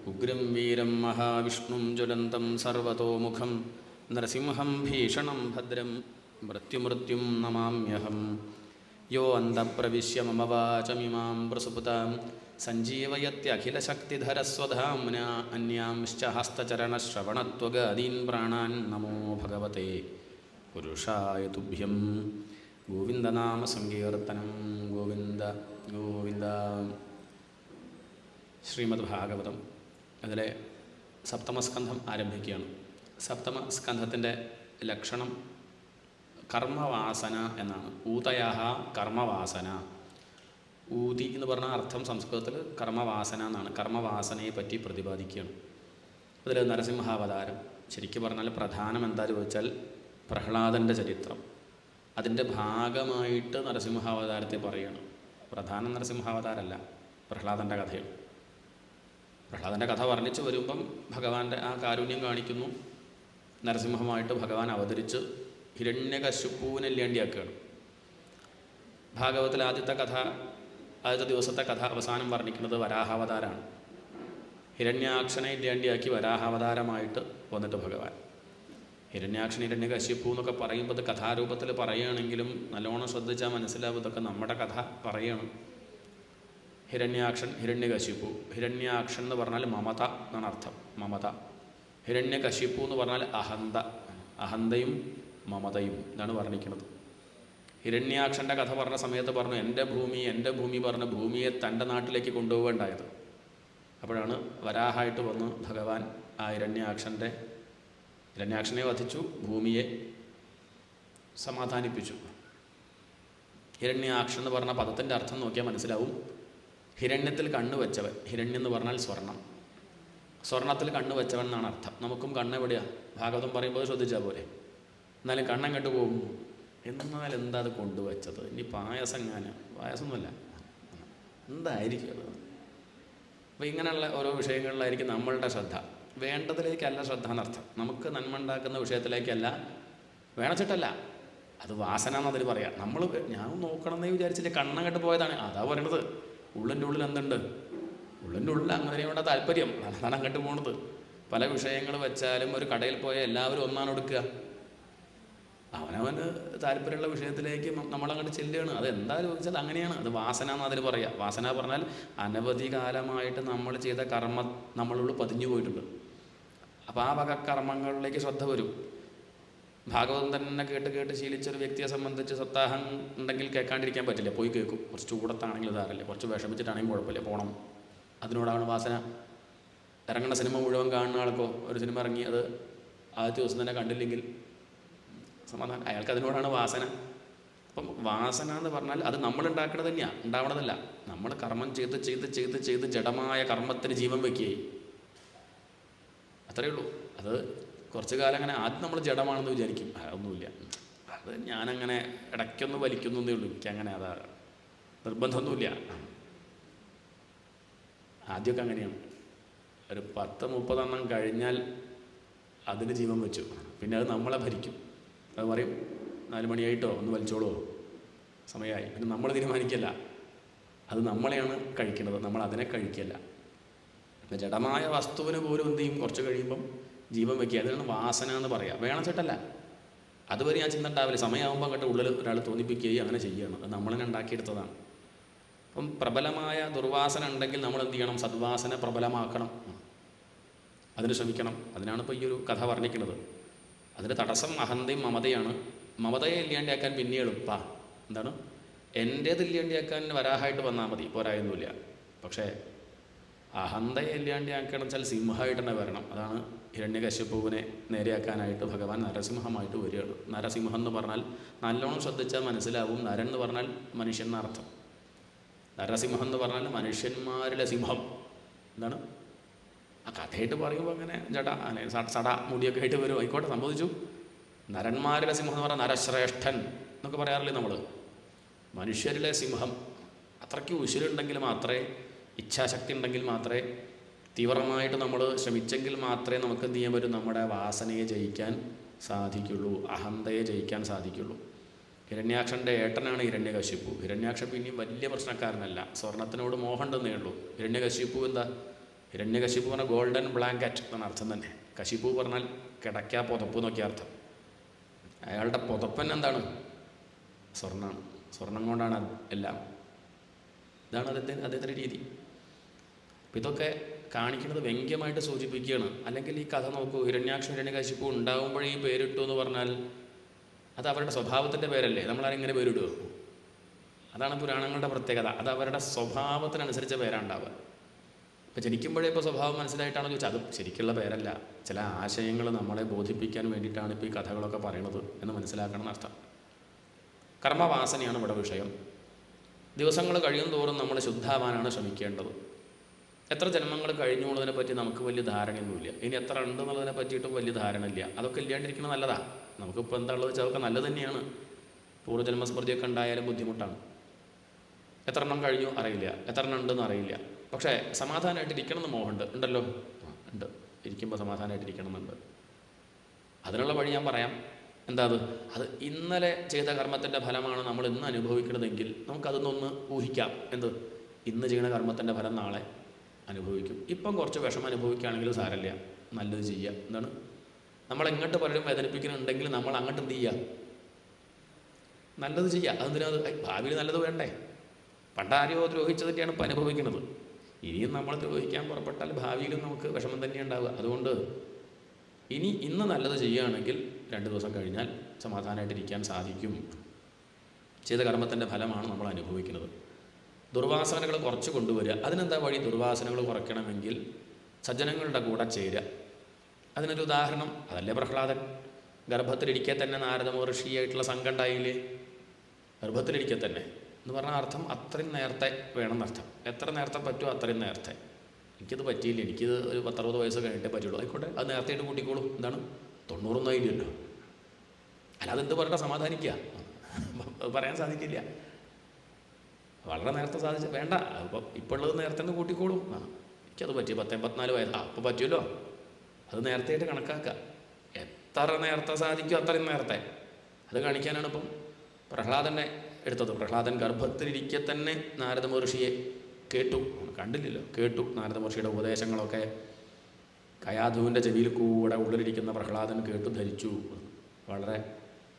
ഉഗ്രം വീരം മഹാവിഷ്ണും ജ്വലന്തം സർവതോമുഖം നരസിംഹം ഭീഷണം ഭദ്രം മൃത്യുമൃത്യും നമാമ്യഹം. യോ അന്തഃപ്രവിശ്യ മമ വാചമിമാം പ്രസുപ്താം സഞ്ജീവയത്യഖിലശക്തിധരസ്വധാംനാ അന്യാംശ്ച ഹസ്തചരണശ്രവണത്വഗാദീൻ പ്രാണാൻ നമോ ഭഗവതേ പുരുഷായ തുഭ്യം. ഗോവിന്ദനാമ സങ്കീർത്തനം. ഗോവിന്ദ ഗോവിന്ദ. ശ്രീമദ് ഭാഗവതം അതിലെ സപ്തമസ്കന്ധം ആരംഭിക്കുകയാണ്. സപ്തമസ്കന്ധത്തിൻ്റെ ലക്ഷണം കർമ്മവാസന എന്നാണ്. ഊതയഃ കർമ്മവാസന. ഊതി എന്ന് പറഞ്ഞ അർത്ഥം സംസ്കൃതത്തിൽ കർമ്മവാസന എന്നാണ്. കർമ്മവാസനയെ പറ്റി പ്രതിപാദിക്കുകയാണ്. അതിൽ നരസിംഹാവതാരം ശരിക്കും പറഞ്ഞാൽ പ്രധാനം എന്താ ചോദിച്ചാൽ പ്രഹ്ലാദൻ്റെ ചരിത്രം. അതിൻ്റെ ഭാഗമായിട്ട് നരസിംഹാവതാരത്തെ പറയുകയാണ്. പ്രധാന നരസിംഹാവതാരമല്ല, പ്രഹ്ലാദൻ്റെ കഥയാണ്. പ്രഹ്ലാദൻ്റെ കഥ വർണ്ണിച്ച് വരുമ്പം ഭഗവാന്റെ ആ കാരുണ്യം കാണിക്കുന്നു. നരസിംഹമായിട്ട് ഭഗവാൻ അവതരിച്ച് ഹിരണ്യകശിപുവിനെ ഇല്ലാണ്ടിയാക്കുകയാണ്. ഭാഗവതത്തിൽ ആദ്യത്തെ ദിവസത്തെ കഥ അവസാനം വർണ്ണിക്കുന്നത് വരാഹാവതാരമാണ്. ഹിരണ്യാക്ഷനെ ഇല്ലാണ്ടിയാക്കി വരാഹാവതാരമായിട്ട് വന്നിട്ട് ഭഗവാൻ ഹിരണ്യാക്ഷൻ ഹിരണ്യകശിപു എന്നൊക്കെ പറയുമ്പോൾ അത് കഥാരൂപത്തിൽ പറയുകയാണെങ്കിലും നല്ലോണം ശ്രദ്ധിച്ചാൽ മനസ്സിലാവും ഇതൊക്കെ നമ്മുടെ കഥ പറയണം. ഹിരണ്യാക്ഷൻ ഹിരണ്യകശിപു. ഹിരണ്യാക്ഷൻ എന്ന് പറഞ്ഞാൽ മമത എന്നാണ് അർത്ഥം, മമത. ഹിരണ്യകശിപു എന്ന് പറഞ്ഞാൽ അഹന്ത. അഹന്തയും മമതയും ഇതാണ് വർണ്ണിക്കുന്നത്. ഹിരണ്യാക്ഷൻ്റെ കഥ പറഞ്ഞ സമയത്ത് പറഞ്ഞു എൻ്റെ ഭൂമി പറഞ്ഞ് ഭൂമിയെ തൻ്റെ നാട്ടിലേക്ക് കൊണ്ടുപോകേണ്ടായത്. അപ്പോഴാണ് വരാഹായിട്ട് വന്ന് ഭഗവാൻ ആ ഹിരണ്യാക്ഷനെ വധിച്ചു, ഭൂമിയെ സമാധാനിപ്പിച്ചു. ഹിരണ്യാക്ഷൻ എന്ന് പറഞ്ഞ പദത്തിൻ്റെ അർത്ഥം നോക്കിയാൽ മനസ്സിലാവും. ഹിരണ്യത്തിൽ കണ്ണുവെച്ചവൻ. ഹിരണ്യം എന്ന് പറഞ്ഞാൽ സ്വർണം. സ്വർണത്തിൽ കണ്ണുവെച്ചവൻ എന്നാണ് അർത്ഥം. നമുക്കും കണ്ണെവിടെയാണ്? ഭാഗവതം പറയുമ്പോൾ ശ്രദ്ധിച്ചാൽ പോലെ. എന്നാലും കണ്ണങ്ങോട്ട് പോകും. എന്നാൽ എന്താ അത് കൊണ്ടുവച്ചത്? ഇനി പായസം പായസമൊന്നുമല്ല, എന്തായിരിക്കും അത്? അപ്പോൾ ഇങ്ങനെയുള്ള ഓരോ വിഷയങ്ങളിലായിരിക്കും നമ്മളുടെ ശ്രദ്ധ. വേണ്ടതിലേക്കല്ല ശ്രദ്ധ എന്നർത്ഥം. നമുക്ക് നന്മ ഉണ്ടാക്കുന്ന വിഷയത്തിലേക്കല്ല, വേണച്ചിട്ടല്ല, അത് വാസന എന്നതിൽ പറയാം. ഞാൻ നോക്കണമെന്നേ വിചാരിച്ചിട്ട് കണ്ണങ്ങോട്ട് പോയതാണ്. അതാ പറയണത്. ഉള്ളിൻ്റെ ഉള്ളിൽ എന്തുണ്ട്? ഉള്ളിൻ്റെ ഉള്ളിൽ അങ്ങനെയുള്ള താല്പര്യം, അതാണ് അങ്ങോട്ട് പോണത്. പല വിഷയങ്ങൾ വെച്ചാലും ഒരു കടയിൽ പോയാൽ എല്ലാവരും ഒന്നാണ് എടുക്കുക. അവനവന് താല്പര്യമുള്ള വിഷയത്തിലേക്ക് നമ്മളങ്ങോട്ട് ചെല്ലുകയാണ്. അതെന്താ ചോദിച്ചാൽ അങ്ങനെയാണ്. അത് വാസന എന്ന് അതിൽ പറയാം. വാസന പറഞ്ഞാൽ അനവധി കാലമായിട്ട് നമ്മൾ ചെയ്ത കർമ്മം നമ്മളുള്ളിൽ പതിഞ്ഞു പോയിട്ടുണ്ട്. അപ്പോൾ ആ വക കർമ്മങ്ങളിലേക്ക് ശ്രദ്ധ വരും. ഭാഗവതം തന്നെ കേട്ട് ശീലിച്ചൊരു വ്യക്തിയെ സംബന്ധിച്ച് സപ്താഹം ഉണ്ടെങ്കിൽ കേൾക്കാണ്ടിരിക്കാൻ പറ്റില്ല. പോയി കേൾക്കും. കുറച്ച് ചൂടത്താണെങ്കിൽ ഇതാറല്ലേ, കുറച്ച് വിഷമിച്ചിട്ടാണെങ്കിൽ കുഴപ്പമില്ല, പോകണം. അതിനോടാണ് വാസന. ഇറങ്ങുന്ന സിനിമ മുഴുവൻ കാണുന്ന ആൾക്കോ ഒരു സിനിമ ഇറങ്ങി അത് ആദ്യത്തെ ദിവസം തന്നെ കണ്ടില്ലെങ്കിൽ സമാധാനം, അയാൾക്ക് അതിനോടാണ് വാസന. അപ്പം വാസന എന്ന് പറഞ്ഞാൽ അത് നമ്മളുണ്ടാക്കുന്നത് തന്നെയാണ്, ഉണ്ടാവണതല്ല. നമ്മൾ കർമ്മം ചെയ്ത് ജഡമായ കർമ്മത്തിന് ജീവൻ വയ്ക്കുകയായി. അത്രയേ ഉള്ളൂ. അത് കുറച്ച് കാലം അങ്ങനെ ആദ്യം നമ്മൾ ജഡമാണെന്ന് വിചാരിക്കും. ഒന്നുമില്ല, അത് ഞാനങ്ങനെ ഇടയ്ക്കൊന്ന് വലിക്കുന്നേ ഉള്ളൂ, എനിക്കങ്ങനെ അതാ നിർബന്ധമൊന്നുമില്ല. ആദ്യമൊക്കെ അങ്ങനെയാണ്. ഒരു 10-30 എണ്ണം കഴിഞ്ഞാൽ അതിന് ജീവൻ വെച്ചു. പിന്നെ അത് നമ്മളെ ഭരിക്കും. അത് പറയും 4 മണിയായിട്ടോ ഒന്ന് വലിച്ചോളോ, സമയമായി. പിന്നെ നമ്മൾ തീരുമാനിക്കല്ല, അത് നമ്മളെയാണ് കഴിക്കുന്നത്, നമ്മൾ അതിനെ കഴിക്കല്ല. പിന്നെ ജഡമായ വസ്തുവിന് പോലും എന്ത് ചെയ്യും, കുറച്ച് കഴിയുമ്പം ജീവൻ വയ്ക്കുക. അതിനാണ് വാസന എന്ന് പറയാം. വേണച്ചിട്ടല്ല. അതുവരെ ഞാൻ ചിന്ത ഉണ്ടാവില്ല. സമയമാകുമ്പോൾ അങ്ങോട്ട് ഉള്ളിൽ ഒരാൾ തോന്നിപ്പിക്കുകയും അങ്ങനെ ചെയ്യുകയാണ്. അത് നമ്മളെന്നെ ഉണ്ടാക്കിയെടുത്തതാണ്. അപ്പം പ്രബലമായ ദുർവാസന ഉണ്ടെങ്കിൽ നമ്മൾ എന്ത് ചെയ്യണം? സദ്വാസന പ്രബലമാക്കണം, അതിന് ശ്രമിക്കണം. അതിനാണ് ഇപ്പോൾ ഈ ഒരു കഥ വർണ്ണിക്കുന്നത്. അതിന് തടസ്സം അഹന്തയും മമതയാണ്. മമതയെ ഇല്ലാണ്ടിയാക്കാൻ പിന്നെ എളുപ്പമാണ്. എന്താണ്? എൻ്റേത് ഇല്ലാണ്ടിയാക്കാൻ വരാഹായിട്ട് വന്നാൽ മതി, പോരായൊന്നുമില്ല. പക്ഷേ അഹന്തയെ ഇല്ലാണ്ടിയാക്കണം വെച്ചാൽ സിംഹമായിട്ട് തന്നെ വരണം. അതാണ് ഹിരണ്യകശിപുവിനെ നേരെയാക്കാനായിട്ട് ഭഗവാൻ നരസിംഹമായിട്ട് വരികയാണ്. നരസിംഹം എന്ന് പറഞ്ഞാൽ നല്ലോണം ശ്രദ്ധിച്ചാൽ മനസ്സിലാവും. നരൻ എന്ന് പറഞ്ഞാൽ മനുഷ്യൻ എന്നർത്ഥം. നരസിംഹം എന്ന് പറഞ്ഞാൽ മനുഷ്യന്മാരിലെ സിംഹം. എന്താണ്? ആ കഥയായിട്ട് പറയുമ്പോൾ അങ്ങനെ സട മുടിയൊക്കെ ആയിട്ട് വരും. ആയിക്കോട്ടെ, സംഭവിച്ചു. നരന്മാരിലെ സിംഹം എന്ന് പറഞ്ഞാൽ നരശ്രേഷ്ഠൻ എന്നൊക്കെ പറയാറില്ലേ നമ്മൾ? മനുഷ്യരിലെ സിംഹം. അത്രയ്ക്ക് ഉശിരുണ്ടെങ്കിൽ മാത്രമേ, ഇച്ഛാശക്തി ഉണ്ടെങ്കിൽ മാത്രമേ, തീവ്രമായിട്ട് നമ്മൾ ശ്രമിച്ചെങ്കിൽ മാത്രമേ നമുക്ക് എന്ത് ചെയ്യാൻ പറ്റും? നമ്മുടെ വാസനയെ ജയിക്കാൻ സാധിക്കുള്ളൂ, അഹന്തയെ ജയിക്കാൻ സാധിക്കുള്ളൂ. ഹിരണ്യാക്ഷൻ്റെ ഏട്ടനാണ് ഹിരണ്യകശിപു. ഹിരണ്യാക്ഷൻ പിന്നെയും വലിയ പ്രശ്നക്കാരനല്ല, സ്വർണത്തിനോട് മോഹമുണ്ടെന്നേ ഉള്ളൂ. ഹിരണ്യകശിപു എന്താ? ഹിരണ്യകശിപു പറഞ്ഞാൽ ഗോൾഡൻ ബ്ലാങ്കറ്റ് എന്നാണ് അർത്ഥം തന്നെ. കശിപു പറഞ്ഞാൽ കിടക്കാ പുതപ്പ് എന്നൊക്കെ അർത്ഥം. അയാളുടെ പുതപ്പൻ എന്താണ്? സ്വർണ്ണമാണ്. സ്വർണം കൊണ്ടാണ് എല്ലാം. ഇതാണ് അദ്ദേഹത്തിൻ്റെ രീതി. അപ്പം ഇതൊക്കെ കാണിക്കുന്നത് വ്യംഗ്യമായിട്ട് സൂചിപ്പിക്കുകയാണ്. അല്ലെങ്കിൽ ഈ കഥ നോക്കൂ, ഹിരണ്യാക്ഷൻ ഹിരണ്യകശിപു ഉണ്ടാകുമ്പോഴേ ഈ പേരിട്ടു എന്ന് പറഞ്ഞാൽ അത് അവരുടെ സ്വഭാവത്തിൻ്റെ പേരല്ലേ? നമ്മളാരെങ്ങനെ പേരിടുമോ? അതാണ് പുരാണങ്ങളുടെ പ്രത്യേകത. അത് അവരുടെ സ്വഭാവത്തിനനുസരിച്ച പേരാണ്ടാവുക. ഇപ്പോൾ ജനിക്കുമ്പോഴേ ഇപ്പോൾ സ്വഭാവം മനസ്സിലായിട്ടാണോ ചോദിച്ചാൽ അത് ശരിക്കുള്ള പേരല്ല. ചില ആശയങ്ങൾ നമ്മളെ ബോധിപ്പിക്കാൻ വേണ്ടിയിട്ടാണ് ഇപ്പോൾ ഈ കഥകളൊക്കെ പറയണത് എന്ന് മനസ്സിലാക്കണം എന്നർത്ഥം. കർമ്മവാസനയാണ് ഇവിടെ വിഷയം. ദിവസങ്ങൾ കഴിയും തോറും നമ്മൾ ശുദ്ധാവാനാണ് ശ്രമിക്കേണ്ടത്. എത്ര ജന്മങ്ങൾ കഴിഞ്ഞു എന്നുള്ളതിനെ പറ്റി നമുക്ക് വലിയ ധാരണയൊന്നുമില്ല. ഇനി എത്ര ഉണ്ട് എന്നുള്ളതിനെ പറ്റിയിട്ടും വലിയ ധാരണയില്ല. അതൊക്കെ ഇല്ലാണ്ടിരിക്കുന്നത് നല്ലതാണ്. നമുക്കിപ്പോൾ എന്താ ഉള്ളത് വെച്ചാൽ അതൊക്കെ നല്ലത് തന്നെയാണ്. പൂർവ്വജന്മസ്മൃതിയൊക്കെ ഉണ്ടായാലും ബുദ്ധിമുട്ടാണ്. എത്ര എണ്ണം കഴിഞ്ഞു അറിയില്ല, എത്ര എണ്ണം ഉണ്ടെന്ന് അറിയില്ല. പക്ഷേ സമാധാനമായിട്ടിരിക്കണം എന്ന് മോഹമുണ്ട്. ഉണ്ടല്ലോ, ഉണ്ട്. ഇരിക്കുമ്പോൾ സമാധാനമായിട്ടിരിക്കണം എന്നുണ്ട്. അതിനുള്ള വഴി ഞാൻ പറയാം. എന്താ അത് ഇന്നലെ ചെയ്ത കർമ്മത്തിൻ്റെ ഫലമാണ് നമ്മൾ ഇന്ന് അനുഭവിക്കുന്നതെങ്കിൽ നമുക്കതൊന്നൊന്ന് ഊഹിക്കാം. എന്ത്? ഇന്ന് ചെയ്യുന്ന കർമ്മത്തിൻ്റെ ഫലം നാളെ അനുഭവിക്കും. ഇപ്പം കുറച്ച് വിഷമം അനുഭവിക്കുകയാണെങ്കിലും സാരമില്ല, നല്ലത് ചെയ്യുക. എന്താണ്? നമ്മളെങ്ങോട്ട് പലരും വേദനിപ്പിക്കുന്നുണ്ടെങ്കിൽ നമ്മൾ അങ്ങോട്ട് എന്ത് ചെയ്യുക? നല്ലത് ചെയ്യുക. അതെന്തിനാത്? ഭാവിയിൽ നല്ലത് വേണ്ടേ? പണ്ടാരെയോ ദ്രോഹിച്ചതൊക്കെയാണ് ഇപ്പം അനുഭവിക്കുന്നത്. ഇനിയും നമ്മൾ ദ്രോഹിക്കാൻ പുറപ്പെട്ടാൽ ഭാവിയിലും നമുക്ക് വിഷമം തന്നെ ഉണ്ടാവുക. അതുകൊണ്ട് ഇന്ന് നല്ലത് ചെയ്യുകയാണെങ്കിൽ 2 ദിവസം കഴിഞ്ഞാൽ സമാധാനമായിട്ടിരിക്കാൻ സാധിക്കും. ചെയ്ത കർമ്മത്തിൻ്റെ ഫലമാണ് നമ്മൾ അനുഭവിക്കുന്നത്. ദുർവാസനകൾ കുറച്ച് കൊണ്ടുവരിക. അതിനെന്താ വഴി? ദുർവാസനകൾ കുറയ്ക്കണമെങ്കിൽ സജ്ജനങ്ങളുടെ കൂടെ ചേരുക. അതിനൊരു ഉദാഹരണം അതല്ലേ പ്രഹ്ലാദൻ. ഗർഭത്തിലിരിക്കെ തന്നെ നാരദ മഹർഷിയായിട്ടുള്ള സംഘം ഉണ്ടായില്ലേ? ഗർഭത്തിലിരിക്കെ തന്നെ എന്ന് പറഞ്ഞാൽ അർത്ഥം അത്രയും നേരത്തെ വേണമെന്നർത്ഥം. എത്ര നേരത്തെ പറ്റുമോ അത്രയും നേരത്തെ. എനിക്കത് പറ്റിയില്ല, എനിക്കിത് ഒരു 10-60 വയസ്സ് കഴിഞ്ഞിട്ടേ പറ്റുള്ളൂ. ആയിക്കോട്ടെ, അത് നേരത്തെയായിട്ട് കൂട്ടിക്കോളൂ. എന്താണ്? 90 ആയില്ലല്ലോ. അല്ലാതെ എന്ത് പറഞ്ഞാൽ സമാധാനിക്കുക? പറയാൻ സാധിക്കില്ല. വളരെ നേരത്തെ സാധിച്ച് വേണ്ട, അപ്പോൾ ഇപ്പോൾ ഉള്ളത് നേരത്തെ ഒന്ന് കൂട്ടിക്കോളും. എനിക്കത് പറ്റി 10-14 വയസ്സ്. അപ്പോൾ പറ്റുമല്ലോ, അത് നേരത്തെയായിട്ട് കണക്കാക്കുക. എത്ര നേരത്തെ സാധിക്കും അത്രയും നേരത്തെ. അത് കാണിക്കാനാണ് ഇപ്പം പ്രഹ്ലാദനെ എടുത്തത്. പ്രഹ്ലാദൻ ഗർഭത്തിലിരിക്കെ തന്നെ നാരദ മഹർഷിയെ കേട്ടു. കണ്ടില്ലല്ലോ, കേട്ടു. നാരദ മഹർഷിയുടെ ഉപദേശങ്ങളൊക്കെ കയാധുവിൻ്റെ ചെവിയിൽ കൂടെ ഉള്ളിലിരിക്കുന്ന പ്രഹ്ലാദൻ കേട്ടു ധരിച്ചു. വളരെ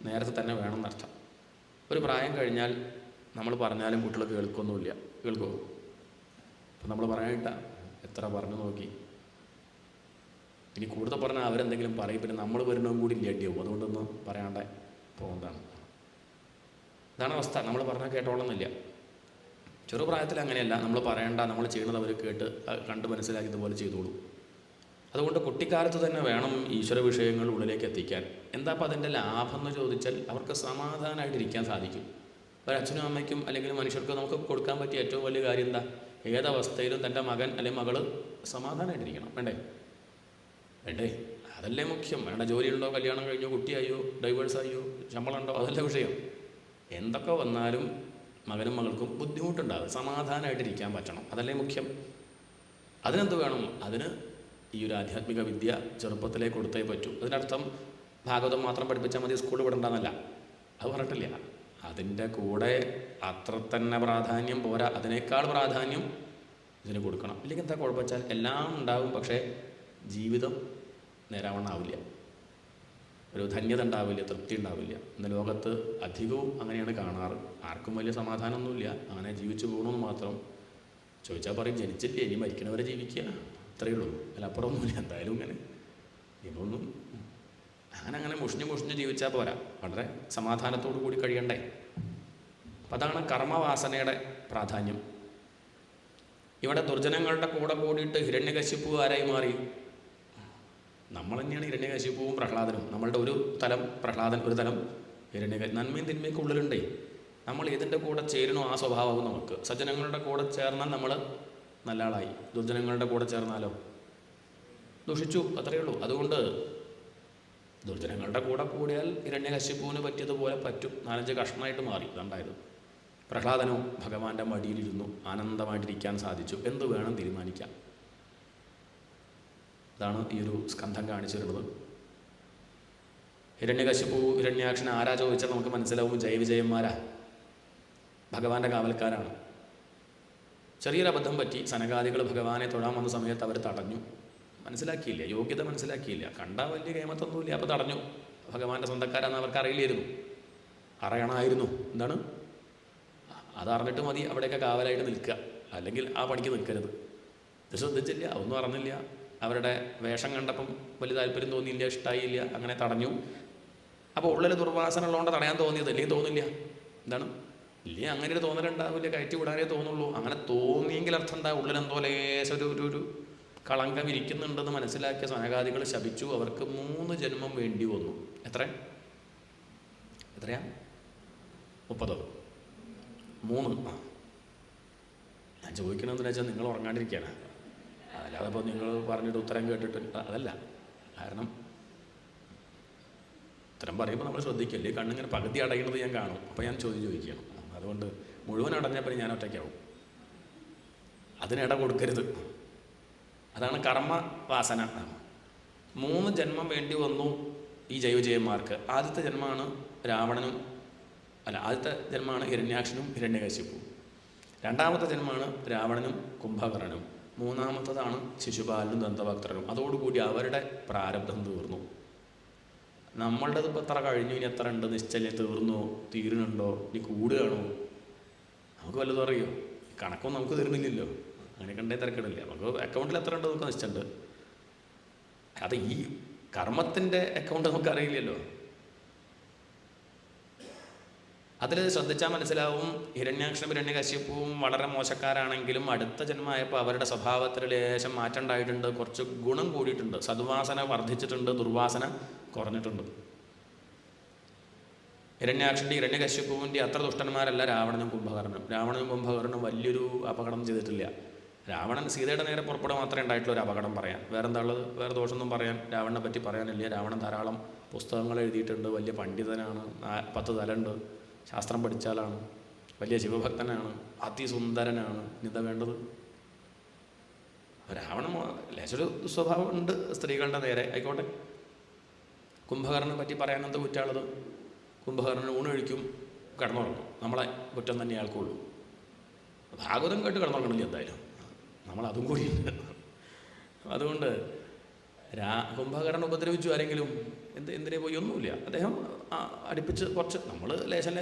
നേരത്തെ തന്നെ വേണമെന്നർത്ഥം. ഒരു പ്രായം കഴിഞ്ഞാൽ നമ്മൾ പറഞ്ഞാലും കുട്ടികൾ കേൾക്കൊന്നുമില്ല. കേൾക്കുമോ? അപ്പം നമ്മൾ പറയാനിട്ട എത്ര പറഞ്ഞു നോക്കി. ഇനി കൂടുതൽ പറഞ്ഞാൽ അവരെന്തെങ്കിലും പറയും. പിന്നെ നമ്മൾ വരുന്നതും കൂടി ഇല്ലാണ്ടിയാവും. അതുകൊണ്ടൊന്നും പറയാണ്ട് പോകുന്നതാണ്. ഇതാണ് അവസ്ഥ. നമ്മൾ പറഞ്ഞാൽ കേട്ടോളന്നില്ല. ചെറുപ്രായത്തിൽ അങ്ങനെയല്ല. നമ്മൾ പറയണ്ട, നമ്മൾ ചെയ്യുന്നത് അവർ കേട്ട് കണ്ട് മനസ്സിലാക്കി ഇതുപോലെ ചെയ്തോളൂ. അതുകൊണ്ട് കുട്ടിക്കാലത്ത് തന്നെ വേണം ഈശ്വര വിഷയങ്ങൾ ഉള്ളിലേക്ക് എത്തിക്കാൻ. എന്താ അപ്പം അതിൻ്റെ ലാഭം എന്ന് ചോദിച്ചാൽ അവർക്ക് സമാധാനമായിട്ടിരിക്കാൻ സാധിക്കും. ഒരച്ഛനും അമ്മയ്ക്കും അല്ലെങ്കിൽ മനുഷ്യർക്ക് നമുക്ക് കൊടുക്കാൻ പറ്റിയ ഏറ്റവും വലിയ കാര്യം എന്താ? ഏതവസ്ഥയിലും തൻ്റെ മകൻ അല്ലെങ്കിൽ മകൾ സമാധാനമായിട്ടിരിക്കണം. വേണ്ടേ? വേണ്ടേ? അതല്ലേ മുഖ്യം. വേണ്ട ജോലിയുണ്ടോ, കല്യാണം കഴിഞ്ഞോ, കുട്ടിയായോ, ഡൈവേഴ്സായോ, ശമ്പളം ഉണ്ടോ, അതല്ല വിഷയം. എന്തൊക്കെ വന്നാലും മകനും മകൾക്കും ബുദ്ധിമുട്ടുണ്ടാകും. സമാധാനമായിട്ടിരിക്കാൻ പറ്റണം. അതല്ലേ മുഖ്യം. അതിനെന്ത് വേണം? അതിന് ഈ ഒരു ആധ്യാത്മിക വിദ്യ ചെറുപ്പത്തിലേക്ക് കൊടുത്തേ പറ്റൂ. അതിനർത്ഥം ഭാഗവതം മാത്രം പഠിപ്പിച്ചാൽ മതി, സ്കൂളിൽ വിടണ്ടെന്നല്ല. അത് പറഞ്ഞിട്ടില്ല. അതിൻ്റെ കൂടെ അത്ര തന്നെ പ്രാധാന്യം പോരാ, അതിനേക്കാൾ പ്രാധാന്യം ഇതിന് കൊടുക്കണം. ഇല്ലെങ്കിൽ എന്താ കുഴപ്പമെച്ചാൽ എല്ലാം ഉണ്ടാവും, പക്ഷേ ജീവിതം നേരാവണ്ണാവില്ല. ഒരു ധന്യത ഉണ്ടാവില്ല, തൃപ്തി ഉണ്ടാവില്ല. ഇന്ന് ലോകത്ത് അധികവും അങ്ങനെയാണ് കാണാറ്. ആർക്കും വലിയ സമാധാനമൊന്നുമില്ല. അങ്ങനെ ജീവിച്ചു പോകണമെന്ന് മാത്രം. ചോദിച്ചാൽ പറയും ജനിച്ചില്ലേ, ഇനി മരിക്കണവരെ ജീവിക്കുക, അത്രയേ ഉള്ളൂ. അതിലപ്പുറമൊന്നുമില്ല. എന്തായാലും ഇങ്ങനെ ഇതൊന്നും അങ്ങനെ മുഷിഞ്ഞ് ജീവിച്ചാൽ പോരാ. വളരെ സമാധാനത്തോടു കൂടി കഴിയണ്ടേ. അപ്പം അതാണ് കർമ്മവാസനയുടെ പ്രാധാന്യം. ഇവിടെ ദുർജനങ്ങളുടെ കൂടെ കൂടിയിട്ട് ഹിരണ്യകശിപു ആരായി മാറി? നമ്മൾ തന്നെയാണ് ഹിരണ്യകശിപുവും പ്രഹ്ലാദനും. നമ്മളുടെ ഒരു തലം പ്രഹ്ലാദൻ, ഒരു തലം നന്മയും തിന്മയൊക്കെ ഉള്ളിലുണ്ടേ. നമ്മൾ ഏതിൻ്റെ കൂടെ ചേരണോ ആ സ്വഭാവവും നമുക്ക്. സജ്ജനങ്ങളുടെ കൂടെ ചേർന്നാൽ നമ്മൾ നല്ല ആളായി. ദുർജനങ്ങളുടെ കൂടെ ചേർന്നാലോ ദുഷിച്ചു, അത്രയേ ഉള്ളൂ. അതുകൊണ്ട് ദുർജനങ്ങളുടെ കൂടെ കൂടിയാൽ ഹിരണ്യകശിപുവിന് പറ്റിയതുപോലെ പറ്റും. 4-5 കഷ്ണമായിട്ട് മാറി. ഇതുണ്ടായത്. പ്രഹ്ലാദനോ ഭഗവാന്റെ മടിയിലിരുന്നു ആനന്ദമായിട്ടിരിക്കാൻ സാധിച്ചു. എന്ത് വേണം തീരുമാനിക്കാം. ഇതാണ് ഈ ഒരു സ്കന്ധം കാണിച്ചു തരുന്നത്. ഹിരണ്യകശിപു ഹിരണ്യാക്ഷൻ ആരാ ചോദിച്ചാൽ നമുക്ക് മനസ്സിലാവും. ജയവിജയന്മാരാ, ഭഗവാന്റെ കാവൽക്കാരാണ്. ചെറിയൊരു അബദ്ധം പറ്റി. സനകാദികൾ ഭഗവാനെ തൊഴാൻ വന്ന സമയത്ത് അവർ തടഞ്ഞു. മനസ്സിലാക്കിയില്ല, യോഗ്യത മനസ്സിലാക്കിയില്ല. കണ്ടാൽ വലിയ കേമത്തൊന്നുമില്ല, അപ്പോൾ തടഞ്ഞു. ഭഗവാന്റെ സ്വന്തക്കാരാന്ന് അവർക്ക് അറിയില്ലായിരുന്നു, അറിയണമായിരുന്നു. എന്താണ് അതറിഞ്ഞിട്ട് മതി അവിടെയൊക്കെ കാവലായിട്ട് നിൽക്കുക, അല്ലെങ്കിൽ ആ പണിക്ക് നിൽക്കരുത്. ഇത് ശ്രദ്ധിച്ചില്ല, ഒന്നും അറിഞ്ഞില്ല. അവരുടെ വേഷം കണ്ടപ്പം വലിയ താല്പര്യം തോന്നിയില്ല, ഇഷ്ടമായില്ല, അങ്ങനെ തടഞ്ഞു. അപ്പോൾ ഉള്ളിൽ ദുർവാസന ഉള്ളതുകൊണ്ട് തടയാൻ തോന്നിയത്, അല്ലെങ്കിൽ തോന്നില്ല. എന്താണ് ഇല്ലേ, അങ്ങനെ ഒരു തോന്നലുണ്ടാവില്ല, കയറ്റി വിടാനേ തോന്നുള്ളൂ. അങ്ങനെ തോന്നിയെങ്കിൽ അർത്ഥം എന്താ, ഉള്ളിലെന്തോ ലേശം ഒരു കളങ്കം ഇരിക്കുന്നുണ്ടെന്ന് മനസ്സിലാക്കിയ സനകാദികൾ ശപിച്ചു. അവർക്ക് 3 ജന്മം വേണ്ടി വന്നു. എത്രയാ 30? 3. ഞാൻ ചോദിക്കണമെന്ന് വെച്ചാൽ നിങ്ങൾ ഉറങ്ങാണ്ടിരിക്കുകയാണ്, അല്ലാതെ ഇപ്പോൾ നിങ്ങൾ പറഞ്ഞിട്ട് ഉത്തരം കേട്ടിട്ട് അതല്ല. കാരണം ഉത്തരം പറയുമ്പോൾ നമ്മൾ ശ്രദ്ധിക്കില്ലേ, കണ്ണിങ്ങനെ പകുതി അടയുന്നത് ഞാൻ കാണും. അപ്പോൾ ഞാൻ ചോദിക്കുകയാണ്. അതുകൊണ്ട് മുഴുവൻ അടഞ്ഞപ്പോൾ ഞാൻ ഒറ്റയ്ക്കാവും. അതിനിട കൊടുക്കരുത്. അതാണ് കർമ്മ വാസന. 3 ജന്മം വേണ്ടി വന്നു ഈ ജൈവജയന്മാർക്ക്. ആദ്യത്തെ ജന്മമാണ് ആദ്യത്തെ ജന്മമാണ് ഹിരണ്യാക്ഷനും ഹിരണ്യകശിപ്പും. രണ്ടാമത്തെ ജന്മമാണ് രാവണനും കുംഭകർണനും. മൂന്നാമത്തതാണ് ശിശുപാലനും ദന്തഭക്തനും. അതോടുകൂടി അവരുടെ പ്രാരബ്ധം തീർന്നു. നമ്മളുടേത് ഇപ്പോൾ എത്ര കഴിഞ്ഞു, ഇനി എത്ര ഉണ്ട് നിശ്ചയം, തീരുന്നുണ്ടോ, ഇനി കൂടുകയാണോ, നമുക്ക് വല്ലതും അറിയോ? കണക്കൊന്നും നമുക്ക് തരുന്നില്ലല്ലോ. അങ്ങനെ കണ്ടേ തിരക്കിടില്ല. നമുക്ക് അക്കൗണ്ടിൽ എത്ര ഉണ്ട് നമുക്ക് നിശ്ചയുണ്ട്. അത് ഈ കർമ്മത്തിൻ്റെ അക്കൗണ്ട് നമുക്കറിയില്ലല്ലോ. അതിൽ ശ്രദ്ധിച്ചാൽ മനസ്സിലാവും, ഹിരണ്യാക്ഷനും ഹിരണ്യകശിപ്പുവും വളരെ മോശക്കാരാണെങ്കിലും അടുത്ത ജന്മമായപ്പോൾ അവരുടെ സ്വഭാവത്തിൽ ലേശം മാറ്റം ഉണ്ടായിട്ടുണ്ട്, കുറച്ച് ഗുണം കൂടിയിട്ടുണ്ട്. സദ്വാസന വർദ്ധിച്ചിട്ടുണ്ട്, ദുർവാസന കുറഞ്ഞിട്ടുണ്ട്. ഹിരണ്യാക്ഷൻ്റെ ഹിരണ്യകശിപ്പുവിൻ്റെ അത്ര ദുഷ്ടന്മാരല്ല രാവണനും കുംഭകർണനും വലിയൊരു അപകടം ചെയ്തിട്ടില്ല. രാവണൻ സീതയുടെ നേരെ പുറപ്പെടുക മാത്രമേ ഉണ്ടായിട്ടുള്ളൂ ഒരു അപകടം പറയാൻ. വേറെന്താ ഉള്ളത്? വേറെ ദോഷമൊന്നും പറയാൻ രാവണനെ പറ്റി പറയാനില്ല. രാവണൻ ധാരാളം പുസ്തകങ്ങൾ എഴുതിയിട്ടുണ്ട്, വലിയ പണ്ഡിതനാണ്, 10 തലമുണ്ട്, ശാസ്ത്രം പഠിച്ചാലാണ്, വലിയ ശിവഭക്തനാണ്, അതിസുന്ദരനാണ്. ഇനിന്താ വേണ്ടത്? രാവണൻ ലേശൊരു സ്വഭാവം ഉണ്ട് സ്ത്രീകളുടെ നേരെ, ആയിക്കോട്ടെ. കുംഭകർണനെ പറ്റി പറയാൻ എന്ത് കുറ്റാളുള്ളത്? കുംഭകർണൻ ഊണൊഴിക്കും, കിടന്നുറങ്ങും. നമ്മളെ കുറ്റം തന്നെ ആൾക്കുള്ളൂ. ഭാഗവതം കേട്ട് കിടന്നുറങ്ങണില്ല എന്തായാലും, നമ്മളതും കൂടി. അതുകൊണ്ട് കുംഭകർണൻ ഉപദ്രവിച്ചു ആരെങ്കിലും? എന്തിനെ പോയി? ഒന്നുമില്ല. അദ്ദേഹം അടുപ്പിച്ച് കുറച്ച് നമ്മൾ ലേശം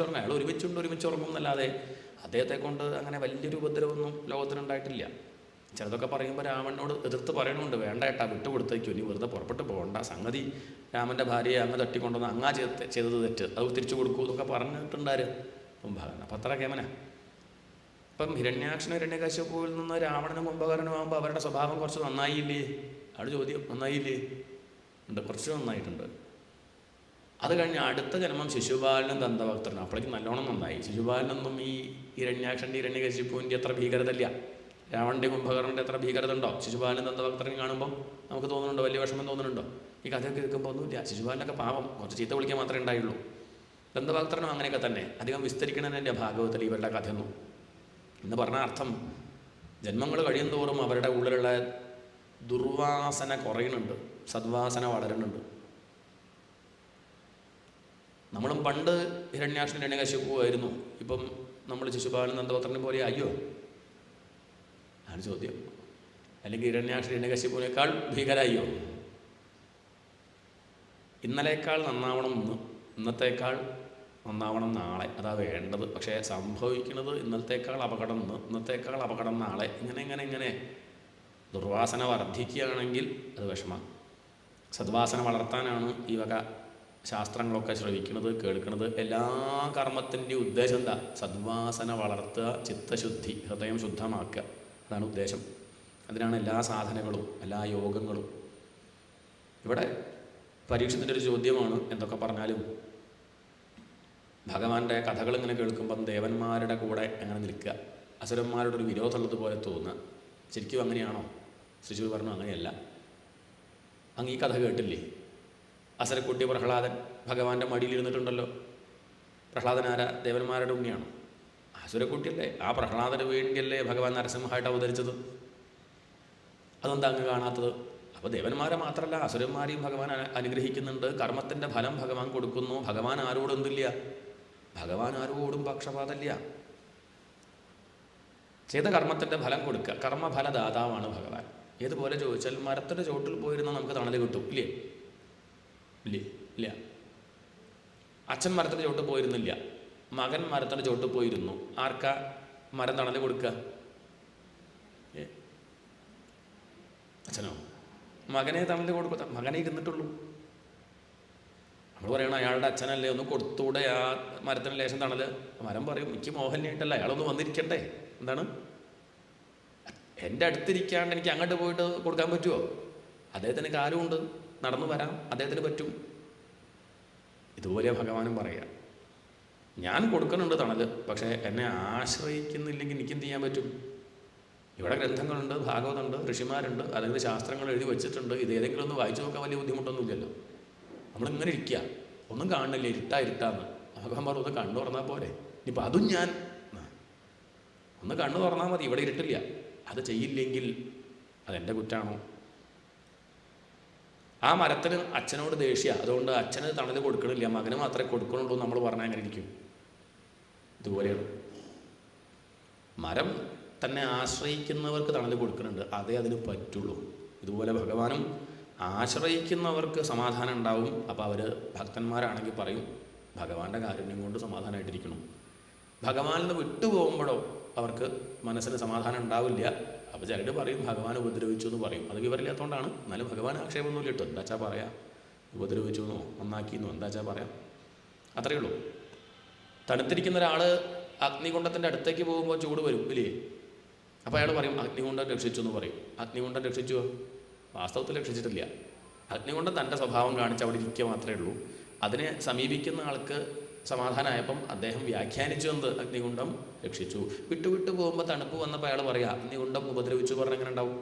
ഉറങ്ങും. അയാൾ ഒരുമിച്ച് ഉറങ്ങും എന്നല്ലാതെ അദ്ദേഹത്തെ കൊണ്ട് അങ്ങനെ വലിയൊരു ഉപദ്രവമൊന്നും ലോകത്തിനുണ്ടായിട്ടില്ല. ചിലതൊക്കെ പറയുമ്പോൾ രാമനോട് എതിർത്ത് പറയണമുണ്ട്, വേണ്ട ഏട്ടാ വിട്ടുകൊടുത്തേക്കും, ഇനി വെറുതെ പുറപ്പെട്ട് പോകണ്ട, സംഗതി രാമൻ്റെ ഭാര്യയെ അങ്ങ് തട്ടിക്കൊണ്ടുവന്ന് ചെയ്തത് തെറ്റ്, അത് തിരിച്ചു കൊടുക്കൂ എന്നൊക്കെ പറഞ്ഞിട്ടുണ്ടാര് കുംഭകർണൻ. അപ്പം അത്ര കേമന. ഇപ്പം ഹിരണ്യാക്ഷനും ഹിരണ്യകശിപ്പുവിൽ നിന്ന് രാവണനും കുംഭകർണനും ആകുമ്പോൾ അവരുടെ സ്വഭാവം കുറച്ച് നന്നായില്ലേ? അവിടെ ചോദ്യം, നന്നായില്ലേ? ഉണ്ട്, കുറച്ച് നന്നായിട്ടുണ്ട്. അത് കഴിഞ്ഞ് അടുത്ത ജന്മം ശിശുപാലനും ദന്തഭക്തനും. അപ്പോഴേക്കും നല്ലോണം നന്നായി. ശിശുപാലനൊന്നും ഈ ഹിരണ്യാക്ഷൻ്റെ ഹിരണ്യകശിപ്പുവിൻ്റെ അത്ര ഭീകരതയില്ല. രാവണൻ്റെ കുംഭകർണൻ്റെ അത്ര ഭീകരത ഉണ്ടോ? ശിശുപാലനും ദന്തഭക്തനും കാണുമ്പോൾ നമുക്ക് തോന്നുന്നുണ്ടോ? വലിയ വിഷമം തോന്നുന്നുണ്ടോ? ഈ കഥയൊക്കെ കേൾക്കുമ്പോൾ ഒന്നുമില്ല. ശിശുപാലനൊക്കെ പാവം, കുറച്ച് ചീത്ത വിളിക്കാൻ മാത്രമേ ഉണ്ടായുള്ളൂ. ദന്തഭക്തനും അങ്ങനെയൊക്കെ തന്നെ. അധികം വിസ്തരിക്കണമെന്നെ ഭാഗവതത്തിൽ ഇവരുടെ കഥയൊന്നും. എന്ന് പറഞ്ഞ അർത്ഥം, ജന്മങ്ങൾ കഴിയും തോറും അവരുടെ ഉള്ളിലുള്ള ദുർവാസന കുറയുന്നുണ്ട്, സദ്വാസന വളരുന്നുണ്ട്. നമ്മളും പണ്ട് ഹിരണ്യാക്ഷനും ഹിരണ്യകശിപ്പുവായിരുന്നു, ഇപ്പം നമ്മൾ ശിശുപാലനും ദന്തഭക്തനും പോലെ അയ്യോ ആണ് ചോദ്യം. അല്ലെങ്കിൽ ഹിരണ്യാക്ഷൻ ഹിരണ്യകശിപ്പുവിനേക്കാൾ ഭീകരായോ? ഇന്നലേക്കാൾ നന്നാവണം ഇന്നത്തേക്കാൾ നന്നാവണം നാളെ, അതാ വേണ്ടത്. പക്ഷേ സംഭവിക്കുന്നത് ഇന്നത്തേക്കാൾ അപകടം ഇന്നത്തേക്കാൾ അപകടം നാളെ. ഇങ്ങനെ ദുർവാസന വർദ്ധിക്കുകയാണെങ്കിൽ അത് വിഷമം. സദ്വാസന വളർത്താനാണ് ഈ വക ശാസ്ത്രങ്ങളൊക്കെ ശ്രവിക്കുന്നത്, കേൾക്കുന്നത്. എല്ലാ കർമ്മത്തിൻ്റെയും ഉദ്ദേശം എന്താ? സദ്വാസന വളർത്തുക, ചിത്തശുദ്ധി, ഹൃദയം ശുദ്ധമാക്കുക. അതാണ് ഉദ്ദേശം. അതിനാണ് എല്ലാ സാധനങ്ങളും, എല്ലാ യോഗങ്ങളും. ഇവിടെ പരീക്ഷത്തിൻ്റെ ഒരു ചോദ്യമാണ്, എന്തൊക്കെ പറഞ്ഞാലും ഭഗവാന്റെ കഥകൾ ഇങ്ങനെ കേൾക്കുമ്പം ദേവന്മാരുടെ കൂടെ എങ്ങനെ നിൽക്കുക, അസുരന്മാരുടെ ഒരു വിരോധമുള്ളതുപോലെ തോന്നുക. ശരിക്കും അങ്ങനെയാണോ? ശ്രീശു പറഞ്ഞു അങ്ങനെയല്ല. അങ്ങ് ഈ കഥ കേട്ടില്ലേ? അസുരക്കുട്ടി പ്രഹ്ലാദൻ ഭഗവാന്റെ മടിയിലിരുന്നിട്ടുണ്ടല്ലോ. പ്രഹ്ലാദൻ ആരാ? ദേവന്മാരുടെ ഉണ്ണിയാണോ? അസുരക്കുട്ടിയല്ലേ? ആ പ്രഹ്ലാദന് വേണ്ടിയല്ലേ ഭഗവാൻ നരസിംഹമായിട്ട് അവതരിച്ചത്. അതെന്താ അങ്ങ് കാണാത്തത്? അപ്പോൾ ദേവന്മാരെ മാത്രമല്ല അസുരന്മാരെയും ഭഗവാൻ അനുഗ്രഹിക്കുന്നുണ്ട്. കർമ്മത്തിൻ്റെ ഫലം ഭഗവാൻ കൊടുക്കുന്നു. ഭഗവാൻ ആരോടും എന്തില്ല? ഭഗവാൻ ആരോടും പക്ഷപാതമില്ല. ചെയ്ത കർമ്മത്തിൻ്റെ ഫലം കൊടുക്കുക. കർമ്മഫലദാതാവാണ് ഭഗവാൻ. ഏതുപോലെ ചോദിച്ചാൽ മരത്തിൻ്റെ ചോട്ടിൽ പോയിരുന്നാൽ നമുക്ക് തണൽ കിട്ടും, ഇല്ലേ? ഇല്ലേ? ഇല്ല. അച്ഛൻ മരത്തിൻ്റെ ചോട്ടിൽ പോയിരുന്നില്ല, മകൻ മരത്തിൻ്റെ ചോട്ടിൽ പോയിരുന്നു. ആർക്കാ മരം തണൽ കൊടുക്കുക? അച്ഛനോ? മകനെ തണൽ കൊടുക്കുക. മകനെ ഇരുന്നിട്ടുള്ളൂ. നമ്മൾ പറയണം അയാളുടെ അച്ഛനല്ലേ, ഒന്ന് കൊടുത്തൂടെ ആ മരത്തിന് ലേശം തണൽ? മരം പറയും എനിക്ക് മോഹൻയായിട്ടല്ല, അയാളൊന്ന് വന്നിരിക്കട്ടെ. എന്താണ്? എൻ്റെ അടുത്തിരിക്കാണ്ട് എനിക്ക് അങ്ങോട്ട് പോയിട്ട് കൊടുക്കാൻ പറ്റുമോ? അദ്ദേഹത്തിന് കാലുമുണ്ട്, നടന്നു വരാം, അദ്ദേഹത്തിന് പറ്റും. ഇതുപോലെ ഭഗവാനും പറയുക, ഞാൻ കൊടുക്കുന്നുണ്ട് തണൽ, പക്ഷേ എന്നെ ആശ്രയിക്കുന്നില്ലെങ്കിൽ എനിക്ക് എന്ത് ചെയ്യാൻ പറ്റും? ഇവിടെ ഗ്രന്ഥങ്ങളുണ്ട്, ഭാഗവതമുണ്ട്, ഋഷിമാരുണ്ട്, അല്ലെങ്കിൽ ശാസ്ത്രങ്ങൾ എഴുതി വെച്ചിട്ടുണ്ട്. ഇത് ഏതെങ്കിലും ഒന്ന് വായിച്ചു നോക്കാൻ വലിയ ബുദ്ധിമുട്ടൊന്നുമില്ലല്ലോ. നമ്മളിങ്ങനെ ഇരിക്കുക, ഒന്നും കാണുന്നില്ല, ഇരുട്ടാന്ന്. ഭഗവാൻ പറഞ്ഞു ഒന്ന് കണ്ണു തുറന്നാൽ പോരെ. ഇനിയിപ്പോൾ അതും ഞാൻ ഒന്ന് കണ്ണു തുറന്നാൽ മതി, ഇവിടെ ഇരുട്ടില്ല. അത് ചെയ്യില്ലെങ്കിൽ അതെൻ്റെ കുറ്റാണോ? ആ മരത്തിന് അച്ഛനോട് ദേഷ്യ, അതുകൊണ്ട് അച്ഛന് തണൽ കൊടുക്കണില്ല, മകന് മാത്രമേ കൊടുക്കണുള്ളൂ നമ്മൾ പറഞ്ഞാൽ എങ്ങനെ ഇരിക്കും? ഇതുപോലെയാണ്. മരം തന്നെ ആശ്രയിക്കുന്നവർക്ക് തണൽ കൊടുക്കുന്നുണ്ട്, അതേ അതിന് പറ്റുള്ളൂ. ഇതുപോലെ ഭഗവാനും ആശ്രയിക്കുന്നവർക്ക് സമാധാനം ഉണ്ടാവും. അപ്പോൾ അവർ ഭക്തന്മാരാണെങ്കിൽ പറയും ഭഗവാന്റെ കാരുണ്യം കൊണ്ട് സമാധാനമായിട്ടിരിക്കണം. ഭഗവാനിൽ നിന്ന് വിട്ടുപോകുമ്പോഴോ അവർക്ക് മനസ്സിന് സമാധാനം ഉണ്ടാവില്ല. അപ്പോൾ ചിലർ പറയും ഭഗവാൻ ഉപദ്രവിച്ചു എന്ന് പറയും. അത് വിവരമില്ലാത്തതുകൊണ്ടാണ്. എന്നാലും ഭഗവാൻ ആക്ഷേപമൊന്നുമില്ല കേട്ടോ. എന്താച്ചാ പറയാം, ഉപദ്രവിച്ചു എന്നോ നന്നാക്കിയെന്നോ എന്താച്ചാ പറയാം, അത്രയേ ഉള്ളൂ. തണുത്തിരിക്കുന്ന ഒരാൾ അഗ്നികുണ്ഡത്തിൻ്റെ അടുത്തേക്ക് പോകുമ്പോൾ ചൂട് വരും, ഇല്ലേ? അപ്പോൾ അയാൾ പറയും അഗ്നികുണ്ഡം രക്ഷിച്ചു എന്ന് പറയും. അഗ്നികുണ്ഡം രക്ഷിച്ചുവോ? വാസ്തവത്തിൽ രക്ഷിച്ചിട്ടില്ല. അഗ്നികുണ്ഡം തൻ്റെ സ്വഭാവം കാണിച്ച് അവിടെ ഇരിക്കുക മാത്രമേ ഉള്ളൂ. അതിനെ സമീപിക്കുന്ന ആൾക്ക് സമാധാനമായപ്പം അദ്ദേഹം വ്യാഖ്യാനിച്ചു എന്ത്? അഗ്നികുണ്ഡം രക്ഷിച്ചു. വിട്ടു പോകുമ്പോൾ തണുപ്പ് വന്നപ്പോൾ അയാൾ പറയാം അഗ്നികുണ്ഡം ഉപദ്രവിച്ചു പറഞ്ഞാൽ എങ്ങനെ ഉണ്ടാവും?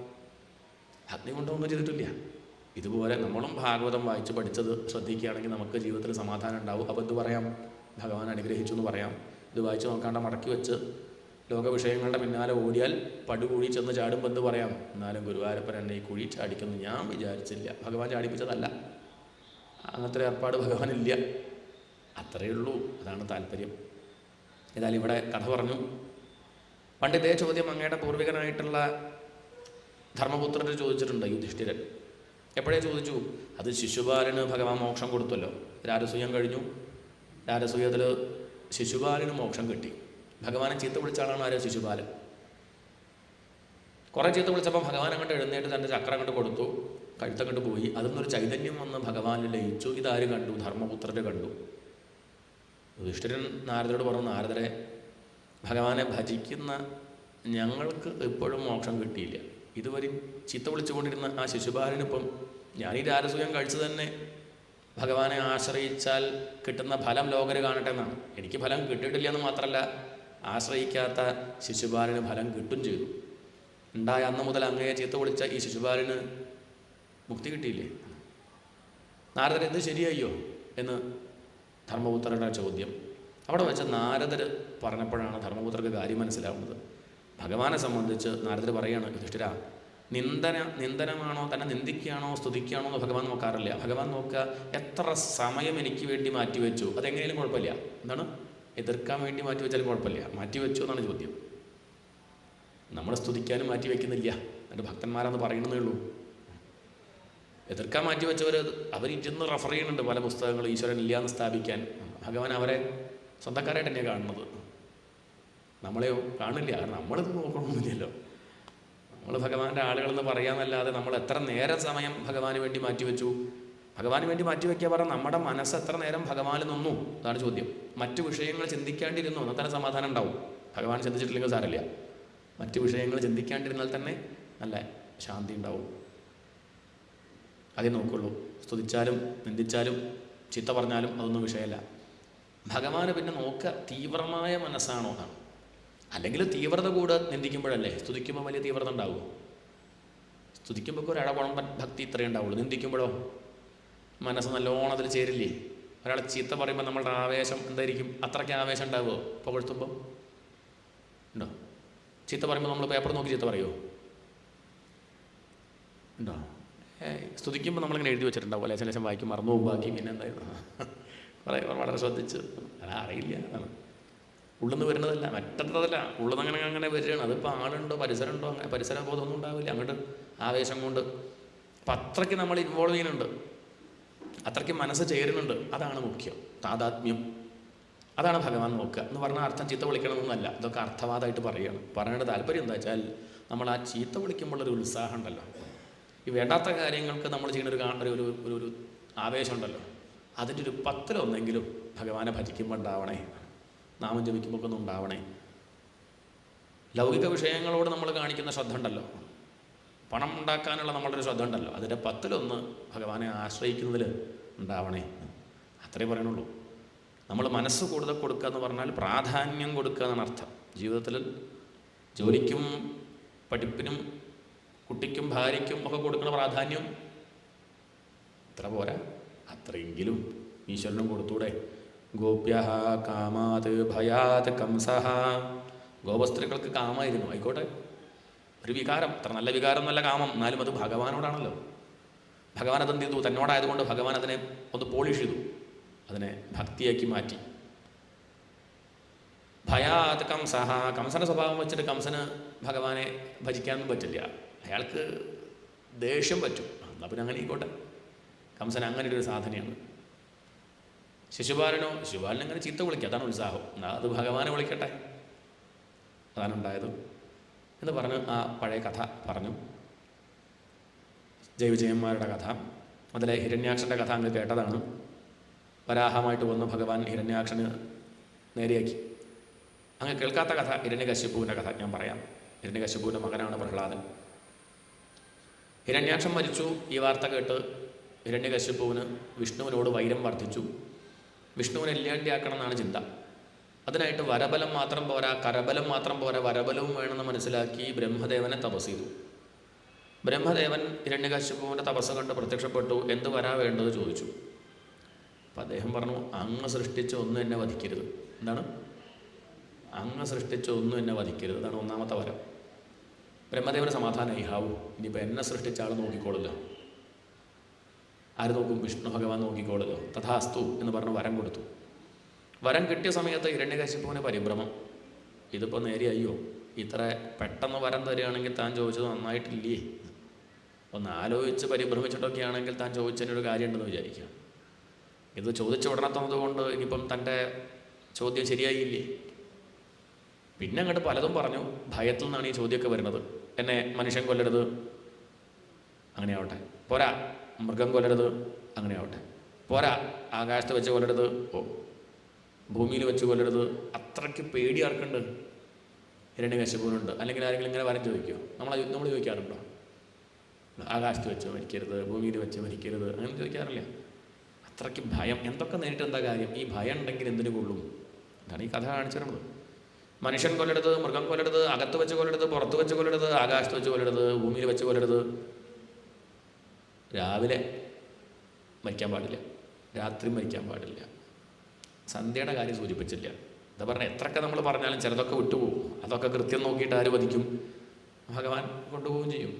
അഗ്നികുണ്ഡം ഒന്നും ചെയ്തിട്ടില്ല. ഇതുപോലെ നമ്മളും ഭാഗവതം വായിച്ച് പഠിച്ചത് ശ്രദ്ധിക്കുകയാണെങ്കിൽ നമുക്ക് ജീവിതത്തിൽ സമാധാനം ഉണ്ടാവും. അപ്പോൾ ഇത് പറയാം ഭഗവാൻ അനുഗ്രഹിച്ചു എന്ന് പറയാം. ഇത് വായിച്ച് നോക്കാണ്ട് മടക്കി വെച്ച് ലോകവിഷയങ്ങളുടെ പിന്നാലെ ഓടിയാൽ പടുകുഴി ചെന്ന് ചാടുമ്പോൾ എന്ത് പറയാം? എന്നാലും ഗുരുവായൂരപ്പൻ എന്നെ ഈ കുഴി ചാടിക്കുന്നു ഞാൻ വിചാരിച്ചില്ല. ഭഗവാൻ ചാടിപ്പിച്ചതല്ല, അങ്ങനത്തെ ഏർപ്പാട് ഭഗവാനില്ല. അത്രയേ ഉള്ളൂ. അതാണ് താല്പര്യം. ഏതായാലും ഇവിടെ കഥ പറഞ്ഞു. പണ്ട് ഇതേ ചോദ്യം അങ്ങയുടെ പൂർവികനായിട്ടുള്ള ധർമ്മപുത്രന് ചോദിച്ചിട്ടുണ്ട് യുധിഷ്ഠിരൻ. എപ്പോഴേ ചോദിച്ചു? അത് ശിശുപാലന് ഭഗവാൻ മോക്ഷം കൊടുത്തല്ലോ. രാജസൂയം കഴിഞ്ഞു. രാജസൂയത്തിൽ ശിശുപാലന് മോക്ഷം കിട്ടി. ഭഗവാനെ ചീത്ത വിളിച്ച ആളാണ് ആര്? ശിശുപാലൻ. കുറേ ചീത്ത വിളിച്ചപ്പോൾ ഭഗവാൻ അങ്ങോട്ട് എഴുന്നേറ്റ് തൻ്റെ ചക്രം അങ്ങോട്ട് കൊടുത്തു, കഴുത്തങ്ങോട്ട് പോയി. അതൊന്നൊരു ചൈതന്യം വന്ന് ഭഗവാനിൽ ലയിച്ചു. ഇതാര് കണ്ടു? ധർമ്മപുത്രര് കണ്ടു. യുധിഷ്ഠിരൻ നാരദരോട് പറഞ്ഞു, നാരദരെ, ഭഗവാനെ ഭജിക്കുന്ന ഞങ്ങൾക്ക് ഇപ്പോഴും മോക്ഷം കിട്ടിയില്ല. ഇതുവരെ ചീത്ത വിളിച്ചുകൊണ്ടിരുന്ന ആ ശിശുപാലനിപ്പം ഞാനീ രാജസൂയം കഴിച്ചു തന്നെ ഭഗവാനെ ആശ്രയിച്ചാൽ കിട്ടുന്ന ഫലം ലോകര് കാണട്ടെ എന്നാണ്. എനിക്ക് ഫലം കിട്ടിയിട്ടില്ല എന്ന് മാത്രമല്ല, ആശ്രയിക്കാത്ത ശിശുപാലന് ഫലം കിട്ടും ചെയ്തു. ഉണ്ടായ അന്ന് മുതൽ അങ്ങയെ ചീത്ത വിളിച്ച ഈ ശിശുപാലന് മുക്തി കിട്ടിയില്ലേ? നാരദർ എന്ത് ശരിയായോ എന്ന് ധർമ്മപുത്രരുടെ ചോദ്യം. അവിടെ വെച്ച് നാരദർ പറഞ്ഞപ്പോഴാണ് ധർമ്മപുത്രർക്ക് കാര്യം മനസ്സിലാവുന്നത്. ഭഗവാനെ സംബന്ധിച്ച് നാരദർ പറയുകയാണ്, യുധിഷ്ഠിരാ, നിന്ദനമാണോ, തന്നെ നിന്ദിക്കുകയാണോ സ്തുതിക്കുകയാണോ എന്ന് ഭഗവാൻ നോക്കാറില്ല. ഭഗവാൻ നോക്കുക എത്ര സമയം എനിക്ക് വേണ്ടി മാറ്റിവെച്ചു. അതെങ്ങനെയും കുഴപ്പമില്ല. എന്താണ്? എതിർക്കാൻ വേണ്ടി മാറ്റിവെച്ചാലും കുഴപ്പമില്ല. മാറ്റിവെച്ചു എന്നാണ് ചോദ്യം. നമ്മൾ സ്തുതിക്കാനും മാറ്റി വയ്ക്കുന്നില്ല. എന്നിട്ട് ഭക്തന്മാരാന്ന് പറയണമെന്നേ ഉള്ളൂ. എതിർക്കാൻ മാറ്റിവെച്ചവർ അവരിരുന്ന് റെഫർ ചെയ്യുന്നുണ്ട് പല പുസ്തകങ്ങൾ ഈശ്വരൻ ഇല്ല എന്ന് സ്ഥാപിക്കാൻ. ഭഗവാൻ അവരെ സ്വന്തക്കാരായിട്ട് തന്നെയാണ് കാണുന്നത്. നമ്മളെയോ കാണില്ല. കാരണം നമ്മളിത് നോക്കണമെന്നില്ലല്ലോ. നമ്മൾ ഭഗവാന്റെ ആളുകളെന്ന് പറയാമെന്നല്ലാതെ നമ്മൾ എത്ര നേരം സമയം ഭഗവാന് വേണ്ടി മാറ്റിവെച്ചു. ഭഗവാന് വേണ്ടി മാറ്റിവെക്കുക പറഞ്ഞാൽ നമ്മുടെ മനസ്സ് എത്ര നേരം ഭഗവാനിൽ നിന്നു, അതാണ് ചോദ്യം. മറ്റു വിഷയങ്ങൾ ചിന്തിക്കാണ്ടിരുന്നു എന്നാൽ തന്നെ സമാധാനം ഉണ്ടാവും. ഭഗവാൻ ചിന്തിച്ചിട്ടില്ലെങ്കിൽ സാരമില്ല. മറ്റു വിഷയങ്ങൾ ചിന്തിക്കാണ്ടിരുന്നാൽ തന്നെ നല്ല ശാന്തി ഉണ്ടാവും. അതേ നോക്കുള്ളൂ. സ്തുതിച്ചാലും നിന്ദിച്ചാലും ചീത്ത പറഞ്ഞാലും അതൊന്നും വിഷയമല്ല. ഭഗവാന് പിന്നെ നോക്കുക തീവ്രമായ മനസ്സാണോ എന്നാണ്. അല്ലെങ്കിൽ തീവ്രത കൂടെ നിന്ദിക്കുമ്പോഴല്ലേ. സ്തുതിക്കുമ്പോൾ വലിയ തീവ്രത ഉണ്ടാവുമോ? സ്തുതിക്കുമ്പോൾ ഒരു ഇടപണം ഭക്തി ഇത്രയേ ഉണ്ടാവുള്ളൂ. നിന്ദിക്കുമ്പോഴോ മനസ്സ് നല്ലോണം അതിൽ ചേരില്ലേ. ഒരാളെ ചീത്ത പറയുമ്പോൾ നമ്മളുടെ ആവേശം എന്തായിരിക്കും? അത്രയ്ക്ക് ആവേശം ഉണ്ടാവുമോ? പുകഴ്ത്തുമ്പോൾ ഉണ്ടോ? ചീത്ത പറയുമ്പോൾ നമ്മൾ പേപ്പർ നോക്കി ചീത്ത പറയുമോ? ഉണ്ടോ? സ്തുതിക്കുമ്പോൾ നമ്മളിങ്ങനെ എഴുതി വെച്ചിട്ടുണ്ടാവും. ലേശം ലേശം വായിക്കും, മറന്നു പോകും, ബാക്കി പിന്നെ എന്തായിരുന്നു വളരെ ശ്രദ്ധിച്ച് അറിയില്ല. അതാണ് ഉള്ളിൽ നിന്ന് വരുന്നതല്ല, മറ്റത്തതല്ല, ഉള്ളിൽ നിന്ന് അങ്ങനെ വരികയാണ്. അതിപ്പോൾ ആളുണ്ടോ പരിസരമുണ്ടോ അങ്ങനെ പരിസര ബോധമൊന്നും ഉണ്ടാവില്ല, അങ്ങോട്ട് ആവേശം കൊണ്ട്. അപ്പം അത്രയ്ക്ക് നമ്മൾ ഇൻവോൾവ് ചെയ്യുന്നുണ്ട്, അത്രയ്ക്ക് മനസ്സ് ചേരുന്നുണ്ട്. അതാണ് മുഖ്യം, താതാത്മ്യം. അതാണ് ഭഗവാൻ നോക്കുക എന്ന് പറഞ്ഞാൽ അർത്ഥം ചീത്ത വിളിക്കണമെന്നല്ല, ഇതൊക്കെ അർത്ഥവാദമായിട്ട് പറയുകയാണ്. പറയേണ്ട താല്പര്യം എന്താ വെച്ചാൽ നമ്മൾ ആ ചീത്ത വിളിക്കുമ്പോഴൊരു ഉത്സാഹം ഉണ്ടല്ലോ, ഈ വേണ്ടാത്ത കാര്യങ്ങൾക്ക് നമ്മൾ ചെയ്യുന്ന ഒരു ആവേശം ഉണ്ടല്ലോ, അതിൻ്റെ ഒരു 10-1 ഭഗവാനെ ഭജിക്കുമ്പോൾ ഉണ്ടാവണേ, നാമം ജപിക്കുമ്പോൾ ഒന്നും ഉണ്ടാവണേ. ലൗകിക വിഷയങ്ങളോട് നമ്മൾ കാണിക്കുന്ന ശ്രദ്ധ ഉണ്ടല്ലോ, പണം ഉണ്ടാക്കാനുള്ള നമ്മളൊരു ശ്രദ്ധ ഉണ്ടല്ലോ, അതിൻ്റെ 10-1 ഭഗവാനെ ആശ്രയിക്കുന്നതിൽ ഉണ്ടാവണേ. അത്രേ പറയണുള്ളൂ. നമ്മൾ മനസ്സ് കൂടുതൽ കൊടുക്കുക എന്ന് പറഞ്ഞാൽ പ്രാധാന്യം കൊടുക്കുക എന്നാണ് അർത്ഥം. ജീവിതത്തിൽ ജോലിക്കും പഠിപ്പിനും കുട്ടിക്കും ഭാര്യയ്ക്കും ഒക്കെ കൊടുക്കുന്ന പ്രാധാന്യം അത്ര പോരാ, അത്രയെങ്കിലും ഈശ്വരനും കൊടുത്തൂടെ. ഗോപ്യഃ കാമാത് ഭയാത് കംസഃ. ഗോപസ്ത്രീകൾക്ക് കാമായിരുന്നു, ആയിക്കോട്ടെ, ഒരു വികാരം, അത്ര നല്ല വികാരം എന്നല്ല കാമം, എന്നാലും അത് ഭഗവാനോടാണല്ലോ. ഭഗവാൻ അതെന്ത് ചെയ്തു? തന്നോടായതുകൊണ്ട് ഭഗവാൻ അതിനെ ഒന്ന് പോളിഷ് ചെയ്തു, അതിനെ ഭക്തിയാക്കി മാറ്റി. ഭയാത് കംസഃ. കംസൻ്റെ സ്വഭാവം വെച്ചിട്ട് കംസന് ഭഗവാനെ ഭജിക്കാനൊന്നും പറ്റില്ല, അയാൾക്ക് ദേഷ്യം പറ്റും. എന്നാൽ പിന്നെ അങ്ങനെ ആയിക്കോട്ടെ, കംസൻ അങ്ങനെ ഒരു സാധനയാണ്. ശിശുപാലനങ്ങനെ ചീത്ത വിളിക്കുക, അതാണ് ഉത്സാഹം. എന്നാൽ അത് ഭഗവാനെ വിളിക്കട്ടെ, അതാണ് ഉണ്ടായത് എന്ന് പറഞ്ഞ് ആ പഴയ കഥ പറഞ്ഞു, ജയവിജയന്മാരുടെ കഥ. അതിലെ ഹിരണ്യാക്ഷൻ്റെ കഥ അങ്ങ് കേട്ടതാണ്. വരാഹമായിട്ട് വന്ന് ഭഗവാൻ ഹിരണ്യാക്ഷന് നേരെയാക്കി. അങ്ങ് കേൾക്കാത്ത കഥ ഹിരണ്യകശിപുവിൻ്റെ കഥ ഞാൻ പറയാം. ഹിരണ്യകശിപുവിൻ്റെ മകനാണ് പ്രഹ്ലാദൻ. ഹിരണ്യാക്ഷൻ മരിച്ചു. ഈ വാർത്ത കേട്ട് ഹിരണ്യകശിപുവിന് വിഷ്ണുവിനോട് വൈരം വർദ്ധിച്ചു. വിഷ്ണുവിനെ ഇല്ലാണ്ടിയാക്കണം എന്നാണ് ചിന്ത. അതിനായിട്ട് വരബലം മാത്രം പോരാ, കരബലം മാത്രം പോരാ, വരബലവും വേണമെന്ന് മനസ്സിലാക്കി ബ്രഹ്മദേവനെ തപസ് ചെയ്തു. ബ്രഹ്മദേവൻ ഹിരണ്യകശിപുവിൻ്റെ തപസ് കണ്ട് പ്രത്യക്ഷപ്പെട്ടു. എന്ത് വരാ വേണ്ടത് ചോദിച്ചു. അപ്പം അദ്ദേഹം പറഞ്ഞു, അങ്ങ് സൃഷ്ടിച്ച ഒന്നും എന്നെ വധിക്കരുത്. എന്താണ്? അങ്ങ് സൃഷ്ടിച്ച ഒന്നും എന്നെ വധിക്കരുത്, അതാണ് ഒന്നാമത്തെ വരം. ബ്രഹ്മദേവന് സമാധാനമായി, ഹാവു ഇനിയിപ്പോൾ എന്നെ സൃഷ്ടിച്ച ആൾ നോക്കിക്കോളല്ലോ. ആര് നോക്കും? വിഷ്ണു ഭഗവാൻ നോക്കിക്കോളല്ലോ. തഥാസ്തു എന്ന് പറഞ്ഞ് വരം കൊടുത്തു. വരം കിട്ടിയ സമയത്ത് ഹിരണ്യകശിപുവിന് പരിഭ്രമം, ഇതിപ്പോൾ നേരെ അയ്യോ, ഇത്ര പെട്ടെന്ന് വരം തരികയാണെങ്കിൽ താൻ ചോദിച്ചത് നന്നായിട്ടില്ലേ, ഒന്ന് ആലോചിച്ച് പരിഭ്രമിച്ചിട്ടൊക്കെ ആണെങ്കിൽ താൻ ചോദിച്ചതിനൊരു കാര്യമുണ്ടെന്ന് വിചാരിക്കുക. ഇത് ചോദിച്ച ഉടനെ തന്നതുകൊണ്ട് ഇനിയിപ്പം തൻ്റെ ചോദ്യം ശരിയായില്ലേ. പിന്നെ അങ്ങോട്ട് പലതും പറഞ്ഞു. ഭയത്തിൽ നിന്നാണ് ഈ ചോദ്യമൊക്കെ വരുന്നത്. എന്നെ മനുഷ്യൻ കൊല്ലരുത്, അങ്ങനെയാവട്ടെ. പോരാ, മൃഗം കൊല്ലരുത്, അങ്ങനെയാവട്ടെ. പോരാ, ആകാശത്ത് വെച്ച് കൊല്ലരുത്, ഭൂമിയിൽ വെച്ച് കൊല്ലരുത്. അത്രയ്ക്ക് പേടി ആർക്കുണ്ട്? ഹിരണ്യകശിപുവിനുണ്ട്. അല്ലെങ്കിൽ ആരെങ്കിലും ഇങ്ങനെ വരം ചോദിക്കുമോ? നമ്മൾ ചോദിക്കാറുണ്ടോ? ആകാശത്ത് വെച്ച് മരിക്കരുത്, ഭൂമിയിൽ വെച്ച് മരിക്കരുത്, അങ്ങനെ ചോദിക്കാറില്ല. അത്രയ്ക്ക് ഭയം. എന്തൊക്കെ നേരിട്ട് എന്താ കാര്യം? ഈ ഭയം ഉണ്ടെങ്കിൽ എന്തിനു കൊള്ളും? അതാണ് ഈ കഥ കാണിച്ചിരുന്നത്. മനുഷ്യൻ കൊല്ലരുത്, മൃഗം കൊല്ലരുത്, അകത്ത് വെച്ച് കൊല്ലരുത്, പുറത്ത് വെച്ച് കൊല്ലരുത്, ആകാശത്ത് വെച്ച് കൊല്ലരുത്, ഭൂമിയിൽ വെച്ച് കൊല്ലരുത്. രാവിലെ മരിക്കാൻ പാടില്ല, രാത്രി മരിക്കാൻ പാടില്ല. സന്ധ്യയുടെ കാര്യം സൂചിപ്പിച്ചില്ല. എന്താ പറഞ്ഞാൽ എത്രയൊക്കെ നമ്മൾ പറഞ്ഞാലും ചിലതൊക്കെ വിട്ടുപോകും. അതൊക്കെ കൃത്യം നോക്കിയിട്ട് ആര് വധിക്കും? ഭഗവാൻ കൊണ്ടുപോവുകയും ചെയ്യും.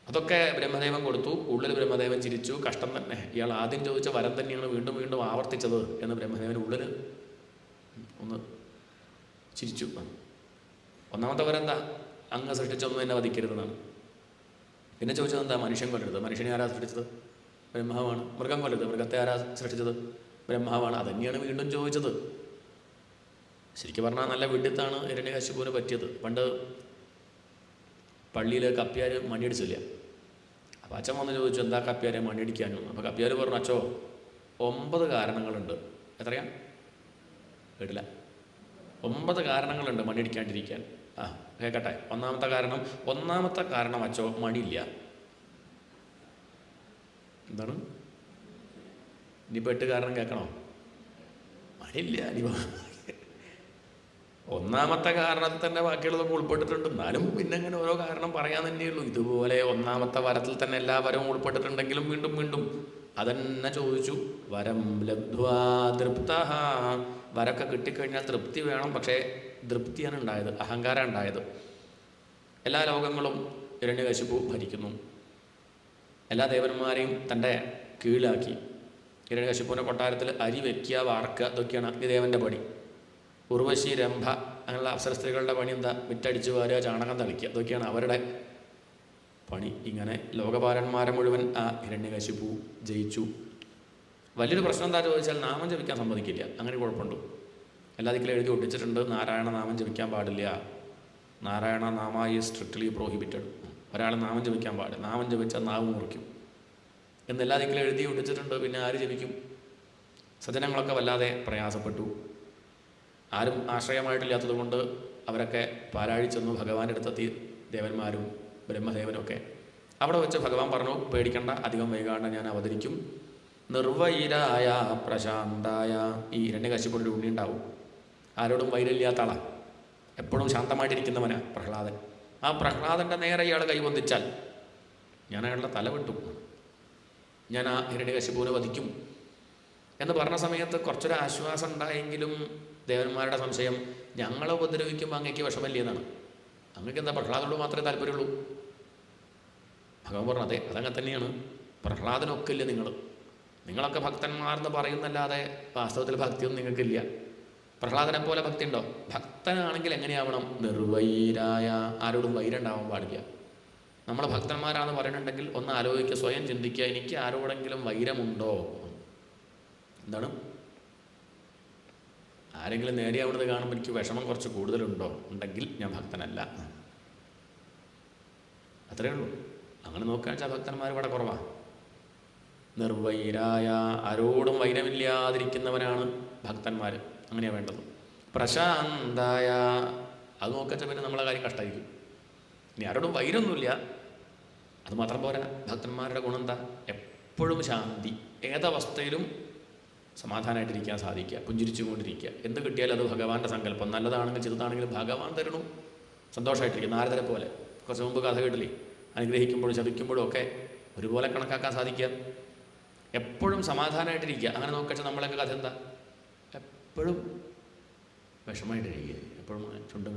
അതൊക്കെ ബ്രഹ്മദേവൻ കൊടുത്തു. ഉള്ളിൽ ബ്രഹ്മദേവൻ ചിരിച്ചു. കഷ്ടം തന്നെ, ഇയാൾ ആദ്യം ചോദിച്ച വരം തന്നെയാണ് വീണ്ടും വീണ്ടും ആവർത്തിച്ചത് എന്ന് ബ്രഹ്മദേവൻ ഉള്ളിൽ ഒന്ന് ചിരിച്ചു. ഒന്നാമത്തെ വരം എന്താ? അങ്ങ് സൃഷ്ടിച്ചൊന്നും എന്നെ വധിക്കരുതെന്നാണ്. പിന്നെ ചോദിച്ചത് എന്താ? മനുഷ്യൻ കൊല്ലരുത്. മനുഷ്യനെ ആരാ സൃഷ്ടിച്ചത്? ബ്രഹ്മാവാണ്. മൃഗം കൊല്ലരുത്. മൃഗത്തെ ആരാ സൃഷ്ടിച്ചത്? ബ്രഹ്മാവാണ്. അതന്നെയാണ് വീണ്ടും ചോദിച്ചത്. ശരിക്കും പറഞ്ഞാൽ നല്ല വിഡിത്താണ് ഹിരണ്യകശിപുവിന് പറ്റിയത്. പണ്ട് പള്ളിയിൽ കപ്പ്യാർ മണിയടിച്ചില്ല. അപ്പോൾ അച്ഛൻ വന്ന് ചോദിച്ചു, എന്താ കപ്പ്യാരെ മണിയടിക്കാനും? അപ്പോൾ കപ്പ്യാർ പറഞ്ഞു, അച്ഛോ 9 കാരണങ്ങളുണ്ട്. എത്രയാ? കേട്ടില്ല. 9 കാരണങ്ങളുണ്ട് മണിയടിക്കാണ്ടിരിക്കാൻ. കേൾക്കട്ടെ. ഒന്നാമത്തെ കാരണം അച്ഛോ, മണിയില്ല. എന്താണ്? ഇനിയിപ്പോൾ 8 കാരണം കേൾക്കണോ? മണിയില്ല. ഒന്നാമത്തെ കാരണത്തിൽ തന്നെ ബാക്കിയുള്ളതൊക്കെ ഉൾപ്പെട്ടിട്ടുണ്ട്. എന്നാലും പിന്നെ അങ്ങനെ ഓരോ കാരണം പറയാൻ തന്നെയുള്ളൂ. ഇതുപോലെ ഒന്നാമത്തെ വരത്തിൽ തന്നെ എല്ലാ വരവും ഉൾപ്പെട്ടിട്ടുണ്ടെങ്കിലും വീണ്ടും വീണ്ടും അതെന്നെ ചോദിച്ചു. വരം ലബ്ധ്വാ തൃപ്തഃ. വരമൊക്കെ കിട്ടിക്കഴിഞ്ഞാൽ തൃപ്തി വേണം. പക്ഷേ തൃപ്തിയാണ് ഉണ്ടായത്, അഹങ്കാരം ഉണ്ടായത്. എല്ലാ ലോകങ്ങളും ഹിരണ്യകശിപു ഭരിക്കുന്നു. എല്ലാ ദേവന്മാരെയും തൻ്റെ കീഴിലാക്കി. ഹിരണ്യകശിപുവിൻ്റെ കൊട്ടാരത്തിൽ അരി വയ്ക്കുക, വാർക്കുക, ഇതൊക്കെയാണ് അഗ്നിദേവൻ്റെ പണി. ഉർവശി, രംഭ അങ്ങനെയുള്ള അപ്സര സ്ത്രീകളുടെ പണി എന്താ? മിറ്റടിച്ചു വാരുക, ചാണകം തളിക്കുക, ഇതൊക്കെയാണ് അവരുടെ പണി. ഇങ്ങനെ ലോകപാലന്മാരെ മുഴുവൻ ആ ഹിരണ്യകശിപു ജയിച്ചു. വലിയൊരു പ്രശ്നം എന്താ ചോദിച്ചാൽ നാമം ജപിക്കാൻ സമ്മതിക്കില്ല. അങ്ങനെ കുഴപ്പമുണ്ട്. എല്ലാതിക്കലും എഴുതി ഒട്ടിച്ചിട്ടുണ്ട്, നാരായണ നാമം ജപിക്കാൻ പാടില്ല. നാരായണ നാമ ഈസ് സ്ട്രിക്ട്ലി പ്രോഹിബിറ്റഡ്. ഒരാൾ നാമം ജപിക്കാൻ പാടില്ല, നാമം ജപിച്ചാൽ നാവ് മുറിക്കും എന്നെല്ലാതിക്കലും എഴുതി ഒട്ടിച്ചിട്ടുണ്ട്. പിന്നെ ആര് ജപിക്കും? സജ്ജനങ്ങളൊക്കെ വല്ലാതെ പ്രയാസപ്പെട്ടു. ആരും ആശ്രയമായിട്ടില്ലാത്തത് കൊണ്ട് അവരൊക്കെ പാലാഴി ചെന്നു ഭഗവാന്റെ അടുത്തെത്തി. ദേവന്മാരും ബ്രഹ്മദേവനും ഒക്കെ അവിടെ വെച്ച് ഭഗവാൻ പറഞ്ഞു, പേടിക്കണ്ട, അധികം വൈകാണ്ട് ഞാൻ അവതരിക്കും. നിർവൈരായ പ്രശാന്തായ. ഈ ഹിരണ്യകശിപുവിൻ്റെ ഉണ്ണി ഉണ്ടാവും. ആരോടും വൈരമില്ലാത്ത ആളാണ്, എപ്പോഴും ശാന്തമായിട്ടിരിക്കുന്നവനാ പ്രഹ്ലാദൻ. ആ പ്രഹ്ലാദൻ്റെ നേരെ ഇയാൾ കൈവന്ദിച്ചാൽ ഞാൻ അയാളുടെ തല വെട്ടും, ഞാൻ ആ ഹിരണ്യകശിപുവിനെ വധിക്കും എന്ന് പറഞ്ഞ സമയത്ത് കുറച്ചൊരു ആശ്വാസം ഉണ്ടായെങ്കിലും ദേവന്മാരുടെ സംശയം, ഞങ്ങളെ ഉപദ്രവിക്കുമ്പോൾ അങ്ങേക്ക് വിഷമല്ലേ എന്നാണ്. അങ്ങക്ക് എന്താ പ്രഹ്ലാദനോട് മാത്രമേ താല്പര്യമുള്ളൂ? ഭഗവാൻ പറഞ്ഞു, അതെ, അതങ്ങനെ തന്നെയാണ്. പ്രഹ്ലാദനൊക്കെ ഇല്ല നിങ്ങളൊക്കെ ഭക്തന്മാരെന്ന് പറയുന്നല്ലാതെ വാസ്തവത്തിൽ ഭക്തിയൊന്നും നിങ്ങൾക്കില്ല. പ്രഹ്ലാദനെ പോലെ ഭക്തി ഉണ്ടോ? ഭക്തനാണെങ്കിൽ എങ്ങനെയാവണം? നിർവൈരായ. ആരോടും വൈരം ഉണ്ടാവാൻ പാടില്ല. നമ്മൾ ഭക്തന്മാരാണെന്ന് പറയുന്നുണ്ടെങ്കിൽ ഒന്ന് ആലോചിക്കുക, സ്വയം ചിന്തിക്കുക, എനിക്ക് ആരോടെങ്കിലും വൈരമുണ്ടോ? എന്താണ്? ആരെങ്കിലും നേരെ അവിടുന്ന് കാണുമ്പോൾ എനിക്ക് വിഷമം കുറച്ച് കൂടുതലുണ്ടോ? ഉണ്ടെങ്കിൽ ഞാൻ ഭക്തനല്ല. അത്രയേ ഉള്ളൂ. അങ്ങനെ നോക്കുകയാണെന്ന് വെച്ചാൽ ഭക്തന്മാർ ഇവിടെ കുറവാണ്. നിർവൈരായ, ആരോടും വൈരമില്ലാതിരിക്കുന്നവനാണ് ഭക്തന്മാർ. അങ്ങനെയാണ് വേണ്ടത്. പ്രശാന്തായ, അത് നോക്കച്ചാൽ പിന്നെ നമ്മളെ കാര്യം കഷ്ടമായിരിക്കും. ഇനി ആരോടും വൈരമൊന്നുമില്ല, അത് മാത്രം പോരാ. ഭക്തന്മാരുടെ ഗുണം എന്താ? എപ്പോഴും ശാന്തി, ഏതവസ്ഥയിലും സമാധാനമായിട്ടിരിക്കാൻ സാധിക്കുക, പുഞ്ചിരിച്ചു കൊണ്ടിരിക്കുക. എന്ത് കിട്ടിയാലും അത് ഭഗവാന്റെ സങ്കല്പം. നല്ലതാണെങ്കിലും ചെറുതാണെങ്കിലും ഭഗവാൻ തരണു, സന്തോഷമായിട്ടിരിക്കുക. നാരദരെ പോലെ കുറച്ച് മുമ്പ് കഥ കേട്ടില്ലേ, അനുഗ്രഹിക്കുമ്പോഴും ശപിക്കുമ്പോഴും ഒക്കെ ഒരുപോലെ കണക്കാക്കാൻ സാധിക്കുക. എപ്പോഴും സമാധാനമായിട്ടിരിക്കുക. അങ്ങനെ നോക്കിച്ചാൽ നമ്മളൊക്കെ കഥ എന്താ? എപ്പോഴും വിഷമമായിട്ടിരിക്കുക, എപ്പോഴും ചുണ്ടും.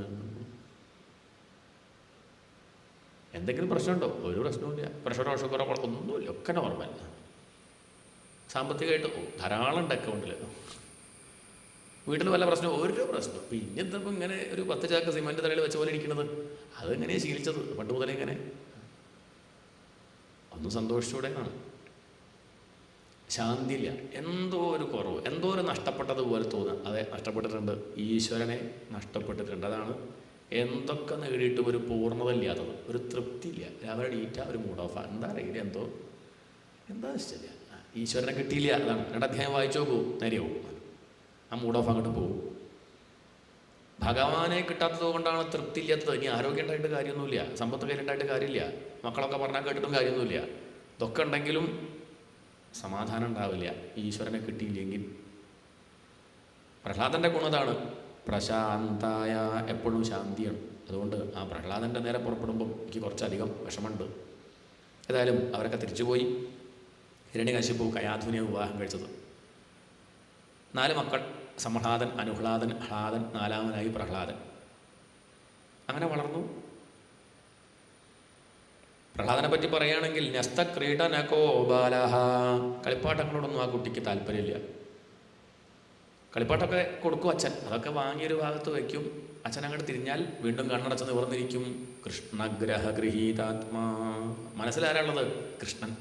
എന്തെങ്കിലും പ്രശ്നമുണ്ടോ? ഒരു പ്രശ്നവുമില്ല. പ്രഷറോ ഷുഗറോ ഒന്നുമില്ല, ഒക്കെ നോർമൽ. സാമ്പത്തികമായിട്ട് ധാരാളം ഉണ്ട് അക്കൗണ്ടിൽ. വീട്ടിൽ വല്ല പ്രശ്നം? ഒരു പ്രശ്നം. പിന്നെ എന്തിപ്പോൾ ഇങ്ങനെ ഒരു 10 ചാക്ക് സിമൻറ്റ് തലയിൽ വെച്ച പോലെ ഇരിക്കുന്നത്? അതെങ്ങനെയാണ് ശീലിച്ചത് പണ്ട് മുതലേ? ഇങ്ങനെ ഒന്ന് സന്തോഷിച്ചൂടെ എന്നാണ്. ശാന്തിയില്ല, എന്തോ ഒരു കുറവ്, എന്തോ ഒരു നഷ്ടപ്പെട്ടതുപോലെ തോന്നുക. അതെ, നഷ്ടപ്പെട്ടിട്ടുണ്ട്, ഈശ്വരനെ നഷ്ടപ്പെട്ടിട്ടുണ്ട്. അതാണ് എന്തൊക്കെ നേടിയിട്ടും ഒരു പൂർണ്ണത ഇല്ലാത്തത്, ഒരു തൃപ്തി ഇല്ല. രാവിലെ ഡീറ്റ ഒരു മൂഡ് ഓഫാ, എന്താ അറിയില്ല, എന്താ നിശ്ചയില്ല. ഈശ്വരനെ കിട്ടിയില്ല, അതാണ്. 2 അധ്യായം വായിച്ചു നോക്കൂ, നേരെയാവും. ആ മൂഡ് ഓഫ് അങ്ങോട്ട് പോകും. ഭഗവാനെ കിട്ടാത്തത് കൊണ്ടാണ് തൃപ്തി ഇല്ലാത്തത്. ഇനി ആരോഗ്യം ഉണ്ടായിട്ട് കാര്യമൊന്നുമില്ല, സമ്പത്ത് കയ്യിലുണ്ടായിട്ട് കാര്യമില്ല, മക്കളൊക്കെ പറഞ്ഞാൽ കേട്ടിട്ടും കാര്യമൊന്നുമില്ല. ഇതൊക്കെ ഉണ്ടെങ്കിലും സമാധാനം ഉണ്ടാവില്ല ഈശ്വരനെ കിട്ടിയില്ലെങ്കിൽ. പ്രഹ്ലാദൻ്റെ ഗുണതാണ് പ്രശാന്തായ, എപ്പോഴും ശാന്തിയാണ്. അതുകൊണ്ട് ആ പ്രഹ്ലാദൻ്റെ നേരെ പുറപ്പെടുമ്പം എനിക്ക് കുറച്ചധികം വിഷമമുണ്ട്. ഏതായാലും അവരൊക്കെ തിരിച്ചുപോയി. ഹിരണ്യകശിപു കയാധുവിനെ വിവാഹം കഴിച്ചത്. 4 മക്കൾ: സംഹ്ലാദൻ, അനുഹ്ലാദൻ, ഹ്ലാദൻ, 4ാമനായി പ്രഹ്ലാദൻ. അങ്ങനെ വളർന്നു. പ്രഹ്ലാദനെ പറ്റി പറയുകയാണെങ്കിൽ ന്യസ്ത ക്രീഡനകോ ബാലഹ, കളിപ്പാട്ടങ്ങളോടൊന്നും ആ കുട്ടിക്ക് താല്പര്യമില്ല. കളിപ്പാട്ടമൊക്കെ കൊടുക്കും അച്ഛൻ, അതൊക്കെ വാങ്ങിയൊരു ഭാഗത്ത് വയ്ക്കും. അച്ഛൻ അങ്ങോട്ട് തിരിഞ്ഞാൽ വീണ്ടും കണ്ണടച്ച് നിവർന്നിരിക്കും. കൃഷ്ണഗ്രഹ ഗൃഹീതാത്മാ, മനസ്സിലാരാളുള്ളത്? കൃഷ്ണൻ.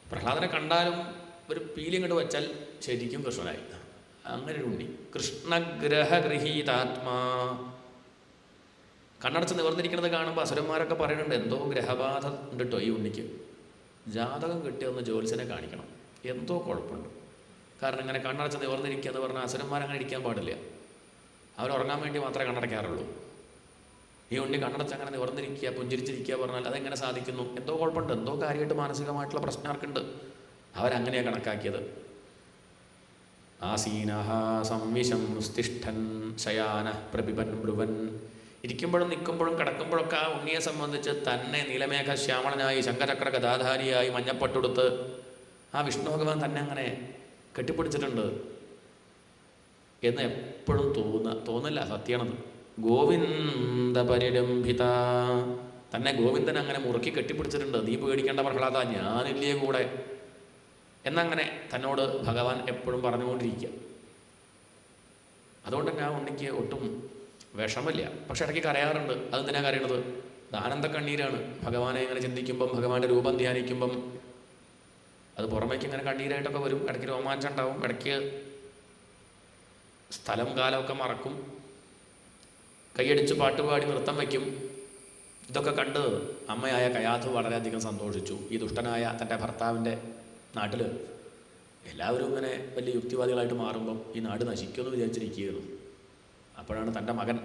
പ്രഹ്ലാദനെ കണ്ടാലും ഒരു പീലി ഇങ്ങോട്ട് വെച്ചാൽ ശരിക്കും കൃഷ്ണനായി. അങ്ങനെ ഒരു ഉണ്ണി. കൃഷ്ണഗ്രഹ ഗൃഹീതാത്മാ. കണ്ണടച്ച് നിവർന്നിരിക്കുന്നത് കാണുമ്പോൾ അസുരന്മാരൊക്കെ പറയുന്നുണ്ട്, എന്തോ ഗ്രഹബാധ ഉണ്ട് കേട്ടോ ഈ ഉണ്ണിക്ക്. ജാതകം കിട്ടിയൊന്ന് ജ്യോത്സ്യനെ കാണിക്കണം, എന്തോ കുഴപ്പമുണ്ട്. കാരണം ഇങ്ങനെ കണ്ണടച്ച് നിവർന്നിരിക്കുക എന്ന് പറഞ്ഞാൽ അസുരന്മാരങ്ങനെ ഇരിക്കാൻ പാടില്ല. അവരുറങ്ങാൻ വേണ്ടി മാത്രമേ കണ്ണടയ്ക്കാറുള്ളൂ. ഈ ഉണ്ണി കണ്ണടച്ച് അങ്ങനെ നിവർന്നിരിക്കുക, പുഞ്ചിരിച്ചിരിക്കുക പറഞ്ഞാൽ അതെങ്ങനെ സാധിക്കുന്നു? എന്തോ കുഴപ്പമുണ്ട്, എന്തോ കാര്യമായിട്ട് മാനസികമായിട്ടുള്ള പ്രശ്നം ആർക്കുണ്ട്. അവരങ്ങനെയാണ് കണക്കാക്കിയത്. ആസീനഃ സംവിശം സ്തിഷ്ഠൻ ശയാന പ്രപിബൻ ബ്രുവൻ. ഇരിക്കുമ്പോഴും നിൽക്കുമ്പോഴും കിടക്കുമ്പോഴൊക്കെ ആ ഉണ്ണിയെ സംബന്ധിച്ച് തന്നെ നീലമേഘ ശ്യാമളനായി ശംഖചക്ര ഗദാധാരിയായി മഞ്ഞപ്പട്ടുടുത്ത് ആ വിഷ്ണു ഭഗവാൻ തന്നെ അങ്ങനെ കെട്ടിപ്പിടിച്ചിട്ടുണ്ട് എന്ന് എപ്പോഴും തോന്നില്ല, സത്യമാണത്. ഗോവിന്ദ പരിരംഭിത, തന്നെ ഗോവിന്ദൻ അങ്ങനെ മുറുക്കി കെട്ടിപ്പിടിച്ചിട്ടുണ്ട്. നീ പേടിക്കേണ്ട പ്രഹ്ലാദ, ഞാനില്ലേ കൂടെ എന്നങ്ങനെ തന്നോട് ഭഗവാൻ എപ്പോഴും പറഞ്ഞുകൊണ്ടിരിക്കുക. അതുകൊണ്ട് തന്നെ ആ ഉണ്ണിക്ക് ഒട്ടും വിഷമില്ല. പക്ഷെ ഇടയ്ക്ക് കരയാറുണ്ട്. അതെന്തിനാണ് കരയണത്? അത് ആനന്ദ കണ്ണീരാണ്. ഭഗവാനെ ഇങ്ങനെ ചിന്തിക്കുമ്പം, ഭഗവാന്റെ രൂപം ധ്യാനിക്കുമ്പം അത് പുറമേക്ക് ഇങ്ങനെ കണ്ണീരായിട്ടൊക്കെ വരും. ഇടയ്ക്ക് രോമാഞ്ചം ഉണ്ടാവും, ഇടയ്ക്ക് സ്ഥലം കാലമൊക്കെ മറക്കും, കൈയടിച്ച് പാട്ടുപാടി നൃത്തം വയ്ക്കും. ഇതൊക്കെ കണ്ട് അമ്മയായ കയാധു വളരെയധികം സന്തോഷിച്ചു. ഈ ദുഷ്ടനായ തൻ്റെ ഭർത്താവിൻ്റെ നാട്ടിൽ എല്ലാവരും ഇങ്ങനെ വലിയ യുക്തിവാദികളായിട്ട് മാറുമ്പം ഈ നാട് നശിക്കുമെന്ന് വിചാരിച്ചിരിക്കുകയായിരുന്നു. അപ്പോഴാണ് തൻ്റെ മകൻ,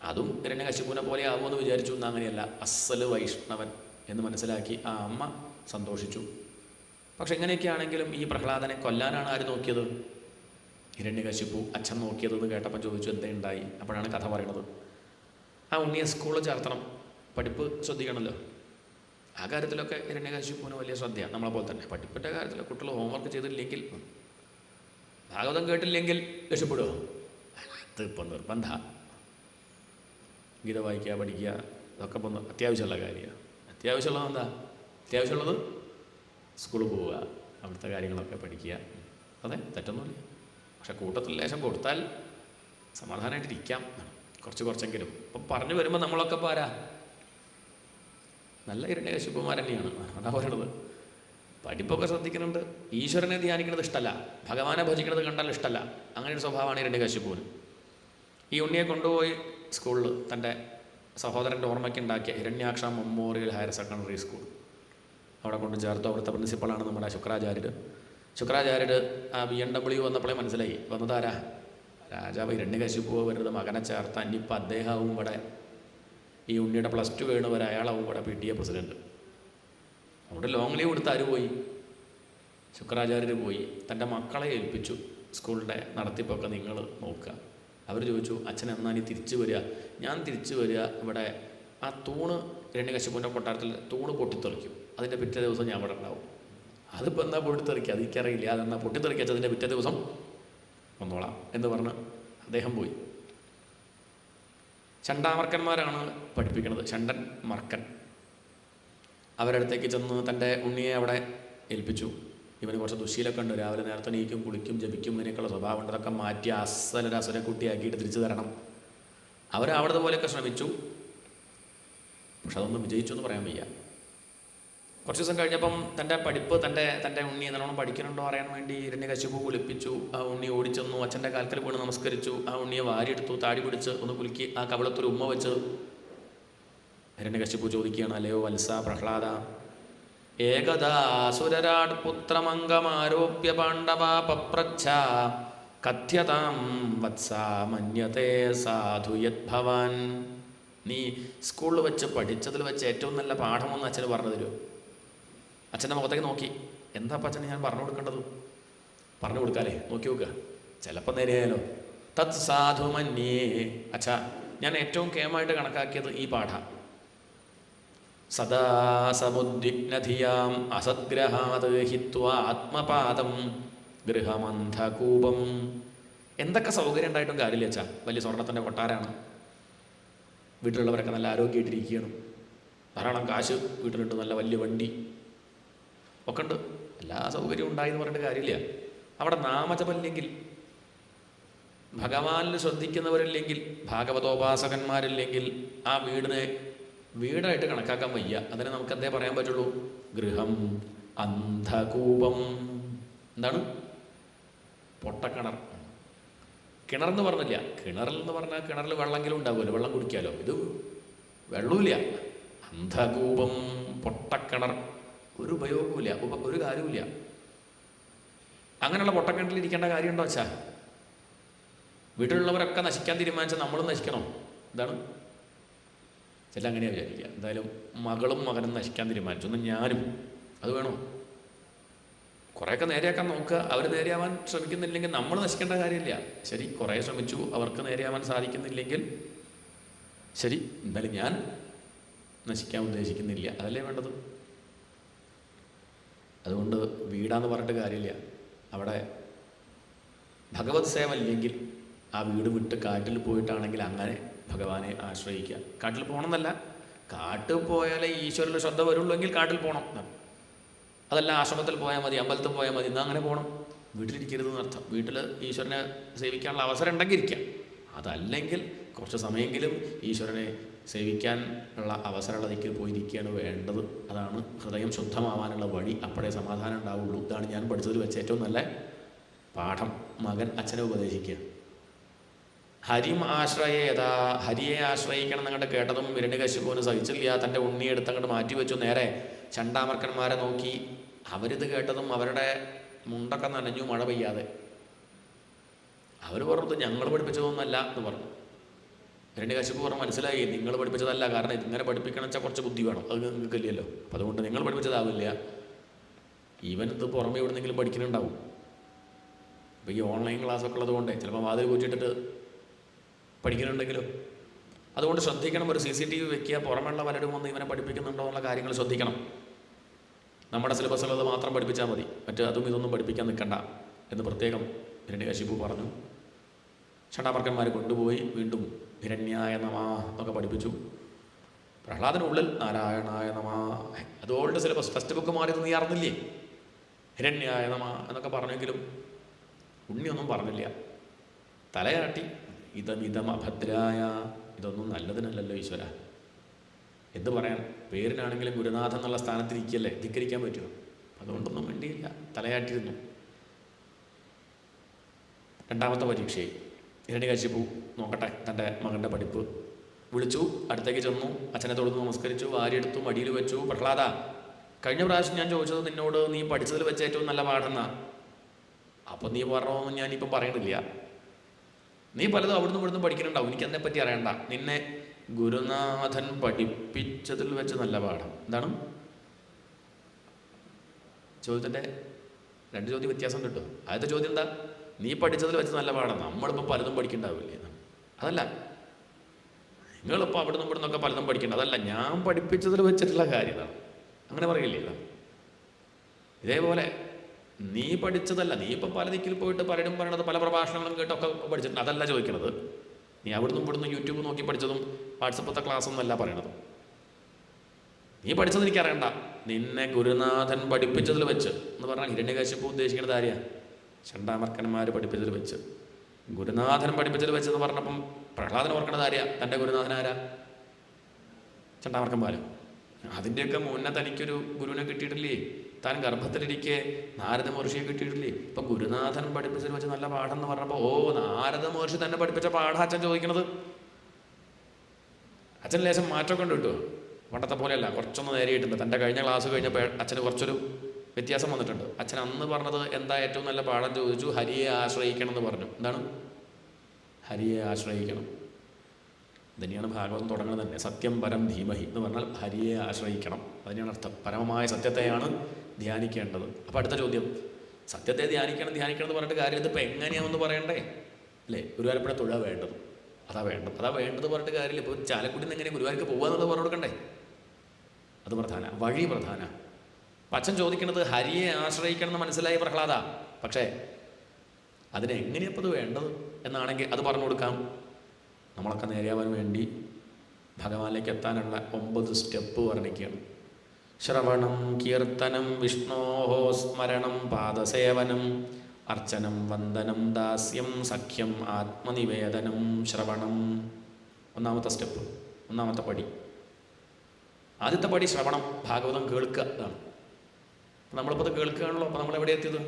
അതും ഹിരണ്യകശിപുവിനെ പോലെ ആകുമെന്ന് വിചാരിച്ചു. എന്നാൽ അങ്ങനെയല്ല, അസ്സല് വൈഷ്ണവൻ എന്ന് മനസ്സിലാക്കി ആ അമ്മ സന്തോഷിച്ചു. പക്ഷെ എങ്ങനെയൊക്കെ ആണെങ്കിലും ഈ പ്രഹ്ലാദനെ കൊല്ലാനാണ് ആര് നോക്കിയത്? ഹിരണ്യകശിപു അച്ഛൻ നോക്കിയതെന്ന് കേട്ടപ്പം ചോദിച്ചു എന്തേ ഉണ്ടായി. അപ്പോഴാണ് കഥ പറയണത്. ആ ഉണ്ണിയെ സ്കൂളിൽ ചേർത്തണം, പഠിപ്പ് ശ്രദ്ധിക്കണമല്ലോ. ആ കാര്യത്തിലൊക്കെ ഹിരണ്യകശിപുവിന് വലിയ ശ്രദ്ധയാണ്, നമ്മളെപ്പോലെ തന്നെ. പഠിപ്പിൻ്റെ കാര്യത്തിൽ കുട്ടികൾ ഹോംവർക്ക് ചെയ്തില്ലെങ്കിൽ, ഭാഗവതം കേട്ടില്ലെങ്കിൽ രക്ഷപ്പെടുമോ? അതിപ്പോൾ നിർബന്ധ. ഗീത വായിക്കുക, പഠിക്കുക, ഇതൊക്കെ ഇപ്പം അത്യാവശ്യമുള്ള കാര്യമാണ്. അത്യാവശ്യമുള്ളത് എന്താ? അത്യാവശ്യമുള്ളത് സ്കൂളിൽ പോവുക, അവിടുത്തെ കാര്യങ്ങളൊക്കെ പഠിക്കുക. അതെ, തെറ്റൊന്നുമില്ല. പക്ഷെ കൂട്ടത്തിൽ ലേശം കൊടുത്താൽ സമാധാനമായിട്ടിരിക്കാം, കുറച്ചെങ്കിലും. ഇപ്പം പറഞ്ഞു വരുമ്പോൾ നമ്മളൊക്കെ പോരാ, നല്ല ഹിരണ്യകശിപുമാർ തന്നെയാണ്. അതാ പറയണത്. പഠിപ്പൊക്കെ ശ്രദ്ധിക്കുന്നുണ്ട്, ഈശ്വരനെ ധ്യാനിക്കുന്നത് ഇഷ്ടമല്ല, ഭഗവാനെ ഭജിക്കുന്നത് കണ്ടാൽ ഇഷ്ടമല്ല. അങ്ങനെ ഒരു സ്വഭാവമാണ് ഹിരണ്യകശിപുവിന്. ഈ ഉണ്ണിയെ കൊണ്ടുപോയി സ്കൂളിൽ തൻ്റെ സഹോദരൻ്റെ ഓർമ്മയ്ക്ക് ഉണ്ടാക്കിയ Hiranyaksha memorial higher secondary school അവിടെ കൊണ്ട് ചേർത്തു. അവിടുത്തെ പ്രിൻസിപ്പളാണ് നമ്മുടെ ശുക്രാചാര്യർ. ശുക്രാചാര്യർ ആ BMW വന്നപ്പോഴേ മനസ്സിലായി, വന്നതാരാ? രാജാവ് ഹിരണ്യകശിപു വരുന്നത് മകനെ ചേർത്താൻ. ഇനിയിപ്പോൾ അദ്ദേഹവും ഇവിടെ ഈ ഉണ്ണിയുടെ +2 വേണവരെ അയാളാവും ഇവിടെ PTA പ്രസിഡൻറ്റ്. അവിടെ ലോങ് ലീവ് എടുത്ത് ആര് പോയി? ശുക്രാചാര്യർ പോയി. തൻ്റെ മക്കളെ ഏൽപ്പിച്ചു, സ്കൂളിൻ്റെ നടത്തിപ്പൊക്കെ നിങ്ങൾ നോക്കുക. അവർ ചോദിച്ചു, അച്ഛൻ എന്നാ നീ തിരിച്ചു വരിക? ഞാൻ തിരിച്ചു വരിക, ഇവിടെ ആ തൂണ് ഹിരണ്യകശിപുവിൻ്റെ കൊട്ടാരത്തിൽ തൂണ് പൊട്ടിത്തെറിക്കും, അതിൻ്റെ പിറ്റേ ദിവസം ഞാൻ അവിടെ ഉണ്ടാവും. അതിപ്പോൾ എന്നാ പൊട്ടിത്തെറിക്കുക അത് എനിക്കറിയില്ല, അതെന്നാ പൊട്ടിത്തെറിക്കുക, അതിൻ്റെ പിറ്റേ ദിവസം വന്നോളാം എന്ന് പറഞ്ഞ് അദ്ദേഹം പോയി. ചണ്ടാമർക്കന്മാരാണ് പഠിപ്പിക്കുന്നത്, ചണ്ടൻ മർക്കൻ. അവരടുത്തേക്ക് ചെന്ന് തൻ്റെ ഉണ്ണിയെ അവിടെ ഏൽപ്പിച്ചു. ഇവന് കുറച്ച് ദുശീലമൊക്കെ ഉണ്ട്, രാവിലെ നേരത്തെ നീക്കും, കുളിക്കും, ജപിക്കും, ഇതിനൊക്കെയുള്ള സ്വഭാവം ഉണ്ട്. അതൊക്കെ മാറ്റി അസലൊരു അസുരക്കുട്ടിയാക്കിയിട്ട് തിരിച്ചു തരണം. അവരവിടുത്തെ പോലെയൊക്കെ ശ്രമിച്ചു, പക്ഷെ അതൊന്നും വിജയിച്ചു എന്ന് പറയാൻ വയ്യ. കുറച്ച് ദിവസം കഴിഞ്ഞപ്പം തൻ്റെ പഠിപ്പ്, തൻ്റെ ഉണ്ണി നല്ലോണം പഠിക്കുന്നുണ്ടോ അറിയാൻ വേണ്ടി ഹിരണ്യകശിപു കുളിപ്പിച്ചു. ആ ഉണ്ണി ഓടിച്ചെന്നു, അച്ഛൻ്റെ കാൽക്കൽ വീണ് നമസ്കരിച്ചു. ആ ഉണ്ണിയെ വാരിയെടുത്തു, താടി പിടിച്ച് ഒന്ന് കുലുക്കി, ആ കവിളത്തൊരു ഉമ്മ വെച്ച് ഹിരണ്യകശിപു ചോദിക്കുകയാണ്, അല്ലയോ വത്സ പ്രഹ്ലാദ, ഏകദാസുരാട് പുത്രമംഗമാരോപ്യ പാണ്ഡവ പപ്രച്ഛ കഥ്യതാം വത്സ മന്യതേ സാധു യത് ഭവാൻ. നീ സ്കൂളിൽ വെച്ച് പഠിച്ചതിൽ വെച്ച് ഏറ്റവും നല്ല പാഠമൊന്ന് അച്ഛന് പറഞ്ഞു തരുമോ? അച്ഛൻ്റെ മുഖത്തേക്ക് നോക്കി, എന്താ അപ്പം അച്ഛന് ഞാൻ പറഞ്ഞു കൊടുക്കേണ്ടത്? പറഞ്ഞു കൊടുക്കാല്ലേ, നോക്കി നോക്കുക, ചിലപ്പോൾ നേരെയായാലോ. തത് സാധു മന്യേ. അച്ഛാ, ഞാൻ ഏറ്റവും കേമായിട്ട് കണക്കാക്കിയത് ഈ പാഠ. സദാ സമുദ്വിഗ്നധിയാം അസദ്ഗ്രഹാത് ഹിത്വാ ആത്മപാദം ഗൃഹമന്ധകൂപം. എന്തൊക്കെ സൗകര്യം ഉണ്ടായിട്ടും കാര്യമില്ല അച്ഛാ. വലിയ സ്വർണ്ണത്തിൻ്റെ കൊട്ടാരാണ്, വീട്ടിലുള്ളവരൊക്കെ നല്ല ആരോഗ്യമായിട്ടിരിക്കുകയാണ്, ധാരാളം കാശ് വീട്ടിലുണ്ട്, നല്ല വലിയ വണ്ടി ഒക്കെ ഉണ്ട്, എല്ലാ സൗകര്യവും ഉണ്ടായി എന്ന് പറഞ്ഞിട്ട് കാര്യമില്ല. അവിടെ നാമജപമില്ലെങ്കിൽ, ഭഗവാനിൽ ശ്രദ്ധിക്കുന്നവരില്ലെങ്കിൽ, ഭാഗവതോപാസകന്മാരില്ലെങ്കിൽ ആ വീടിനെ വീടായിട്ട് കണക്കാക്കാൻ വയ്യ. അതിനെ നമുക്ക് എന്തേ പറയാൻ പറ്റുള്ളൂ? ഗൃഹം അന്ധകൂപം. എന്താണ്? പൊട്ടക്കിണർ. കിണറെന്ന് പറഞ്ഞില്ല, കിണറിൽ എന്ന് പറഞ്ഞാൽ കിണറിൽ വെള്ളമെങ്കിലും ഉണ്ടാവുമല്ലോ, വെള്ളം കുടിക്കാമല്ലോ. ഇത് വെള്ളമില്ല, അന്ധകൂപം, പൊട്ടക്കിണർ, ഒരു ഉപയോഗവുമില്ല, ഒരു കാര്യവുമില്ല. അങ്ങനെയുള്ള പൊട്ടക്കിണറിൽ ഇരിക്കേണ്ട കാര്യമുണ്ടോ വെച്ചാ? വീട്ടിലുള്ളവരൊക്കെ നശിക്കാൻ തീരുമാനിച്ചാൽ നമ്മളും നശിക്കണോ? എന്താണ്? ചില അങ്ങനെയാണ് വിചാരിക്കുക. എന്തായാലും മകളും മകനും നശിക്കാൻ തീരുമാനിച്ചു, ഒന്ന് ഞാനും. അത് വേണോ? കുറേയൊക്കെ നേരെയാക്കാൻ നോക്കുക. അവർ നേരെയാവാൻ ശ്രമിക്കുന്നില്ലെങ്കിൽ നമ്മൾ നശിക്കേണ്ട കാര്യമില്ല. ശരി, കുറേ ശ്രമിച്ചു, അവർക്ക് നേരെയാവാൻ സാധിക്കുന്നില്ലെങ്കിൽ ശരി, എന്തായാലും ഞാൻ നശിക്കാൻ ഉദ്ദേശിക്കുന്നില്ല, അതല്ലേ വേണ്ടത്. അതുകൊണ്ട് വീടാന്ന് പറഞ്ഞിട്ട് കാര്യമില്ല. അവിടെ ഭഗവത് സേവ ഇല്ലെങ്കിൽ ആ വീട് വിട്ട് കാട്ടിൽ പോയിട്ടാണെങ്കിൽ അങ്ങനെ ഭഗവാനെ ആശ്രയിക്കുക. കാട്ടിൽ പോകണമെന്നല്ല, കാട്ടിൽ പോയാലേ ഈശ്വരൻ്റെ ശ്രദ്ധ വരുള്ളൂ എങ്കിൽ കാട്ടിൽ പോകണം. അതല്ല ആശ്രമത്തിൽ പോയാൽ മതി, അമ്പലത്തിൽ പോയാൽ മതി, എന്നാൽ അങ്ങനെ പോകണം. വീട്ടിലിരിക്കരുതെന്ന് അർത്ഥം. വീട്ടിൽ ഈശ്വരനെ സേവിക്കാനുള്ള അവസരം ഉണ്ടെങ്കിൽ ഇരിക്കാം. അതല്ലെങ്കിൽ കുറച്ച് സമയമെങ്കിലും ഈശ്വരനെ സേവിക്കാൻ ഉള്ള അവസരമുള്ള ദിക്കിൽ പോയിരിക്കുകയാണ് വേണ്ടത്. അതാണ് ഹൃദയം ശുദ്ധമാവാനുള്ള വഴി. അപ്പോഴേ സമാധാനം ഉണ്ടാവുള്ളൂ. ഇതാണ് ഞാൻ പഠിച്ചതിൽ വെച്ച് ഏറ്റവും നല്ല പാഠം. മകൻ അച്ഛനെ ഉപദേശിക്കുക. ഹരിം ആശ്രയേതാ, ഹരിയെ ആശ്രയിക്കണം എന്നങ്ങോട്ട് കേട്ടതും ഹിരണ്യകശിപുവിന് സഹിച്ചില്ല. തൻ്റെ ഉണ്ണിയെടുത്ത് അങ്ങോട്ട് മാറ്റിവെച്ചു. നേരെ ചണ്ടാമർക്കന്മാരെ നോക്കി. അവരിത് കേട്ടതും അവരുടെ മുണ്ടൊക്കെ നനഞ്ഞു, മഴ പെയ്യാതെ. അവർ പറഞ്ഞത് ഞങ്ങൾ പഠിപ്പിച്ചതൊന്നുമല്ല എന്ന് പറഞ്ഞു. ഹിരണ്യകശിപു പറഞ്ഞു മനസ്സിലായി, നിങ്ങൾ പഠിപ്പിച്ചതല്ല. കാരണം ഇങ്ങനെ പഠിപ്പിക്കണം വെച്ചാൽ കുറച്ച് ബുദ്ധി വേണം, അത് നിങ്ങൾക്കില്ലല്ലോ. അപ്പം അതുകൊണ്ട് നിങ്ങൾ പഠിപ്പിച്ചതാവില്ല. ഈവൻ ഇത് പുറമെ എവിടെന്നെങ്കിലും പഠിക്കുന്നുണ്ടാവും. ഇപ്പോൾ ഈ ഓൺലൈൻ ക്ലാസ്സൊക്കെ ഉള്ളതുകൊണ്ട് ചിലപ്പോൾ വാതിൽ കൂറ്റിട്ടിട്ട് പഠിക്കുന്നുണ്ടെങ്കിലോ. അതുകൊണ്ട് ശ്രദ്ധിക്കണം. ഒരു CCTV വെക്കുക. പുറമെയുള്ള പലരും വന്ന് ഇവനെ പഠിപ്പിക്കുന്നുണ്ടോ എന്നുള്ള കാര്യങ്ങൾ ശ്രദ്ധിക്കണം. നമ്മുടെ സിലബസിലുള്ളത് മാത്രം പഠിപ്പിച്ചാൽ മതി, മറ്റ് അതും ഇതൊന്നും പഠിപ്പിക്കാൻ നിൽക്കണ്ട എന്ന് പ്രത്യേകം ഹിരണ്യകശിപു പറഞ്ഞു. ചണ്ടാമർക്കന്മാർ കൊണ്ടുപോയി വീണ്ടും ഹിരണ്യായ നമാ എന്നൊക്കെ പഠിപ്പിച്ചു. പ്രഹ്ലാദനുള്ളിൽ നാരായണായ നമാ. അത് ഓൾഡ് സിലബസ്, ടെക്സ്റ്റ് ബുക്ക് മാറിയത് നീ അറിഞ്ഞില്ലേ? ഹിരണ്യായ നമാ എന്നൊക്കെ പറഞ്ഞെങ്കിലും ഉണ്ണിയൊന്നും പറഞ്ഞില്ല. തലയാട്ടി. ഇതമിതമഭദ്രായ, ഇതൊന്നും നല്ലതിനല്ലല്ലോ ഈശ്വര. എന്ത് പറയാൻ, പേരിനാണെങ്കിലും ഗുരുനാഥൻ എന്നുള്ള സ്ഥാനത്തിരിക്കല്ലേ, ധിക്കരിക്കാൻ പറ്റുമോ? അതുകൊണ്ടൊന്നും വേണ്ടിയില്ല, തലയാട്ടിരുന്നു. രണ്ടാമത്തെ പരീക്ഷയായി. ഹിരണ്യകശിപു നോക്കട്ടെ തൻ്റെ മകൻ്റെ പഠിപ്പ്. വിളിച്ചു, അടുത്തേക്ക് ചെന്നു, അച്ഛനെ തൊഴുതു നമസ്കരിച്ചു, വാരിയെടുത്തു, മടിയിൽ വെച്ചു. പ്രഹ്ലാദ, കഴിഞ്ഞ പ്രാവശ്യം ഞാൻ ചോദിച്ചത് നിന്നോട് നീ പഠിച്ചതിൽ വെച്ച് ഏറ്റവും നല്ല പാഠമെന്നാ. അപ്പം നീ പറഞ്ഞോന്നും ഞാനിപ്പം പറയണില്ല. നീ പലതും അവിടുന്ന് ഇവിടുന്ന് പഠിക്കുന്നുണ്ടാവും, എനിക്കതിനെപ്പറ്റി അറിയണ്ട. നിന്നെ ഗുരുനാഥൻ പഠിപ്പിച്ചതിൽ വെച്ച് നല്ല പാഠം. എന്താണ് ചോദ്യത്തിൻ്റെ രണ്ട് ചോദ്യം വ്യത്യാസം കിട്ടും. ആദ്യത്തെ ചോദ്യം എന്താ? നീ പഠിച്ചതിൽ വെച്ച് നല്ല പാഠം. നമ്മളിപ്പോൾ പലതും പഠിക്കണ്ടാവില്ലേ? അതല്ല, നിങ്ങളിപ്പോൾ അവിടുന്ന് ഇവിടുന്നൊക്കെ പലതും പഠിക്കേണ്ട. അതല്ല, ഞാൻ പഠിപ്പിച്ചതിൽ വെച്ചിട്ടുള്ള കാര്യമാണ്. അങ്ങനെ പറയില്ലേ? ഇതേപോലെ നീ പഠിച്ചതല്ല, നീ ഇപ്പം പല ദിക്കിൽ പോയിട്ട് പലരും പറയണത് പല പ്രഭാഷണങ്ങളും കേട്ടൊക്കെ പഠിച്ചിട്ടുണ്ട്. അതല്ല ചോദിക്കണത്. നീ അവിടുന്ന് ഇവിടുന്ന് യൂട്യൂബ് നോക്കി പഠിച്ചതും വാട്സപ്പത്തെ ക്ലാസ്സൊന്നും അല്ല പറയണത്. നീ പഠിച്ചത് എനിക്കറിയണ്ട, നിന്നെ ഗുരുനാഥൻ പഠിപ്പിച്ചതിൽ വെച്ച് എന്ന് പറഞ്ഞാൽ ഹിരണ്യകശിപു ഉദ്ദേശിക്കുന്നത് ആരെയാ? ചണ്ടാമർക്കന്മാർ പഠിപ്പിച്ചതിൽ വെച്ച്. ഗുരുനാഥൻ പഠിപ്പിച്ചതിൽ വെച്ചെന്ന് പറഞ്ഞപ്പം പ്രഹ്ലാദൻ ഓർക്കണത് ആരെയാ? തൻ്റെ ഗുരുനാഥൻ ആരാ? ചണ്ടാമർക്കന്മാരും. അതിൻ്റെയൊക്കെ മുന്നേ തനിക്കൊരു ഗുരുവിനെ കിട്ടിയിട്ടില്ലേ? താൻ ഗർഭത്തിലിരിക്കെ നാരദ മഹർഷിയെ കിട്ടിയിട്ടില്ലേ? ഇപ്പം ഗുരുനാഥൻ പഠിപ്പിച്ചതിൽ വെച്ച് നല്ല പാഠം എന്ന് പറഞ്ഞപ്പോൾ ഓ, നാരദ മഹർഷി തന്നെ പഠിപ്പിച്ച പാഠം അച്ഛൻ ചോദിക്കണത്. അച്ഛൻ ലേശം മാറ്റമൊക്കെ ഉണ്ട് കിട്ടുമോ? പണ്ടത്തെ പോലെയല്ല, കുറച്ചൊന്ന് നേരിയിട്ടുണ്ട്. തൻ്റെ കഴിഞ്ഞ ക്ലാസ് കഴിഞ്ഞപ്പോൾ അച്ഛന് കുറച്ചൊരു വ്യത്യാസം വന്നിട്ടുണ്ട്. അച്ഛൻ അന്ന് പറഞ്ഞത് എന്താ ഏറ്റവും നല്ല പാഠം ചോദിച്ചു? ഹരിയെ ആശ്രയിക്കണം എന്ന് പറഞ്ഞു. എന്താണ് ഹരിയെ ആശ്രയിക്കണം? തന്നെയാണ് ഭാഗവതം തുടങ്ങുന്നത് തന്നെ. സത്യം പരം ധീമഹി എന്ന് പറഞ്ഞാൽ ഹരിയെ ആശ്രയിക്കണം, അതിനാണ് അർത്ഥം. പരമമായ സത്യത്തെയാണ് ധ്യാനിക്കേണ്ടത്. അപ്പോൾ അടുത്ത ചോദ്യം, സത്യത്തെ ധ്യാനിക്കണം എന്ന് പറഞ്ഞിട്ട് കാര്യം ഇതിപ്പോൾ എങ്ങനെയാണെന്ന് പറയണ്ടേ? അല്ലേ? ഗുരുവായൂരപ്പനെ തൊഴ വേണ്ടത്, അതാ വേണ്ടത് പറഞ്ഞിട്ട് കാര്യമില്ല. ഇപ്പോൾ ചാലക്കുടിയിൽ നിന്ന് എങ്ങനെ ഗുരുവായൂർക്ക് പോകുക എന്നുള്ളത് പറഞ്ഞു കൊടുക്കണ്ടേ? അത് പ്രധാന, വഴി പ്രധാന. അച്ഛൻ ചോദിക്കുന്നത് ഹരിയെ ആശ്രയിക്കണം എന്ന് മനസ്സിലായി പ്രഹ്ലാദ. പക്ഷേ അതിനെങ്ങനെയപ്പോൾ അത് വേണ്ടത് എന്നാണെങ്കിൽ അത് പറഞ്ഞു കൊടുക്കാം. നമ്മളൊക്കെ നേരെയാവാൻ വേണ്ടി ഭഗവാനിലേക്ക് എത്താനുള്ള 9 സ്റ്റെപ്പ് വർണ്ണിക്കുകയാണ്. ശ്രവണം, കീർത്തനം, വിഷ്ണോഹോ സ്മരണം, പാദസേവനം, അർച്ചനം, വന്ദനം, ദാസ്യം, സഖ്യം, ആത്മനിവേദനം. ശ്രവണം ഒന്നാമത്തെ സ്റ്റെപ്പ്, ഒന്നാമത്തെ പടി. ആദ്യത്തെ പടി ശ്രവണം, ഭാഗവതം കേൾക്കുക. ഇതാണ് നമ്മളിപ്പോൾ അത് കേൾക്കുകയാണല്ലോ. അപ്പോൾ നമ്മളെവിടെ എത്തിയത്?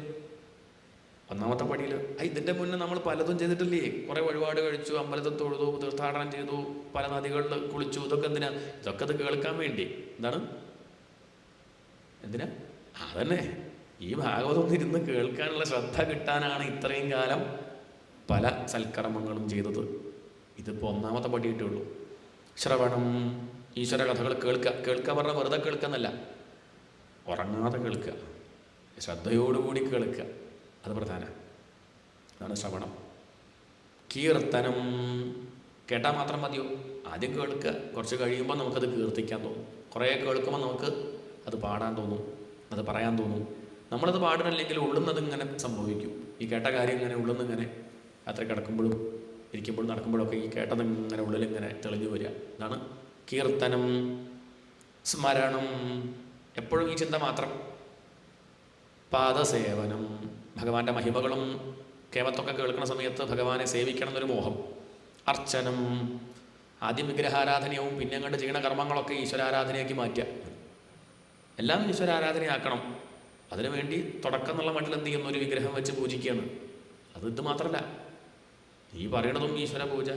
ഒന്നാമത്തെ പടിയിൽ. ഇതിൻ്റെ മുന്നേ നമ്മൾ പലതും ചെയ്തിട്ടില്ലേ? കുറേ വഴിപാട് കഴിച്ചു, അമ്പലത്തിൽ തൊഴുതു, തീർത്ഥാടനം ചെയ്തു, പല നദികളിൽ കുളിച്ചു. ഇതൊക്കെ എന്തിനാ? ഇതൊക്കെ അത് കേൾക്കാൻ വേണ്ടി. എന്താണ്? എന്തിനാ? അതന്നെ, ഈ ഭാഗവതം ഇരുന്ന് കേൾക്കാനുള്ള ശ്രദ്ധ കിട്ടാനാണ് ഇത്രയും കാലം പല സൽക്കർമ്മങ്ങളും ചെയ്തത്. ഇതിപ്പോൾ ഒന്നാമത്തെ പടി കിട്ടുള്ളൂ. ശ്രവണം, ഈശ്വര കഥകൾ കേൾക്കുക പറഞ്ഞാൽ വെറുതെ കേൾക്കുന്നല്ല, ഉറങ്ങാതെ കേൾക്കുക, ശ്രദ്ധയോടുകൂടി കേൾക്കുക. അത് പ്രധാന. അതാണ് ശ്രവണം. കീർത്തനം, കേട്ടാൽ മാത്രം മതിയോ? ആദ്യം കേൾക്കുക, കുറച്ച് കഴിയുമ്പോൾ നമുക്കത് കീർത്തിക്കാൻ തോന്നും. കുറേ കേൾക്കുമ്പോൾ നമുക്ക് അത് പാടാൻ തോന്നും, അത് പറയാൻ തോന്നും. നമ്മളത് പാടണില്ലെങ്കിൽ ഉള്ളുന്നത് ഇങ്ങനെ സംഭവിക്കും. ഈ കേട്ട കാര്യം ഇങ്ങനെ ഉള്ളുന്നിങ്ങനെ രാത്രി കിടക്കുമ്പോഴും ഇരിക്കുമ്പോഴും നടക്കുമ്പോഴൊക്കെ ഈ കേട്ടത് ഇങ്ങനെ ഉള്ളിലിങ്ങനെ തെളിഞ്ഞു വരിക. ഇതാണ് കീർത്തനം. സ്മരണം, എപ്പോഴും ഈ ചിന്ത മാത്രം. പാദസേവനം, ഭഗവാന്റെ മഹിമകളും കേമത്തൊക്കെ കേൾക്കുന്ന സമയത്ത് ഭഗവാനെ സേവിക്കണം എന്നൊരു മോഹം. അർച്ചനം, ആദ്യം വിഗ്രഹാരാധനയാവും, പിന്നെ അങ്ങോട്ട് ചെയ്യണ കർമ്മങ്ങളൊക്കെ ഈശ്വരാരാധനയാക്കി മാറ്റുക. എല്ലാം ഈശ്വരാരാധനയാക്കണം. അതിനുവേണ്ടി തുടക്കം എന്നുള്ള മട്ടിൽ എന്ത് ചെയ്യുന്നു, ഒരു വിഗ്രഹം വെച്ച് പൂജിക്കുകയാണ്. ഇത് മാത്രമല്ല, ഈ പറയണതും ഈശ്വര പൂജ.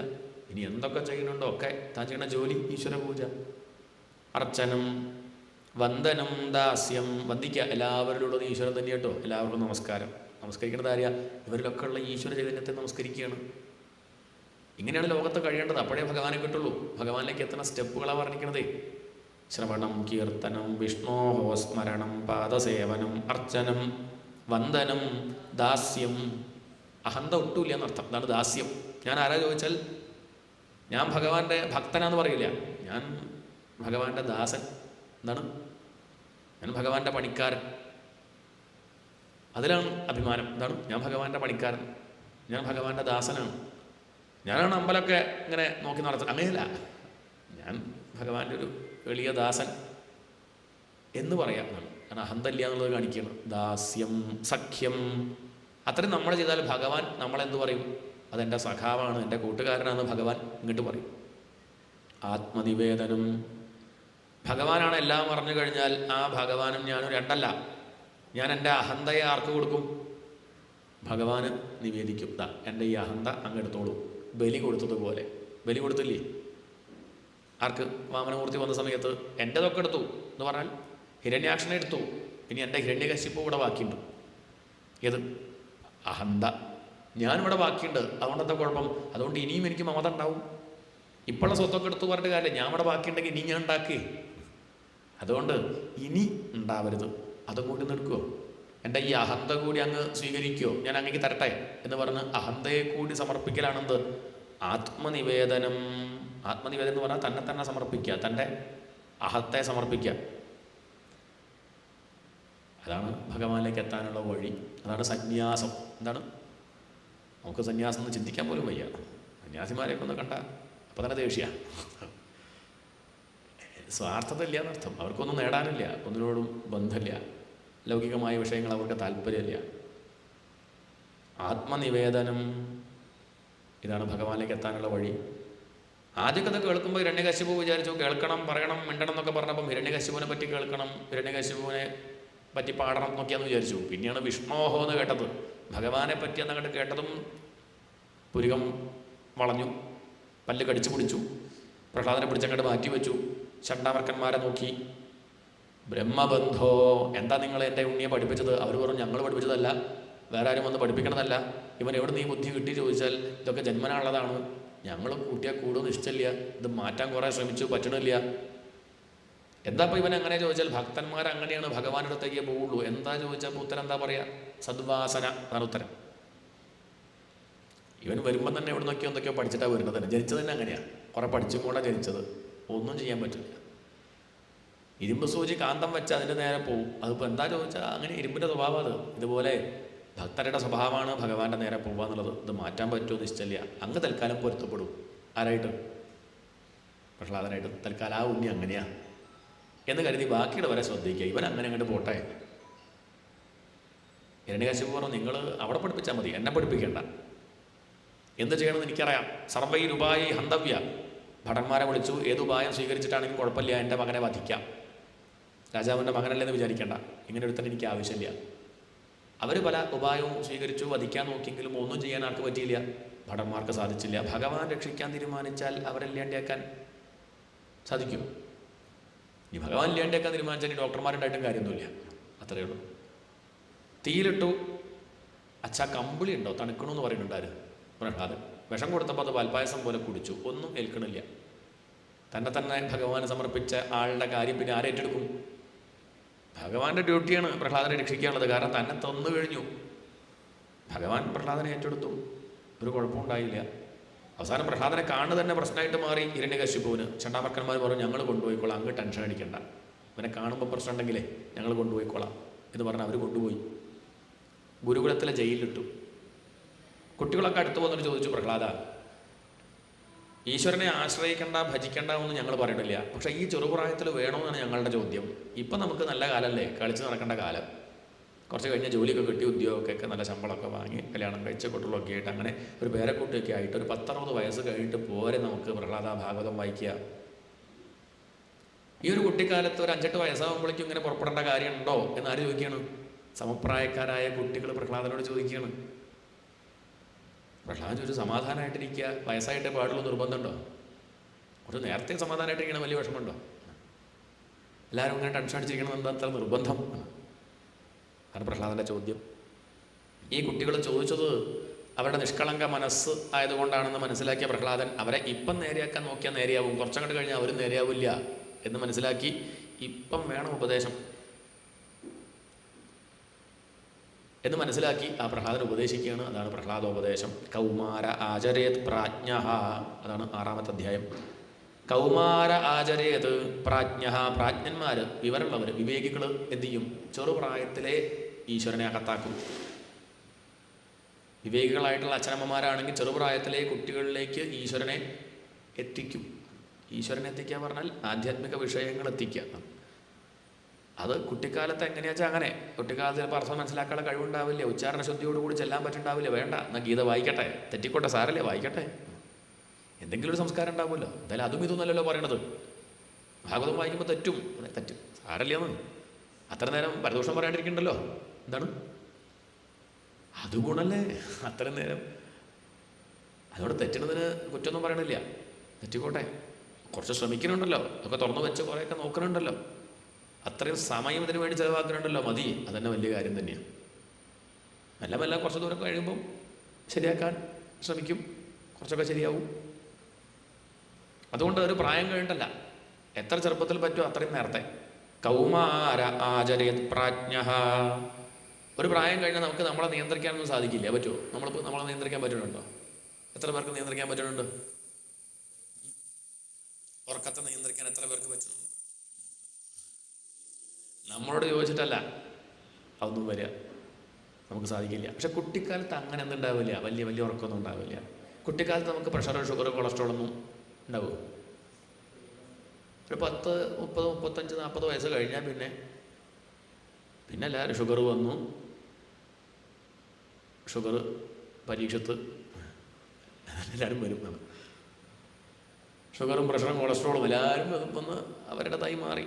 ഇനി എന്തൊക്കെ ചെയ്യുന്നുണ്ടോ ഒക്കെ താൻ ചെയ്യുന്ന ജോലി ഈശ്വര പൂജ. അർച്ചനം, വന്ദനം, ദാസ്യം, വന്ദിക്കുക. എല്ലാവരിലുള്ളത് ഈശ്വരൻ തന്നെ കേട്ടോ. എല്ലാവർക്കും നമസ്കാരം. നമസ്കരിക്കുന്നത് ആര്യ? ഇവരിലൊക്കെ ഉള്ള ഈശ്വര ചൈതന്യത്തെ നമസ്കരിക്കുകയാണ്. ഇങ്ങനെയാണ് ലോകത്ത് കഴിയേണ്ടത്. അപ്പോഴേ ഭഗവാനെ കിട്ടുള്ളൂ. ഭഗവാനിലേക്ക് എത്തുന്ന സ്റ്റെപ്പുകളാണ് വർണ്ണിക്കണത്. ശ്രവണം, കീർത്തനം, വിഷ്ണോഹോ സ്മരണം, പാദസേവനം, അർച്ചനം, വന്ദനം, ദാസ്യം. അഹന്ത ഒട്ടുമില്ല എന്നർത്ഥം. അതാണ് ദാസ്യം. ഞാൻ ആരാ ചോദിച്ചാൽ ഞാൻ ഭഗവാന്റെ ഭക്തനാന്ന് പറയില്ല, ഞാൻ ഭഗവാന്റെ ദാസൻ. എന്താണ്? ഞാൻ ഭഗവാന്റെ പണിക്കാരൻ. അതിലാണ് അഭിമാനം. എന്താണ്? ഞാൻ ഭഗവാന്റെ പണിക്കാരൻ, ഞാൻ ഭഗവാന്റെ ദാസനാണ്. ഞാനാണ് അമ്പലമൊക്കെ ഇങ്ങനെ നോക്കി നടത്തുന്നത്. അങ്ങനെയല്ല, ഞാൻ ഭഗവാന്റെ ഒരു എളിയ ദാസൻ എന്ന് പറയാം. കാരണം അഹന്തല്ല എന്നുള്ളത് കാണിക്കണം. ദാസ്യം, സഖ്യം, അത്രയും നമ്മൾ ചെയ്താൽ ഭഗവാൻ നമ്മളെന്ത് പറയും? അതെൻ്റെ സഖാവാണ്, എൻ്റെ കൂട്ടുകാരനാണെന്ന് ഭഗവാൻ ഇങ്ങോട്ട് പറയും. ആത്മനിവേദനം, ഭഗവാനാണ് എല്ലാം പറഞ്ഞു കഴിഞ്ഞാൽ ആ ഭഗവാനും ഞാനും രണ്ടല്ല. ഞാൻ എൻ്റെ അഹന്തയെ ആർക്ക് കൊടുക്കും? ഭഗവാന് നിവേദിക്കും. എൻ്റെ ഈ അഹന്ത അങ്ങെടുത്തോളൂ. ബലി കൊടുത്തതുപോലെ. ബലി കൊടുത്തില്ലേ ആർക്ക്? വാമനമൂർത്തി വന്ന സമയത്ത് എൻ്റെതൊക്കെ എടുത്തു എന്ന് പറഞ്ഞാൽ ഹിരണ്യാക്ഷനെ എടുത്തു. ഇനി എൻ്റെ ഹിരണ്യകശിപ്പ് ഇവിടെ ബാക്കിയുണ്ട്. ഏത്? അഹന്ത. ഞാനിവിടെ ബാക്കിയുണ്ട്. അതുകൊണ്ട് എന്താ കുഴപ്പം? അതുകൊണ്ട് ഇനിയും എനിക്ക് മമത ഉണ്ടാവും. ഇപ്പോഴുള്ള സ്വത്തൊക്കെ എടുത്തു പറഞ്ഞിട്ട് കാര്യമില്ല. ഞാൻ ഇവിടെ ബാക്കിയുണ്ടെങ്കിൽ ഇനി ഞാൻ ഉണ്ടാക്കി. അതുകൊണ്ട് ഇനി ഉണ്ടാവരുത്. അതും കൂടി നിൽക്കുമോ? എൻ്റെ ഈ അഹന്ത കൂടി അങ്ങ് സ്വീകരിക്കുമോ? ഞാൻ അങ്ങേക്ക് തരട്ടെ എന്ന് പറഞ്ഞ് അഹന്തയെ കൂടി സമർപ്പിക്കലാണെന്ത്? ആത്മനിവേദനം. ആത്മനിവേദനം എന്ന് പറഞ്ഞാൽ തന്നെ തന്നെ സമർപ്പിക്കുക, തൻ്റെ അഹത്തെ സമർപ്പിക്കുക. അതാണ് ഭഗവാനിലേക്ക് എത്താനുള്ള വഴി. അതാണ് സന്യാസം. എന്താണ്? നമുക്ക് സന്യാസം എന്ന് ചിന്തിക്കാൻ പോലും വയ്യ. സന്യാസിമാരെയൊക്കെ ഒന്ന് കണ്ട അപ്പം തന്നെ ദേഷ്യ. സ്വാർത്ഥത ഇല്ല എന്നർത്ഥം. അവർക്കൊന്നും നേടാനില്ല, ഒന്നിനോടും ബന്ധമില്ല, ലൗകികമായ വിഷയങ്ങൾ അവർക്ക് താല്പര്യമില്ല. ആത്മനിവേദനം, ഇതാണ് ഭഗവാനിലേക്ക് എത്താനുള്ള വഴി. ആദ്യമൊക്കെ അത് കേൾക്കുമ്പോൾ ഹിരണ്യകശിപു വിചാരിച്ചു കേൾക്കണം, പറയണം, മിണ്ടണം എന്നൊക്കെ പറഞ്ഞപ്പം ഹിരണ്യകശിപുവിനെ പറ്റി കേൾക്കണം, ഹിരണ്യകശിപുവിനെ പറ്റി പാടണം എന്നൊക്കെയാണെന്ന് വിചാരിച്ചു. പിന്നെയാണ് വിഷ്ണോഹോ എന്ന് കേട്ടത്. ഭഗവാനെ പറ്റി എന്നങ്ങോട്ട് കേട്ടതും പുരികം വളഞ്ഞു, പല്ല് കടിച്ചു പിടിച്ചു, പ്രഹ്ലാദനെ പിടിച്ചങ്ങോട്ട് മാറ്റി വെച്ചു. ചണ്ടാമർക്കന്മാരെ നോക്കി, ബ്രഹ്മബന്ധോ, എന്താ നിങ്ങൾ എൻ്റെ ഉണ്ണിയെ പഠിപ്പിച്ചത്? അവർ പറഞ്ഞു ഞങ്ങൾ പഠിപ്പിച്ചതല്ല, വേറെ ആരും വന്ന് പഠിപ്പിക്കണതല്ല. ഇവൻ എവിടെ നീ ബുദ്ധി കിട്ടി ചോദിച്ചാൽ ഇതൊക്കെ ജന്മനാനുള്ളതാണ്, ഞങ്ങൾ കൂട്ടിയാൽ കൂടുതൽ ഇഷ്ടമില്ല, ഇത് മാറ്റാൻ കുറേ ശ്രമിച്ചു, പറ്റണില്ല. എന്താ ഇപ്പോൾ ഇവൻ അങ്ങനെ ചോദിച്ചാൽ ഭക്തന്മാർ അങ്ങനെയാണ്, ഭഗവാന്റെ അടുത്തേക്ക് പോവുള്ളൂ. എന്താ ചോദിച്ചാൽ ഉത്തരം എന്താ പറയുക? സദ്വാസന എന്നാണ് ഉത്തരം. ഇവൻ വരുമ്പം തന്നെ എവിടെ നോക്കിയോ എന്തൊക്കെയോ പഠിച്ചിട്ടാണ് വരുന്നത്. തന്നെ ജനിച്ചത് തന്നെ അങ്ങനെയാണ്, കുറേ പഠിച്ചും കൂടെ ജനിച്ചത്. ഒന്നും ചെയ്യാൻ പറ്റില്ല. ഇരുമ്പ് സൂചി കാന്തം വെച്ച് അതിൻ്റെ നേരെ പോവും. അതിപ്പോൾ എന്താ ചോദിച്ചാൽ അങ്ങനെ ഇരുമ്പിൻ്റെ സ്വഭാവം അത്. ഇതുപോലെ ഭക്തരുടെ സ്വഭാവമാണ് ഭഗവാന്റെ നേരെ പോവുക എന്നുള്ളത്. ഇത് മാറ്റാൻ പറ്റുമോ നിശ്ചയില്ല. അങ്ങ് തൽക്കാലം പൊരുത്തപ്പെടും. ആരായിട്ട്? പ്രഹ്ലാദനായിട്ട്. തൽക്കാലം ആ ഉണ്ണി അങ്ങനെയാ എന്ന് കരുതി ബാക്കിയുടെ വരെ ശ്രദ്ധിക്കുക. ഇവൻ അങ്ങനെ അങ്ങോട്ട് പോട്ടെ. ഹിരണ്യകശിപു പറഞ്ഞു നിങ്ങൾ അവിടെ പഠിപ്പിച്ചാൽ മതി, എന്നെ പഠിപ്പിക്കേണ്ട. എന്ത് ചെയ്യണമെന്ന് എനിക്കറിയാം. സർവൈരുപായി ഹന്തവ്യ. ഭടന്മാരെ വിളിച്ചു, ഏതുപായം സ്വീകരിച്ചിട്ടാണെങ്കിലും കുഴപ്പമില്ല, എൻ്റെ മകനെ വധിക്കാം. രാജാവിൻ്റെ മകനല്ലേന്ന് വിചാരിക്കേണ്ട, ഇങ്ങനെ ഒരുത്തന്നെ എനിക്ക് ആവശ്യമില്ല. അവർ പല ഉപായവും സ്വീകരിച്ചു, വധിക്കാൻ നോക്കിയെങ്കിലും ഒന്നും ചെയ്യാൻ ആർക്ക് പറ്റിയില്ല, ഭടന്മാർക്ക് സാധിച്ചില്ല. ഭഗവാൻ രക്ഷിക്കാൻ തീരുമാനിച്ചാൽ അവരെല്ലാണ്ടിയാക്കാൻ സാധിക്കും. ഈ ഭഗവാൻ ഇല്ലാണ്ടിയാക്കാൻ തീരുമാനിച്ചാൽ ഈ ഡോക്ടർമാരുണ്ടായിട്ടും കാര്യമൊന്നുമില്ല. അത്രയേ ഉള്ളൂ. തീയിലിട്ടു, അച്ഛാ കമ്പിളി ഉണ്ടോ, തണുക്കണമെന്ന് പറയുന്നുണ്ടായിരുന്നു പ്രഹ്ലാദൻ. വിഷം കൊടുത്തപ്പോൾ അത് പാൽപ്പായസം പോലെ കുടിച്ചു, ഒന്നും ഏൽക്കണില്ല. തന്നെ ഭഗവാന് സമർപ്പിച്ച ആളുടെ കാര്യം പിന്നെ ആരേറ്റെടുക്കും? ഭഗവാന്റെ ഡ്യൂട്ടിയാണ് പ്രഹ്ലാദനെ രക്ഷിക്കാനുള്ളത്. കാരണം തന്നെ തന്നു കഴിഞ്ഞു. ഭഗവാൻ പ്രഹ്ലാദനെ ഏറ്റെടുത്തു, ഒരു കുഴപ്പമുണ്ടായില്ല. അവസാനം പ്രഹ്ലാദനെ കാണുന്നത് തന്നെ പ്രശ്നമായിട്ട് മാറി ഹിരണ്യകശിപുവിന്. ചണ്ടാമർക്കന്മാർ പറഞ്ഞു ഞങ്ങൾ കൊണ്ടുപോയിക്കോളാം, അങ്ങ് ടെൻഷൻ അടിക്കണ്ട, ഇവനെ കാണുമ്പോൾ പ്രശ്നം ഉണ്ടെങ്കിലേ ഞങ്ങൾ കൊണ്ടുപോയിക്കോളാം എന്ന് പറഞ്ഞ് അവർ കൊണ്ടുപോയി ഗുരുകുലത്തിലെ ജയിലിലിട്ടു. കുട്ടികളൊക്കെ അടുത്ത് വന്നിട്ട് ചോദിച്ചു, പ്രഹ്ലാദ, ഈശ്വരനെ ആശ്രയിക്കേണ്ട, ഭജിക്കേണ്ട ഒന്നും ഞങ്ങൾ പറയണില്ല, പക്ഷേ ഈ ചെറുപ്രായത്തിൽ വേണമെന്നാണ് ഞങ്ങളുടെ ചോദ്യം. ഇപ്പം നമുക്ക് നല്ല കാലമല്ലേ, കളിച്ച് നടക്കേണ്ട കാലം. കുറച്ച് കഴിഞ്ഞ് ജോലിയൊക്കെ കിട്ടി, ഉദ്യോഗമൊക്കെ നല്ല ശമ്പളമൊക്കെ വാങ്ങി കല്യാണം കഴിച്ച കുട്ടികളൊക്കെ ആയിട്ട് അങ്ങനെ ഒരു പേരക്കുട്ടിയൊക്കെ ആയിട്ട് ഒരു 10-60 വയസ്സ് കഴിഞ്ഞിട്ട് പോരെ നമുക്ക് പ്രഹ്ലാദ ഭാഗവതം വായിക്കുക. ഈ ഒരു കുട്ടിക്കാലത്ത് ഒരു 5-8 വയസ്സാകുമ്പോഴേക്കും ഇങ്ങനെ പുറപ്പെടേണ്ട കാര്യമുണ്ടോ എന്ന് ആര് ചോദിക്കുകയാണ്? സമപ്രായക്കാരായ കുട്ടികൾ പ്രഹ്ലാദനോട് ചോദിക്കുകയാണ്. പ്രഹ്ലാദൻ ഒരു സമാധാനമായിട്ടിരിക്കുക, വയസ്സായിട്ടേ പാടുള്ള നിർബന്ധമുണ്ടോ? ഒരു നേരത്തെ സമാധാനമായിട്ടിരിക്കണം വലിയ വിഷമമുണ്ടോ? എല്ലാവരും ഇങ്ങനെ ടെൻഷൻ അടിച്ചിരിക്കണം എന്താ അത്ര നിർബന്ധം? അതാണ് പ്രഹ്ലാദൻ്റെ ചോദ്യം. ഈ കുട്ടികൾ ചോദിച്ചത് അവരുടെ നിഷ്കളങ്ക മനസ്സ് ആയതുകൊണ്ടാണെന്ന് മനസ്സിലാക്കിയ പ്രഹ്ലാദൻ അവരെ ഇപ്പം നേരെയാക്കാൻ നോക്കിയാൽ നേരെയാവും, കുറച്ചങ്ങോട്ട് കഴിഞ്ഞാൽ അവരും നേരെയാവില്ല എന്ന് മനസ്സിലാക്കി ഇപ്പം വേണം ഉപദേശം എന്ന് മനസ്സിലാക്കി ആ പ്രഹ്ലാദൻ ഉപദേശിക്കുകയാണ്. അതാണ് പ്രഹ്ലാദോപദേശം. കൗമാര ആചരേത് പ്രാജ്ഞ, അതാണ് 6-ാമത്തെ അധ്യായം. കൗമാര ആചരേത് പ്രാജ്ഞ, പ്രാജ്ഞന്മാർ, വിവരമുള്ളവർ, വിവേകികൾ എന്തു ചെയ്യും? ചെറുപ്രായത്തിലെ ഈശ്വരനെ അകത്താക്കും. വിവേകികളായിട്ടുള്ള അച്ഛനമ്മമാരാണെങ്കിൽ ചെറുപ്രായത്തിലെ കുട്ടികളിലേക്ക് ഈശ്വരനെ എത്തിക്കും. ഈശ്വരനെ എത്തിക്കുക പറഞ്ഞാൽ ആധ്യാത്മിക വിഷയങ്ങൾ എത്തിക്കുക. അത് കുട്ടിക്കാലത്ത് എങ്ങനെയാ വെച്ചാൽ അങ്ങനെ. കുട്ടിക്കാലത്ത് ചിലപ്പോൾ അർത്ഥം മനസ്സിലാക്കാനുള്ള കഴിവുണ്ടാവില്ല, ഉച്ചാരണ ശുദ്ധിയോടുകൂടി ചെല്ലാൻ പറ്റുണ്ടാവില്ല. വേണ്ട, എന്നാൽ ഗീത വായിക്കട്ടെ, തെറ്റിക്കോട്ടെ, സാരല്ലേ, വായിക്കട്ടെ, എന്തെങ്കിലും ഒരു സംസ്കാരം ഉണ്ടാവുമല്ലോ. എന്തായാലും അതും ഇതൊന്നല്ലല്ലോ പറയണത്. ഭാഗവതം വായിക്കുമ്പോൾ തെറ്റും, തെറ്റും, സാരല്ലേന്ന് അത്ര നേരം പരദോഷം പറയാണ്ടിരിക്കണ്ടല്ലോ. എന്താണ് അത് ഗുണല്ലേ അത്ര നേരം? അതോടെ തെറ്റുന്നതിന് കുറ്റമൊന്നും പറയണില്ല, തെറ്റിക്കോട്ടെ, കുറച്ച് ശ്രമിക്കുന്നുണ്ടല്ലോ, അതൊക്കെ തുറന്നു വെച്ച് കുറേയൊക്കെ നോക്കുന്നുണ്ടല്ലോ, അത്രയും സമയം ഇതിനു വേണ്ടി ചിലവാക്കുന്നുണ്ടല്ലോ, മതി. അതന്നെ വലിയ കാര്യം തന്നെയാണ്. മെല്ലെ മെല്ലെ കുറച്ച് ദൂരം കഴിയുമ്പം ശരിയാക്കാൻ ശ്രമിക്കും, കുറച്ചൊക്കെ ശരിയാവും. അതുകൊണ്ട് ഒരു പ്രായം കഴിഞ്ഞിട്ടല്ല, എത്ര ചെറുപ്പത്തിൽ പറ്റുമോ അത്രയും നേരത്തെ. കൗമാര ആചരേത് പ്രാജ്ഞ. ഒരു പ്രായം കഴിഞ്ഞാൽ നമുക്ക് നമ്മളെ നിയന്ത്രിക്കാനൊന്നും സാധിക്കില്ല. പറ്റുമോ? നമ്മളെ നിയന്ത്രിക്കാൻ പറ്റുന്നുണ്ടോ? എത്ര പേർക്ക് നിയന്ത്രിക്കാൻ പറ്റുന്നുണ്ട്? ഉറക്കത്തെ നിയന്ത്രിക്കാൻ എത്ര പേർക്ക് പറ്റുന്നുണ്ട്? നമ്മളോട് ചോദിച്ചിട്ടല്ല അതൊന്നും വരിക, നമുക്ക് സാധിക്കില്ല. പക്ഷെ കുട്ടിക്കാലത്ത് അങ്ങനെ ഒന്നും ഉണ്ടാവില്ല, വലിയ വലിയ ഉറക്കമൊന്നും ഉണ്ടാവില്ല. കുട്ടിക്കാലത്ത് നമുക്ക് പ്രഷർ, ഷുഗർ, കൊളസ്ട്രോളൊന്നും ഉണ്ടാവുമോ? ഒരു 10, 30, 35, 40 വയസ്സ് കഴിഞ്ഞാൽ പിന്നെ എല്ലാവരും ഷുഗർ വന്നു, ഷുഗർ പരീക്ഷത്ത് എല്ലാവരും വരും. ഷുഗറും പ്രഷറും കൊളസ്ട്രോളും എല്ലാവരും വന്ന് അവരുടേതായി മാറി.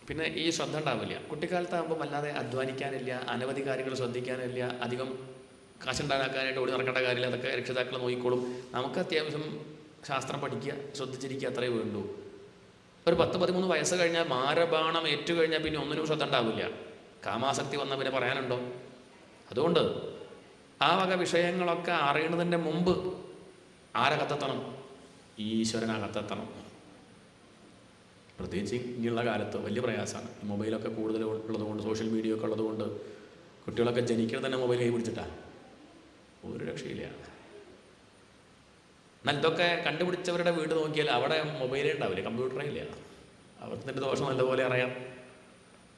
പിന്നെ ഈ ശ്രദ്ധ ഉണ്ടാവില്ല. കുട്ടിക്കാലത്താകുമ്പം അല്ലാതെ അധ്വാനിക്കാനില്ല, അനവധി കാര്യങ്ങൾ ശ്രദ്ധിക്കാനില്ല, അധികം കാശുണ്ടാക്കാനായിട്ട് ഓടി നടക്കേണ്ട കാര്യമില്ല, അതൊക്കെ രക്ഷിതാക്കൾ നോക്കിക്കോളും. നമുക്ക് അത്യാവശ്യം ശാസ്ത്രം പഠിക്കുക, ശ്രദ്ധിച്ചിരിക്കുക, അത്രയേ വേണ്ടൂ. ഒരു 10-13 വയസ്സ് കഴിഞ്ഞാൽ മാരബാണം ഏറ്റുകഴിഞ്ഞാൽ പിന്നെ ഒന്നിനും ശ്രദ്ധ ഉണ്ടാവില്ല. കാമാസക്തി വന്നാൽ പിന്നെ പറയാനുണ്ടോ? അതുകൊണ്ട് ആ വക വിഷയങ്ങളൊക്കെ അറിയണതിൻ്റെ മുമ്പ് ആരകത്തെത്തണം? ഈശ്വരനകത്തെത്തണം. പ്രത്യേകിച്ച് ഇനിയുള്ള കാലത്ത് വലിയ പ്രയാസമാണ്. മൊബൈലൊക്കെ കൂടുതൽ ഉള്ളതുകൊണ്ട്, സോഷ്യൽ മീഡിയ ഒക്കെ ഉള്ളതുകൊണ്ട് കുട്ടികളൊക്കെ ജനിക്കുന്നത് തന്നെ മൊബൈൽ കൈ പിടിച്ചിട്ടാണ്, ഒരു രക്ഷയില്ല. എന്നാൽ ഇതൊക്കെ കണ്ടുപിടിച്ചവരുടെ വീട് നോക്കിയാൽ അവിടെ മൊബൈലേ ഉണ്ടാവില്ല, കമ്പ്യൂട്ടറേ ഇല്ല. അവർക്ക് ഇതിൻ്റെ ദോഷം നല്ലപോലെ അറിയാം.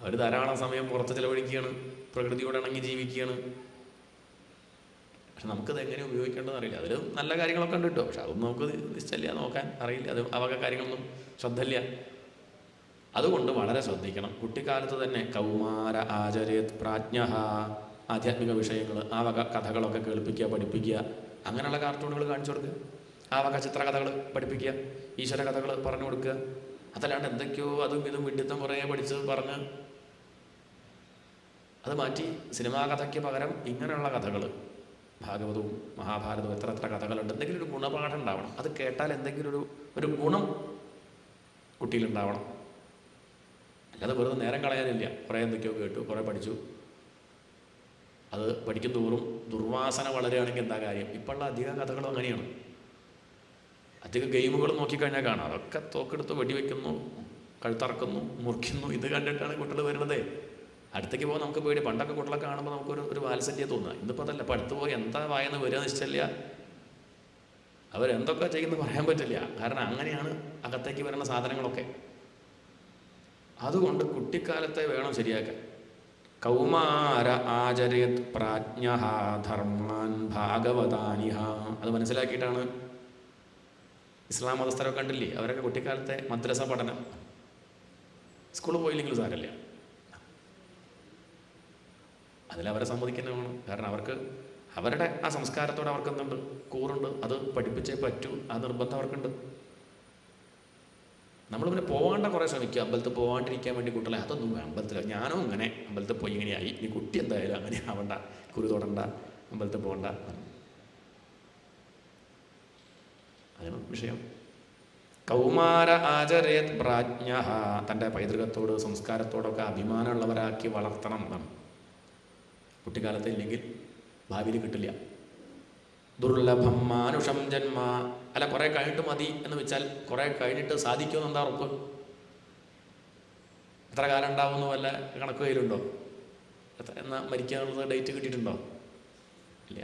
അവർ ധാരാളം സമയം പുറത്ത് ചിലവഴിക്കുകയാണ്, പ്രകൃതിയോട് ഇണങ്ങി ജീവിക്കുകയാണ്. പക്ഷെ നമുക്കത് എങ്ങനെ ഉപയോഗിക്കേണ്ടതെന്ന് അറിയില്ല. അതിൽ നല്ല കാര്യങ്ങളൊക്കെ ഉണ്ട് കേട്ടോ, പക്ഷെ അതൊന്നും നമുക്ക് നിശ്ചയില്ല, നോക്കാൻ അറിയില്ല. അത് അവക കാര്യങ്ങളൊന്നും ശ്രദ്ധയില്ല. അതുകൊണ്ട് വളരെ ശ്രദ്ധിക്കണം. കുട്ടിക്കാലത്ത് തന്നെ കൗമാര ആചരേത് പ്രാജ്ഞ, ആധ്യാത്മിക വിഷയങ്ങൾ, ആ വക കഥകളൊക്കെ കേൾപ്പിക്കുക, പഠിപ്പിക്കുക. അങ്ങനെയുള്ള കാർട്ടൂണുകൾ കാണിച്ചു കൊടുക്കുക, ആ വക ചിത്രകഥകൾ പഠിപ്പിക്കുക, ഈശ്വര കഥകൾ പറഞ്ഞു കൊടുക്കുക. അതല്ലാണ്ട് എന്തൊക്കെയോ അതും ഇതും വിഡിത്തം കുറേ പഠിച്ച് പറഞ്ഞ് അത് മാറ്റി സിനിമാ കഥയ്ക്ക് പകരം ഇങ്ങനെയുള്ള കഥകൾ, ഭാഗവതവും മഹാഭാരതവും എത്ര കഥകളുണ്ട്. എന്തെങ്കിലും ഒരു ഗുണപാഠം ഉണ്ടാവണം. അത് കേട്ടാൽ എന്തെങ്കിലും ഒരു ഗുണം കുട്ടിയിലുണ്ടാവണം. അല്ലാതെ വെറുതെ നേരം കളയാനില്ല. കുറേ എന്തൊക്കെയോ കേട്ടു, കുറേ പഠിച്ചു, അത് പഠിക്കും തോറും ദുർവാസന വളരുകയാണെങ്കിൽ എന്താ കാര്യം? ഇപ്പോഴുള്ള അധിക കഥകളും അങ്ങനെയാണ്. അധിക ഗെയിമുകൾ നോക്കിക്കഴിഞ്ഞാൽ കാണാം, അതൊക്കെ തോക്കെടുത്ത് വെടിവെക്കുന്നു, കഴുത്തറക്കുന്നു, മുറിക്കുന്നു. ഇത് കണ്ടിട്ടാണ് കുട്ടികൾ വരുന്നത്. അടുത്തേക്ക് പോകാൻ നമുക്ക് പേടി. പണ്ടൊക്കെ കുട്ടികളെ കാണുമ്പോൾ നമുക്കൊരു വാത്സല്യം തോന്നുക. ഇന്നിപ്പോൾ അതല്ല. ഇപ്പോൾ അടുത്ത് പോയി എന്താ വായെന്ന് വരിക നിശ്ചയില്ല, അവരെന്തൊക്കെ ചെയ്യുന്നു പറയാൻ പറ്റില്ല. കാരണം അങ്ങനെയാണ് അകത്തേക്ക് വരുന്ന സാധനങ്ങളൊക്കെ. അതുകൊണ്ട് കുട്ടിക്കാലത്തെ വേണം ശരിയാക്കാൻ. കൗമാര ആചരേത് പ്രാജ്ഞ ധർമാൻ ഭാഗവതാനിഹ. അത് മനസ്സിലാക്കിയിട്ടാണ് ഇസ്ലാം മതസ്ഥരൊക്കെ കണ്ടില്ലേ, അവരൊക്കെ കുട്ടിക്കാലത്തെ മദ്രസ പഠനം, സ്കൂളിൽ പോയില്ലെങ്കിൽ സാരമില്ല, അതിലവരെ സമ്മതിക്കുന്നത് വേണം. കാരണം അവർക്ക് അവരുടെ ആ സംസ്കാരത്തോടെ അവർക്ക് എന്തുണ്ട്, കൂറുണ്ട്. അത് പഠിപ്പിച്ചേ പറ്റൂ, ആ നിർബന്ധം അവർക്കുണ്ട്. നമ്മൾ പിന്നെ പോകാണ്ട കുറേ ശ്രമിക്കുക, അമ്പലത്തിൽ പോകാണ്ടിരിക്കാൻ വേണ്ടി കുട്ടികളെ അതൊന്നും അമ്പലത്തിൽ ഞാനും ഇങ്ങനെ അമ്പലത്തിൽ പോയി ഇങ്ങനെയായി, ഇനി കുട്ടി എന്തായാലും അങ്ങനെ ആവണ്ട, കുരു തൊടണ്ട, അമ്പലത്തിൽ പോകണ്ട. അതാണ് വിഷയം. കൗമാര ആചരേത് പ്രാജ്ഞ, തൻ്റെ പൈതൃകത്തോട് സംസ്കാരത്തോടൊക്കെ അഭിമാനമുള്ളവരാക്കി വളർത്തണം എന്നാണ്. കുട്ടിക്കാലത്ത് ഇല്ലെങ്കിൽ ഭാവിയിൽ കിട്ടില്ല. ദുർലഭം മാനുഷം ജന്മ, അല്ല കുറേ കഴിഞ്ഞിട്ട് മതി എന്ന് വെച്ചാൽ കുറേ കഴിഞ്ഞിട്ട് സാധിക്കുമെന്ന് എന്താ ഉറപ്പ്? എത്ര കാലം ഉണ്ടാവുമെന്ന് വല്ല കണക്ക് കയ്യിലുണ്ടോ? എന്നാൽ മരിക്കാനുള്ളത് ഡേറ്റ് കിട്ടിയിട്ടുണ്ടോ? ഇല്ല.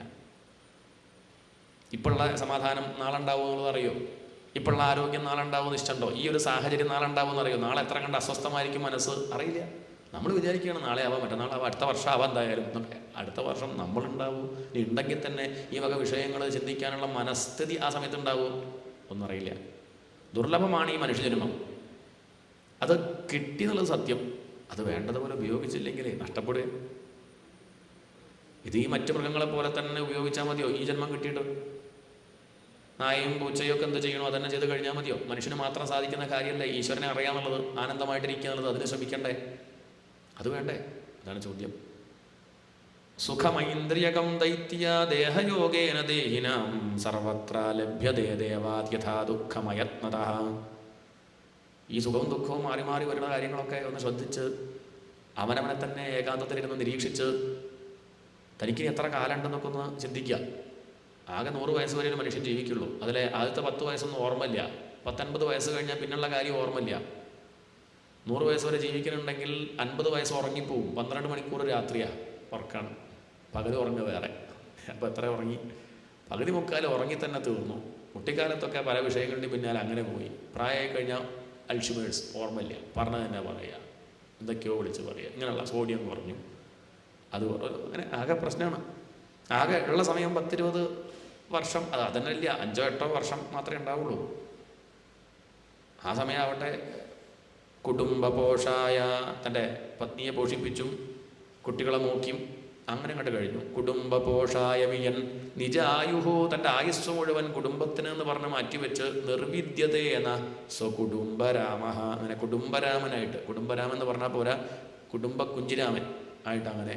ഇപ്പോഴുള്ള സമാധാനം നാളെ ഉണ്ടാവുമോ എന്നുള്ളത് അറിയോ? ഇപ്പോഴുള്ള ആരോഗ്യം നാളെ ഉണ്ടാവുമെന്ന് ഇഷ്ടമുണ്ടോ? ഈ ഒരു സാഹചര്യം നാളെ ഉണ്ടാവുമെന്ന് അറിയോ? നാളെ എത്ര കണ്ട് അസ്വസ്ഥമായിരിക്കും മനസ്സ് അറിയില്ല. നമ്മൾ വിചാരിക്കുകയാണ് നാളെ ആവാം, മറ്റന്നാളാവാം, അടുത്ത വർഷം ആവാം എന്തായാലും എന്നൊക്കെ. അടുത്ത വർഷം നമ്മളുണ്ടാവും. ഇനി ഉണ്ടെങ്കിൽ തന്നെ ഈ വക വിഷയങ്ങൾ ചിന്തിക്കാനുള്ള മനസ്ഥിതി ആ സമയത്ത് ഉണ്ടാവും, ഒന്നും അറിയില്ല. ദുർലഭമാണ് ഈ മനുഷ്യജന്മം. അത് കിട്ടി എന്നുള്ളത് സത്യം. അത് വേണ്ടതുപോലെ ഉപയോഗിച്ചില്ലെങ്കിൽ നഷ്ടപ്പെടുക. ഇത് ഈ മറ്റു മൃഗങ്ങളെ പോലെ തന്നെ ഉപയോഗിച്ചാൽ മതിയോ ഈ ജന്മം കിട്ടിയിട്ട്? നായയും പൂച്ചയും ഒക്കെ എന്ത് ചെയ്യണോ അതന്നെ ചെയ്ത് കഴിഞ്ഞാൽ മതിയോ? മനുഷ്യന് മാത്രം സാധിക്കുന്ന കാര്യമല്ല ഈശ്വരനെ അറിയാമെന്നുള്ളത്, ആനന്ദമായിട്ടിരിക്കുക എന്നുള്ളത്. അതിന് ശ്രമിക്കണ്ടേ? അത് വേണ്ടേ? അതാണ് ചോദ്യം. സുഖമൈന്ദ്രിയകം ദൈത്യ ദേഹയോഗേന ദേഹിനാം സർവത്ര ലഭ്യതേ ദേവാത് യഥാ ദുഃഖമയത്നതഃ. ഈ സുഖവും ദുഃഖവും മാറി മാറി വരുന്ന കാര്യങ്ങളൊക്കെ ഒന്ന് ശ്രദ്ധിച്ച് അവനവനെ തന്നെ ഏകാന്തത്തിലിരുന്ന് നിരീക്ഷിച്ച് തനിക്ക് എത്ര കാലം ഉണ്ടെന്നൊക്കെ ഒന്ന് ചിന്തിക്കുക. ആകെ 100 വയസ്സ് വരെ ഒരു മനുഷ്യൻ ജീവിക്കുള്ളൂ. അതിലെ ആദ്യത്തെ 10 വയസ്സൊന്നും ഓർമ്മയില്ല. 10-50 വയസ്സ് കഴിഞ്ഞാൽ പിന്നുള്ള കാര്യം ഓർമ്മയില്ല. 100 വയസ്സ് വരെ ജീവിക്കുന്നുണ്ടെങ്കിൽ 50 വയസ്സ് ഉറങ്ങിപ്പോവും. 12 മണിക്കൂർ രാത്രിയാണ് ഉറക്കാണ്, പകല് ഉറങ്ങുക വേറെ. അപ്പോൾ എത്ര ഉറങ്ങി? പകുതി മുക്കാൽ ഉറങ്ങി തന്നെ തീർന്നു. കുട്ടിക്കാലത്തൊക്കെ പല വിഷയങ്ങളുടെ പിന്നാലെ അങ്ങനെ പോയി. പ്രായമായി കഴിഞ്ഞാൽ അൽഷിമേഴ്സ്, ഓർമ്മയില്ല, പറഞ്ഞത് തന്നെ പറയുക, എന്തൊക്കെയോ വിളിച്ച് പറയുക, ഇങ്ങനെയുള്ള സോഡിയം കുറഞ്ഞു, അത് അങ്ങനെ ആകെ പ്രശ്നമാണ്. ആകെ ഉള്ള സമയം 10-20 വർഷം, അത് അതന്നെ ഇല്ല, 5-8 വർഷം മാത്രമേ ഉണ്ടാവുള്ളൂ. ആ സമയമാവട്ടെ കുടുംബപോഷായ, തൻ്റെ പത്നിയെ പോഷിപ്പിച്ചും കുട്ടികളെ നോക്കിയും അങ്ങനെ അങ്ങോട്ട് കഴിഞ്ഞു. കുടുംബപോഷായ മിയൻ നിജായുഹു, തൻ്റെ ആയുസ് മുഴുവൻ കുടുംബത്തിന് എന്ന് പറഞ്ഞ് മാറ്റിവെച്ച് നിർവിദ്യതേന സ്വകുടുംബരാമ, അങ്ങനെ കുടുംബരാമനായിട്ട്, കുടുംബരാമൻ എന്ന് പറഞ്ഞാൽ പോരാ, കുടുംബ കുഞ്ചിരാമൻ ആയിട്ട് അങ്ങനെ.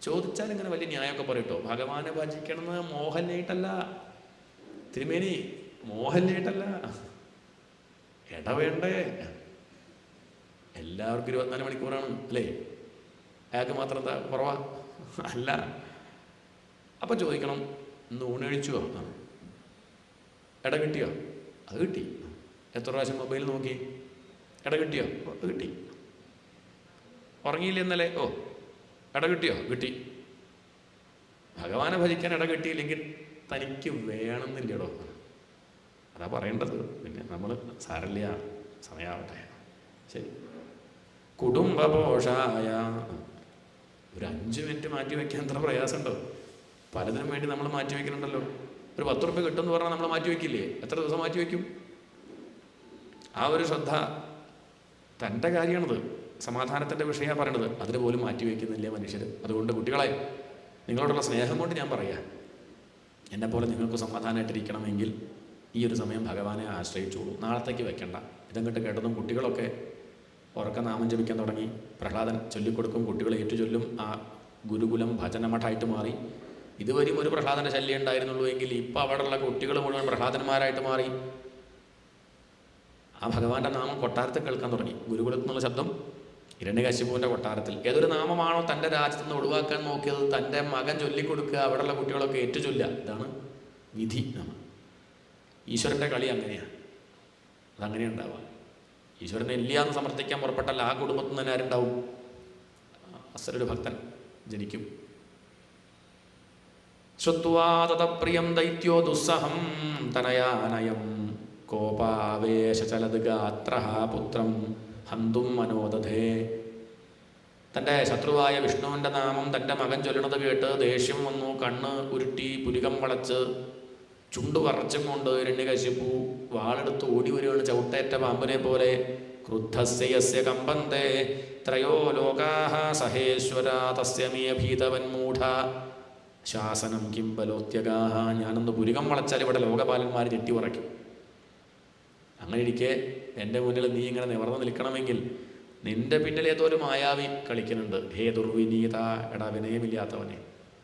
ചോദിച്ചാൽ ഇങ്ങനെ വലിയ ന്യായമൊക്കെ പറയട്ടോ, ഭഗവാനെ ഭജിക്കണമെന്ന് മോഹനായിട്ടല്ല തിരുമേനി, മോഹനായിട്ടല്ല, ഇടവേണ്ടേ? എല്ലാവർക്കും 24 മണിക്കൂറാണ് അല്ലേ? അയാൾക്ക് മാത്രം എന്താ കുറവാ? അല്ല. അപ്പം ചോദിക്കണം, ഇന്ന് ഊണഴിച്ചുവോ? ഇട കിട്ടിയോ? അത് കിട്ടി. എത്ര പ്രാവശ്യം മൊബൈൽ നോക്കി? ഇട കിട്ടിയോ? അത് കിട്ടി. ഉറങ്ങിയില്ല ഇന്നലെ? ഓ, ഇട കിട്ടിയോ? കിട്ടി. ഭഗവാനെ ഭജിക്കാൻ ഇട കിട്ടിയില്ലെങ്കിൽ തനിക്ക് വേണമെന്നില്ലടോ, അതാ പറയേണ്ടത്. പിന്നെ നമ്മൾ സാരല്ല, സമയാവട്ടെ. ശരി. കുടുംബപോഷായ, ഒരു 5 മിനിറ്റ് മാറ്റി വയ്ക്കാൻ എത്ര പ്രയാസമുണ്ടോ? പലതിനും വേണ്ടി നമ്മൾ മാറ്റി വയ്ക്കുന്നുണ്ടല്ലോ. ഒരു 10 റുപ്യ കിട്ടുമെന്ന് പറഞ്ഞാൽ നമ്മൾ മാറ്റി വയ്ക്കില്ലേ? എത്ര ദിവസം മാറ്റി വയ്ക്കും? ആ ഒരു ശ്രദ്ധ തൻ്റെ കാര്യമാണത്, സമാധാനത്തിൻ്റെ വിഷയമാണ് പറയണത്. അതിന് പോലും മാറ്റി വയ്ക്കുന്നില്ല മനുഷ്യർ. അതുകൊണ്ട് കുട്ടികളെ, നിങ്ങളോടുള്ള സ്നേഹം കൊണ്ട് ഞാൻ പറയാം, എന്നെപ്പോലെ നിങ്ങൾക്ക് സമാധാനമായിട്ടിരിക്കണമെങ്കിൽ ഈ ഒരു സമയം ഭഗവാനെ ആശ്രയിച്ചോളൂ. നാളത്തേക്ക് വെക്കണ്ട. ഇതങ്ങോട്ട് കേട്ടതും കുട്ടികളൊക്കെ ഉറക്ക നാമം ജപിക്കാൻ തുടങ്ങി. പ്രഹ്ലാദൻ ചൊല്ലിക്കൊടുക്കും, കുട്ടികൾ ഏറ്റുചൊല്ലും. ആ ഗുരുകുലം ഭജനമഠായിട്ട് മാറി. ഇതുവരെയും ഒരു പ്രഹ്ലാദൻ്റെ ശല്യം ഉണ്ടായിരുന്നുള്ളൂ എങ്കിൽ ഇപ്പോൾ അവിടെയുള്ള കുട്ടികൾ മുഴുവൻ പ്രഹ്ലാദന്മാരായിട്ട് മാറി. ആ ഭഗവാന്റെ നാമം കൊട്ടാരത്തിൽ കേൾക്കാൻ തുടങ്ങി. ഗുരുകുലത്തിൽ നിന്നുള്ള ശബ്ദം ഹിരണ്യകശിപുവിൻ്റെ കൊട്ടാരത്തിൽ. ഏതൊരു നാമമാണോ തൻ്റെ രാജ്യത്ത് നിന്ന് ഒഴിവാക്കാൻ നോക്കിയത്, തൻ്റെ മകൻ ചൊല്ലിക്കൊടുക്കുക, അവിടെയുള്ള കുട്ടികളൊക്കെ ഏറ്റുചൊല്ലുക. ഇതാണ് വിധി. നാമം ഈശ്വരൻ്റെ കളി അങ്ങനെയാണ്. അതങ്ങനെ ഉണ്ടാവുക. ഈശ്വരനെ ഇല്ല എന്ന് സമർത്ഥിക്കാൻ പുറപ്പെട്ടാൽ ആ കുടുംബത്തിൽ നിന്ന് തന്നെ ആരുണ്ടാവും? അസലൊരു ഭക്തൻ ജനിക്കും. ശ്രുത്വാ തതപ്രിയം ദൈത്യോ ദുസ്സഹം തനയാനയം കോപാവേശചലത് ഗാത്രഃ പുത്രം ഹന്തും മനോദധേ. തൻ്റെ ശത്രുവായ വിഷ്ണുവിൻ്റെ നാമം തൻ്റെ മകൻ ചൊല്ലണത് കേട്ട് ദേഷ്യം വന്നു. കണ്ണ് ഉരുട്ടി പുരികം വളച്ച് ചുണ്ടു വറച്ചും കൊണ്ട് ഹിരണ്യകശിപു വാളെടുത്ത് ഓടി വരികയാണ്, ചവിട്ടേറ്റ പാമ്പിനെ പോലെ. ക്രുദ്ധസ്യ യസ്യ കമ്പന്തേ ത്രയോ ലോകാഃ സഹേശ്വരാ തസ്യ മേ ഭീതവന്മൂഢ ശാസനം കിം ബലോത്യഗാഃ. ഞാനൊന്ന് പുരികം വളച്ചാൽ ഇവിടെ ലോകപാലന്മാർ ഞെട്ടി ഉറയ്ക്കും. അങ്ങനെ ഇരിക്കെ എൻ്റെ മുന്നിൽ നീ ഇങ്ങനെ നിവർന്ന് നിൽക്കണമെങ്കിൽ നിന്റെ പിന്നിൽ ഏതോ ഒരു മായാവി കളിക്കുന്നുണ്ട്. ഹേ ദുർവിനീത, എടാ വിനയമില്ലാത്തവനെ,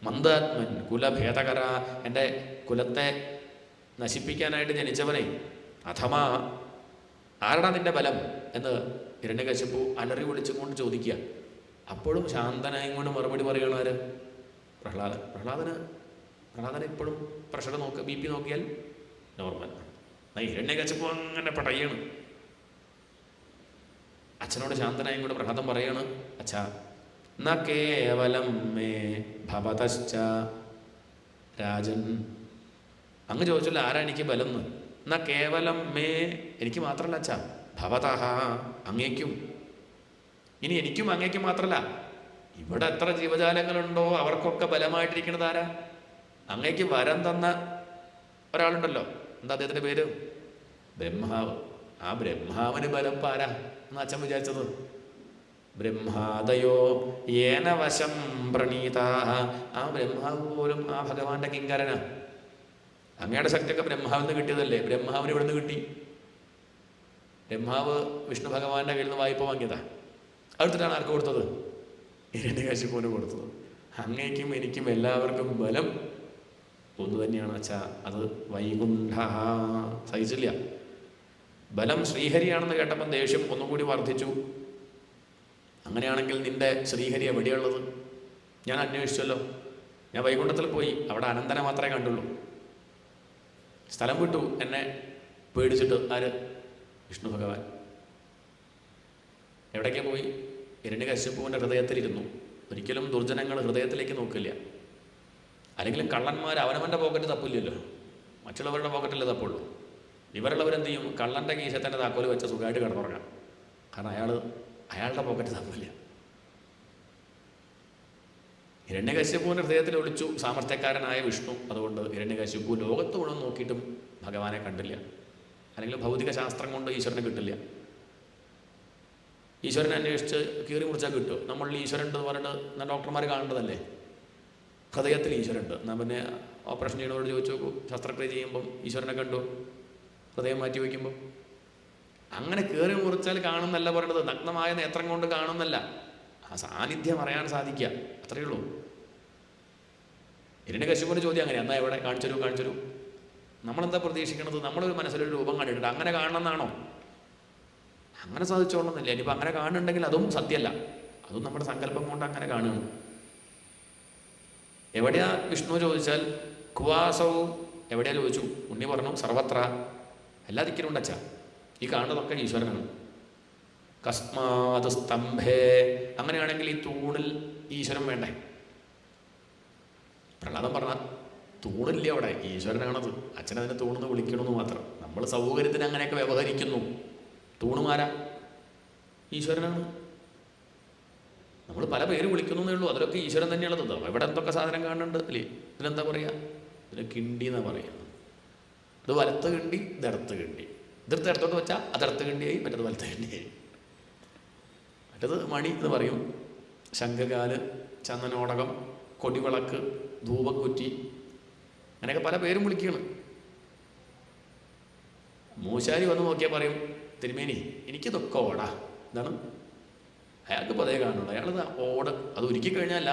മന്ദാത്മൻ കുലഭേദകര, എൻ്റെ കുലത്തെ നശിപ്പിക്കാനായിട്ട് ജനിച്ചവനെ, അഥമാ ആരടാ നിന്റെ ബലം എന്ന് ഹിരണ്യകശിപു അലറി വിളിച്ചുകൊണ്ട് ചോദിക്കുക. അപ്പോഴും ശാന്തനായും കൊണ്ട് മറുപടി പറയണവര് പ്രഹ്ലാദന് ഇപ്പോഴും പ്രഷർ BP നോക്കിയാൽ നോർമൽ. ഹിരണ്യകശിപു അങ്ങനെ പടയാണ്. അച്ഛനോട് ശാന്തനായും കൊണ്ട് പ്രഹ്ലാദൻ പറയാണ്, അച്ഛാ ന കേവലം മേ ഭവതശ്ച രാജൻ. അങ്ങ് ചോദിച്ചല്ലോ ആരാ എനിക്ക് ബലം എന്ന്. ന കേവലം മേ, എനിക്ക് മാത്രമല്ല അച്ഛാ, ഭവതഃ അങ്ങേക്കും. ഇനി എനിക്കും അങ്ങേക്കും മാത്രമല്ല, ഇവിടെ എത്ര ജീവജാലങ്ങളുണ്ടോ അവർക്കൊക്കെ ബലമായിട്ടിരിക്കുന്നത് ആരാ? അങ്ങേക്ക് വരം തന്ന ഒരാളുണ്ടല്ലോ, എന്താ അദ്ദേഹത്തിൻ്റെ പേര്? ബ്രഹ്മാവ്. ആ ബ്രഹ്മാവിന് ബലം പാരാ എന്ന് അച്ഛൻ വിചാരിച്ചത്? ബ്രഹ്മാദയോ ഏന വശം പ്രണീതാഃ. ആ ബ്രഹ്മാവ് പോലും ആ ഭഗവാന്റെ കിങ്കരനാ. അങ്ങയുടെ ശക്തിയൊക്കെ ബ്രഹ്മാവിൽ നിന്ന് കിട്ടിയതല്ലേ? ബ്രഹ്മാവിന് ഇവിടെ നിന്ന് കിട്ടി. ബ്രഹ്മാവ് വിഷ്ണു ഭഗവാന്റെ കയ്യിൽ നിന്ന് വായ്പ വാങ്ങിയതാ. അടുത്തിട്ടാണ് ആർക്ക് കൊടുത്തത്? ഹിരണ്യകശിപുവിന് കൊടുത്തത്. അങ്ങേക്കും എനിക്കും എല്ലാവർക്കും ബലം ഒന്ന് തന്നെയാണ് അച്ഛാ, അത് വൈകുണ്ഠ. സഹിച്ചില്ല. ബലം ശ്രീഹരിയാണെന്ന് കേട്ടപ്പം ദേഷ്യം ഒന്നുകൂടി വർദ്ധിച്ചു. അങ്ങനെയാണെങ്കിൽ നിന്റെ ശ്രീഹരി എവിടെയുള്ളത്? ഞാൻ അന്വേഷിച്ചല്ലോ. ഞാൻ വൈകുണ്ഠത്തിൽ പോയി, അവിടെ അനന്തനെ മാത്രമേ കണ്ടുള്ളൂ. സ്ഥലം വിട്ടു എന്നെ പേടിച്ചിട്ട്. ആര്? വിഷ്ണു ഭഗവാൻ. എവിടേക്കാ പോയി? ഹിരണ്യകശിപുവിൻ്റെ ഹൃദയത്തിലിരുന്നു. ഒരിക്കലും ദുർജനങ്ങൾ ഹൃദയത്തിലേക്ക് നോക്കില്ല. അല്ലെങ്കിലും കള്ളന്മാർ അവനവൻ്റെ പോക്കറ്റ് തപ്പില്ലല്ലോ, മറ്റുള്ളവരുടെ പോക്കറ്റല്ലേ തപ്പുള്ളൂ. ഇവരുള്ളവരെന്ത് ചെയ്യും? കള്ളൻ്റെ കീശത്തിൻ്റെ താക്കോല് വെച്ച സുഖമായിട്ട് കിടന്നുറങ്ങാം. കാരണം അയാളുടെ പോക്കറ്റ് തപ്പില്ല. ഹിരണ്യകശിപുവിൻ്റെ ഹൃദയത്തിൽ ഒളിച്ചു സാമർത്ഥ്യക്കാരനായ വിഷ്ണു. അതുകൊണ്ട് ഹിരണ്യകശിപു ലോകത്ത് മുഴുവൻ നോക്കിയിട്ടും ഭഗവാനെ കണ്ടില്ല. അല്ലെങ്കിൽ ഭൗതിക ശാസ്ത്രം കൊണ്ട് ഈശ്വരനെ കിട്ടില്ല. ഈശ്വരനെ അന്വേഷിച്ച് കീറി മുറിച്ചാൽ കിട്ടുമോ? നമ്മൾ ഈശ്വരൻ എന്ന് പറഞ്ഞിട്ട് ഡോക്ടർമാർ കാണേണ്ടതല്ലേ? ഹൃദയത്തിൽ ഈശ്വരനുണ്ട്. എന്നാൽ പിന്നെ ഓപ്പറേഷൻ ചെയ്യണവരോട് ചോദിച്ചു നോക്കൂ, ശസ്ത്രക്രിയ ചെയ്യുമ്പം ഈശ്വരനെ കണ്ടു ഹൃദയം മാറ്റി വയ്ക്കുമ്പോൾ? അങ്ങനെ കീറി മുറിച്ചാൽ കാണുന്നല്ല പറയണത്, നഗ്നമായ നേത്രം കൊണ്ട് കാണുന്നല്ല, ആ സാന്നിധ്യം അറിയാൻ സാധിക്കുക, അത്രയേ ഉള്ളൂ. ഹിരണ്യകശിപുവിൻ്റെ ചോദ്യം അങ്ങനെ, എന്നാൽ എവിടെ? കാണിച്ചു. നമ്മളെന്താ പ്രതീക്ഷിക്കണത്? നമ്മളൊരു മനസ്സിലൊരു രൂപം കണ്ടിട്ടുണ്ട്, അങ്ങനെ കാണണമെന്നാണോ? അങ്ങനെ സാധിച്ചോളണമെന്നില്ല. ഇനിയിപ്പോൾ അങ്ങനെ കാണുന്നുണ്ടെങ്കിൽ അതും സത്യമല്ല, അതും നമ്മുടെ സങ്കല്പം കൊണ്ട് അങ്ങനെ കാണുകയാണ്. എവിടെയാ വിഷ്ണു ചോദിച്ചാൽ കുവാസവും എവിടെയാ ചോദിച്ചു? ഉണ്ണി പറഞ്ഞു സർവത്ര, എല്ലാ ദിക്കിലുണ്ട് അച്ഛാ. ഈ കാണുന്നതൊക്കെ ഈശ്വരനാണ്. കസ്മാത് സ്തംഭേ, അങ്ങനെയാണെങ്കിൽ ഈ തൂണിൽ ഈശ്വരൻ വേണ്ടേ? പ്രഹ്ലാദൻ പറഞ്ഞ തൂണില്ല അവിടെ, ഈശ്വരനാണത്. അച്ഛനതിനെ തൂണെന്ന് വിളിക്കണമെന്ന് മാത്രം. നമ്മൾ സൗകര്യത്തിന് അങ്ങനെയൊക്കെ വ്യവഹരിക്കുന്നു. തൂണുമാരാ? ഈശ്വരനാണ്. നമ്മൾ പല പേര് വിളിക്കുന്നേ ഉള്ളൂ, അതിലൊക്കെ ഈശ്വരൻ തന്നെയുള്ളത്. ഇവിടെ എന്തൊക്കെ സാധനം കാണുന്നുണ്ട് അല്ലേ? ഇതിനെന്താ പറയുക? ഇതിന് കിണ്ടി എന്നാ പറയുക. ഇത് വലത്ത് കിണ്ടി, ഇടത്ത് കിണ്ടി. ഇതിർത്ത് ഇടത്തോട്ട് വെച്ചാൽ അതിടത്ത് കിണ്ടിയായി, മറ്റത് വലത്ത് കിണ്ടിയായി. മറ്റത് മണി എന്ന് പറയും, ശംഖകാല്, ചന്ദനോടകം, കൊടിവിളക്ക്, ധൂപക്കുറ്റി, അങ്ങനെയൊക്കെ പല പേരും വിളിക്കുകയാണ്. മൂശാരി വന്ന് നോക്കിയാൽ പറയും, തിരുമേനി എനിക്കിതൊക്കെ ഓടാ. എന്താണ്? അയാൾക്ക് പതേ കാണുള്ളൂ. അയാളത് ഓട്, അത് ഒരുക്കി കഴിഞ്ഞാൽ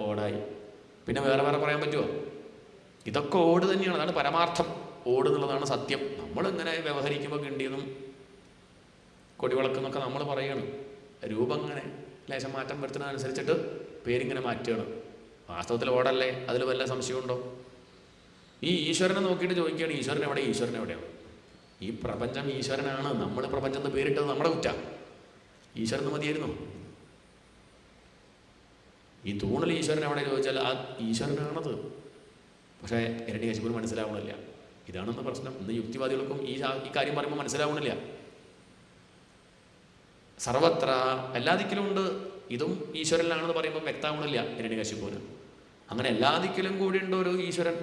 ഓടായി. പിന്നെ വേറെ പറയാൻ പറ്റുമോ? ഇതൊക്കെ ഓട് തന്നെയാണ്. അതാണ് പരമാർത്ഥം. ഓട് എന്നുള്ളതാണ് സത്യം. നമ്മളിങ്ങനെ വ്യവഹരിക്കുമ്പോൾ കിണ്ടിയെന്നും കൊടിവിളക്കെന്നൊക്കെ നമ്മൾ പറയുകയാണ്. രൂപം ഇങ്ങനെ ലേശം മാറ്റം വരുത്തുന്നതനുസരിച്ചിട്ട് പേരിങ്ങനെ മാറ്റുകയാണ്. വാസ്തവത്തിൽ ഓടല്ലേ? അതിൽ വല്ല സംശയമുണ്ടോ? ഈ ഈശ്വരനെ നോക്കിയിട്ട് ചോദിക്കുകയാണ്, ഈശ്വരൻ എവിടെ? ഈശ്വരൻ എവിടെയാണ്? ഈ പ്രപഞ്ചം ഈശ്വരനാണ്. നമ്മൾ പ്രപഞ്ചത്തെ പേരിട്ടത് നമ്മുടെ കുറ്റ. ഈശ്വരൻ മതിയായിരുന്നു. ഈ തൂണിൽ ഈശ്വരൻ എവിടെ ചോദിച്ചാൽ ആ ഈശ്വരനാണത്. പക്ഷേ ഹിരണ്യകശിപുവിന് മനസ്സിലാവണില്ല. ഇതാണെന്ന് പ്രശ്നം. ഇന്ന് യുക്തിവാദികൾക്കും ഈ കാര്യം പറയുമ്പോൾ മനസ്സിലാവണില്ല. സർവത്ര, എല്ലാ ദിക്കിലും ഉണ്ട്. ഇതും ഈശ്വരനാണെന്ന് പറയുമ്പോൾ വ്യക്തമാവണില്ല ഹിരണ്യകശിപുവിന്. അങ്ങനെ എല്ലാ ദിക്കിലും കൂടി ഉണ്ട് ഒരു ഈശ്വരൻ.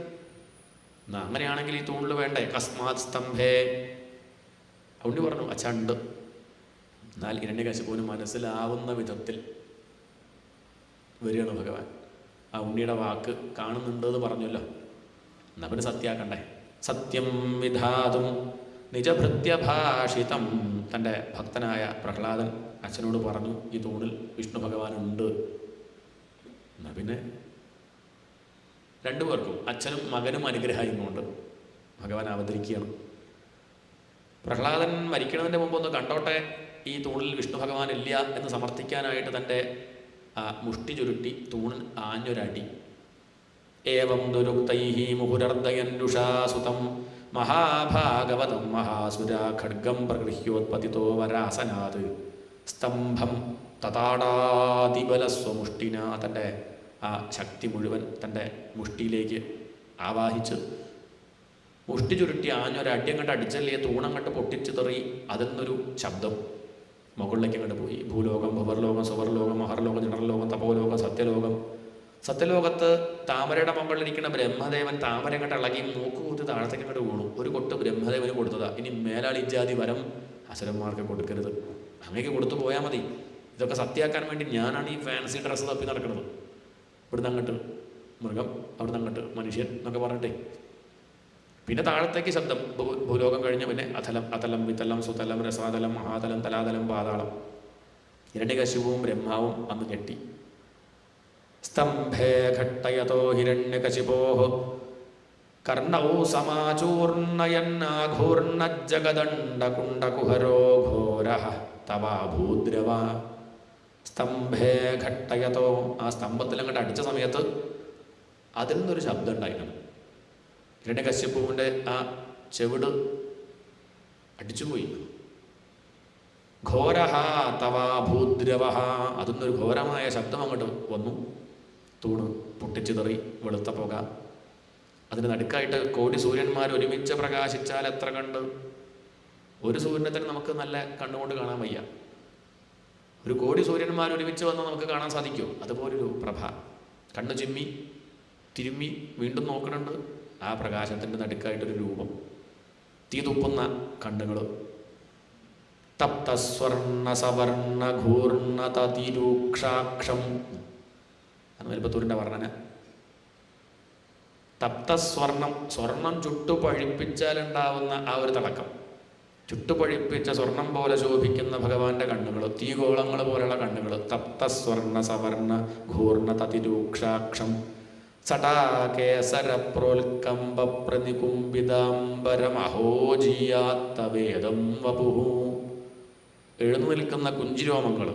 എന്നാ അങ്ങനെയാണെങ്കിൽ ഈ തൂണിൽ വേണ്ടേ? കസ്മാത് സ്തംഭേ. ഉണ്ണി പറഞ്ഞു, അച്ഛാ ഉണ്ട്. എന്നാൽ ഹിരണ്യകശിപുവിന് മനസ്സിലാവുന്ന വിധത്തിൽ വരികയാണ് ഭഗവാൻ. ആ ഉണ്ണിയുടെ വാക്ക് കാണുന്നുണ്ടെന്ന് പറഞ്ഞല്ലോ, എന്നാൽ പിന്നെ സത്യാക്കണ്ടേ. സത്യം വിധാതും നിജഭൃത്യഭാഷിതം. തൻ്റെ ഭക്തനായ പ്രഹ്ലാദൻ അച്ഛനോട് പറഞ്ഞു, ഈ തൂണിൽ വിഷ്ണു ഭഗവാനുണ്ട്. എന്നാൽ പിന്നെ രണ്ടുപേർക്കും, അച്ഛനും മകനും അനുഗ്രഹം കൊണ്ട് ഭഗവാൻ അവതരിക്കുകയാണ്. പ്രഹ്ലാദൻ മരിക്കുന്നതിൻ്റെ മുമ്പ് ഒന്ന് കണ്ടോട്ടെ ഈ തൂണിൽ വിഷ്ണു ഭഗവാൻ ഇല്ല എന്ന് സമർത്ഥിക്കാനായിട്ട് തൻ്റെ ആ മുഷ്ടി ചുരുട്ടി തൂണിൽ ആഞ്ഞൊരടി. ഏവം ദുരുക്തൈഹി മുഹുരർദയന്നുഷാസുതം മഹാഭാഗവതം മഹാസുര ഖഡ്ഗം പ്രഗൃഹ്യോത്പതിതോ വരാസനാത് സ്തംഭം തതാടാതിബലസ്വമുഷ്ടിന. തൻ്റെ ആ ശക്തി മുഴുവൻ തൻ്റെ മുഷ്ടിയിലേക്ക് ആവാഹിച്ച് മുഷ്ടി ചുരുട്ടി ആഞ്ഞൊരടി അങ്ങോട്ട് അടിച്ചല്ലേ തൂണങ്ങോട്ട് പൊട്ടിച്ചു തെറി. അതിൽ നിന്നൊരു ശബ്ദം മുകളിലേക്ക് അങ്ങോട്ട് പോയി. ഭൂലോകം, ഭുവർലോകം, സുവർലോകം, മഹർലോകം, ജനറലോകം, തപോലോകം, സത്യലോകം. സത്യലോകത്ത് താമരയുടെ മുകളിലിരിക്കുന്ന ബ്രഹ്മദേവൻ താമര അങ്ങോട്ട് ഇളകി മൂക്കുകൂത്തി താഴത്തേക്ക് അങ്ങോട്ട് വീണു. ഒരു കൊട്ട് ബ്രഹ്മദേവന് കൊടുത്തതാ. ഇനി മേലാൾ ഇജാതി വരം അസുരന്മാർക്ക് കൊടുക്കരുത്, അങ്ങേക്ക് കൊടുത്തു പോയാൽ മതി. ഇതൊക്കെ സത്യാക്കാൻ വേണ്ടി ഞാനാണ് ഈ ഫാൻസി ഡ്രസ്സ് തപ്പി നടക്കുന്നത്. ഇവിടുന്ന് അങ്ങോട്ട് മൃഗം, അവിടുന്ന് അങ്ങോട്ട് മനുഷ്യൻ എന്നൊക്കെ പറഞ്ഞിട്ടേ. പിന്നെ താഴത്തേക്ക് ശബ്ദം. ഭൂലോകം കഴിഞ്ഞ് പിന്നെ അഥലം, അതലം, വിതലം, സുതലം, രസാതലം, മഹാതലം, തലാതലം, പാതാളം. ഹിരണ്യകശിപുവും ബ്രഹ്മാവും അന്ന് ഞെട്ടി. സ്തംഭേ ഘട്ടയതോ ഹിരണ്യകശിപോ കർണൗ സമാചൂർണയന്നാഘൂർണജഗദണ്ഡകുണ്ടകുഹരോ ഘോരഃ തവാഭൂദ്രവ. സ്തംഭേ ഘട്ടയതോ, ആ സ്തംഭത്തിൽ അങ്ങോട്ട് അടിച്ച സമയത്ത് അതിൽ നിന്നൊരു ശബ്ദം ഉണ്ടായിരുന്നു. ഹിരണ്യകശിപുവിൻ്റെ ആ ചെവിട് അടിച്ചുപോയി. ഘോരഃ തവാഭൂദ്രവ, അതിൽ നിന്നൊരു ഘോരമായ ശബ്ദം അങ്ങോട്ട് വന്നു. തൂണ് പൊട്ടിച്ചു തെറി, വെളുത്ത പുക. അതിന് നടുക്കായിട്ട് കോടി സൂര്യന്മാർ ഒരുമിച്ച് പ്രകാശിച്ചാൽ എത്ര കണ്ട്. ഒരു സൂര്യനെ തന്നെ നമുക്ക് നല്ല കണ്ണുകൊണ്ട് കാണാൻ വയ്യ. ഒരു കോടി സൂര്യന്മാർ ഒരുമിച്ച് വന്ന് നമുക്ക് കാണാൻ സാധിക്കുമോ? അതുപോലൊരു പ്രഭ. കണ്ണ് ചിമ്മി തിരുമ്മി വീണ്ടും നോക്കുന്നുണ്ട്. ആ പ്രകാശത്തിൻ്റെ നടുക്കായിട്ടൊരു രൂപം, തീ തുപ്പുന്ന കണ്ണുകൾ. തപ്തസ്വർണ സവർണ ഘൂർണ തതിരൂക്ഷാക്ഷം. അത് വലിപ്പത്തൂരിൻ്റെ വർണ്ണന. തപ്തസ്വർണം, സ്വർണം ചുട്ടുപഴിപ്പിച്ചാലുണ്ടാവുന്ന ആ ഒരു തിളക്കം. ചുട്ടുപഴിപ്പിച്ച സ്വർണം പോലെ ശോഭിക്കുന്ന ഭഗവാന്റെ കണ്ണുകൾ, തീഗോളങ്ങൾ പോലെയുള്ള കണ്ണുകൾ. തപ്തസ്വർണ സവർണ ഘൂർണ തതിരൂക്ഷാക്ഷം സടാകേസര പ്രോൽക്കംബ പ്രതികുംഭിതാംബരമഹോജീയാത്തവേദം വപുഹു. എഴുന്നു നിൽക്കുന്ന കുഞ്ചിരോമങ്ങൾ.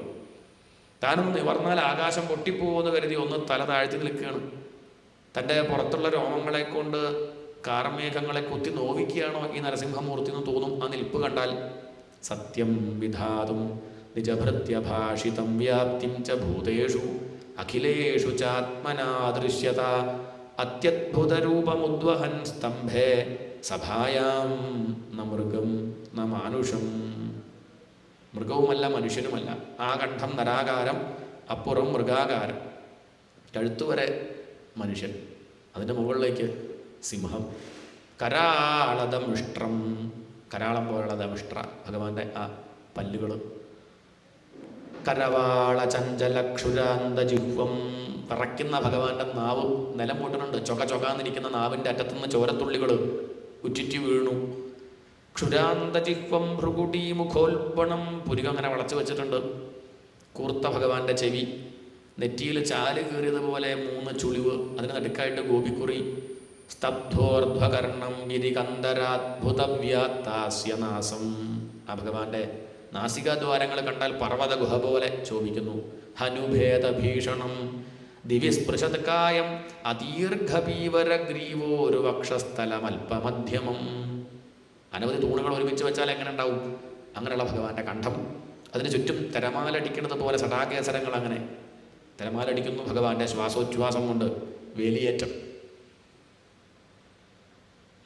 താനൊന്ന് നിവർന്നാൽ ആകാശം പൊട്ടിപ്പോകുമെന്ന് കരുതി ഒന്ന് തല താഴ്ത്തി നിൽക്കുകയാണ്. തൻ്റെ പുറത്തുള്ള രോമങ്ങളെ കൊണ്ട് കാർമേഘങ്ങളെ കുത്തി നോവിക്കുകയാണോ ഈ നരസിംഹമൂർത്തി എന്ന് തോന്നും ആ നിൽപ്പ് കണ്ടാൽ. സത്യം വിധാതും നിജഭൃത്യഭാഷിതം വ്യാപ്തിം ച ഭൂതേഷു അഖിലേഷു ചാത്മനാ ദൃശ്യത അത്യദ്ഭുതരൂപമുദ്വഹൻ സ്തംഭേ സഭായാം ന മൃഗം ന മാനുഷം. മൃഗവുമല്ല മനുഷ്യനുമല്ല. ആ കണ്ഠം നരാകാരം, അപ്പുറം മൃഗാകാരം, കഴുത്തുവരെ മനുഷ്യൻ, അതിൻ്റെ മുകളിലേക്ക് സിംഹം. കരാളദമിഷ്ട്രം, കരാളം പോലുള്ള ദമിഷ്ട്ര ഭഗവാന്റെ ആ പല്ലുകൾ. കരവാള ചഞ്ചലക്ഷുരാന്തജിഹ്വം, വിറയ്ക്കുന്ന ഭഗവാന്റെ നാവ് നിലം മൂട്ടുന്നുണ്ട്. ചൊകാന്നിരിക്കുന്ന നാവിൻ്റെ അറ്റത്തുനിന്ന് ചോരത്തുള്ളികൾ ഉറ്റിറ്റി വീണു. ക്ഷുരാന്തജിഹ്വം ഭൃഗുടീ മുഖോൽപണം, പുരികം അങ്ങനെ വളച്ചു വെച്ചിട്ടുണ്ട്. കൂർത്ത ഭഗവാന്റെ ചെവി, നെറ്റിയിൽ ചാല് കീറിയതുപോലെ 3 ചുളിവ്, അതിന് നടുക്കായിട്ട് ഗോപിക്കുറി. സ്തബ്ധോർധ്വകർണം ഗിരികന്ധരാദ്ഭുതവ്യാത്താസ്യനാസം, ആ ഭഗവാന്റെ നാസികാദ്വാരങ്ങൾ കണ്ടാൽ പർവ്വത ഗുഹ പോലെ ശോഭിക്കുന്നു. ഹനുഭേദഭീഷണം ദിവിസ്പൃശത്കായം അതീർഘപീവരഗ്രീവോരു വക്ഷസ്ഥലമൽപമധ്യമം. അനവധി തൂണുകൾ ഒരുമിച്ച് വെച്ചാൽ എങ്ങനെ ഉണ്ടാവും? അങ്ങനെയുള്ള ഭഗവാന്റെ കണ്ഠം. അതിന് ചുറ്റും തിരമാലടിക്കുന്നത് പോലെ സടാകേസരങ്ങൾ അങ്ങനെ തിരമാലടിക്കുന്നു. ഭഗവാന്റെ ശ്വാസോച്ഛ്വാസം കൊണ്ട് വേലിയേറ്റം.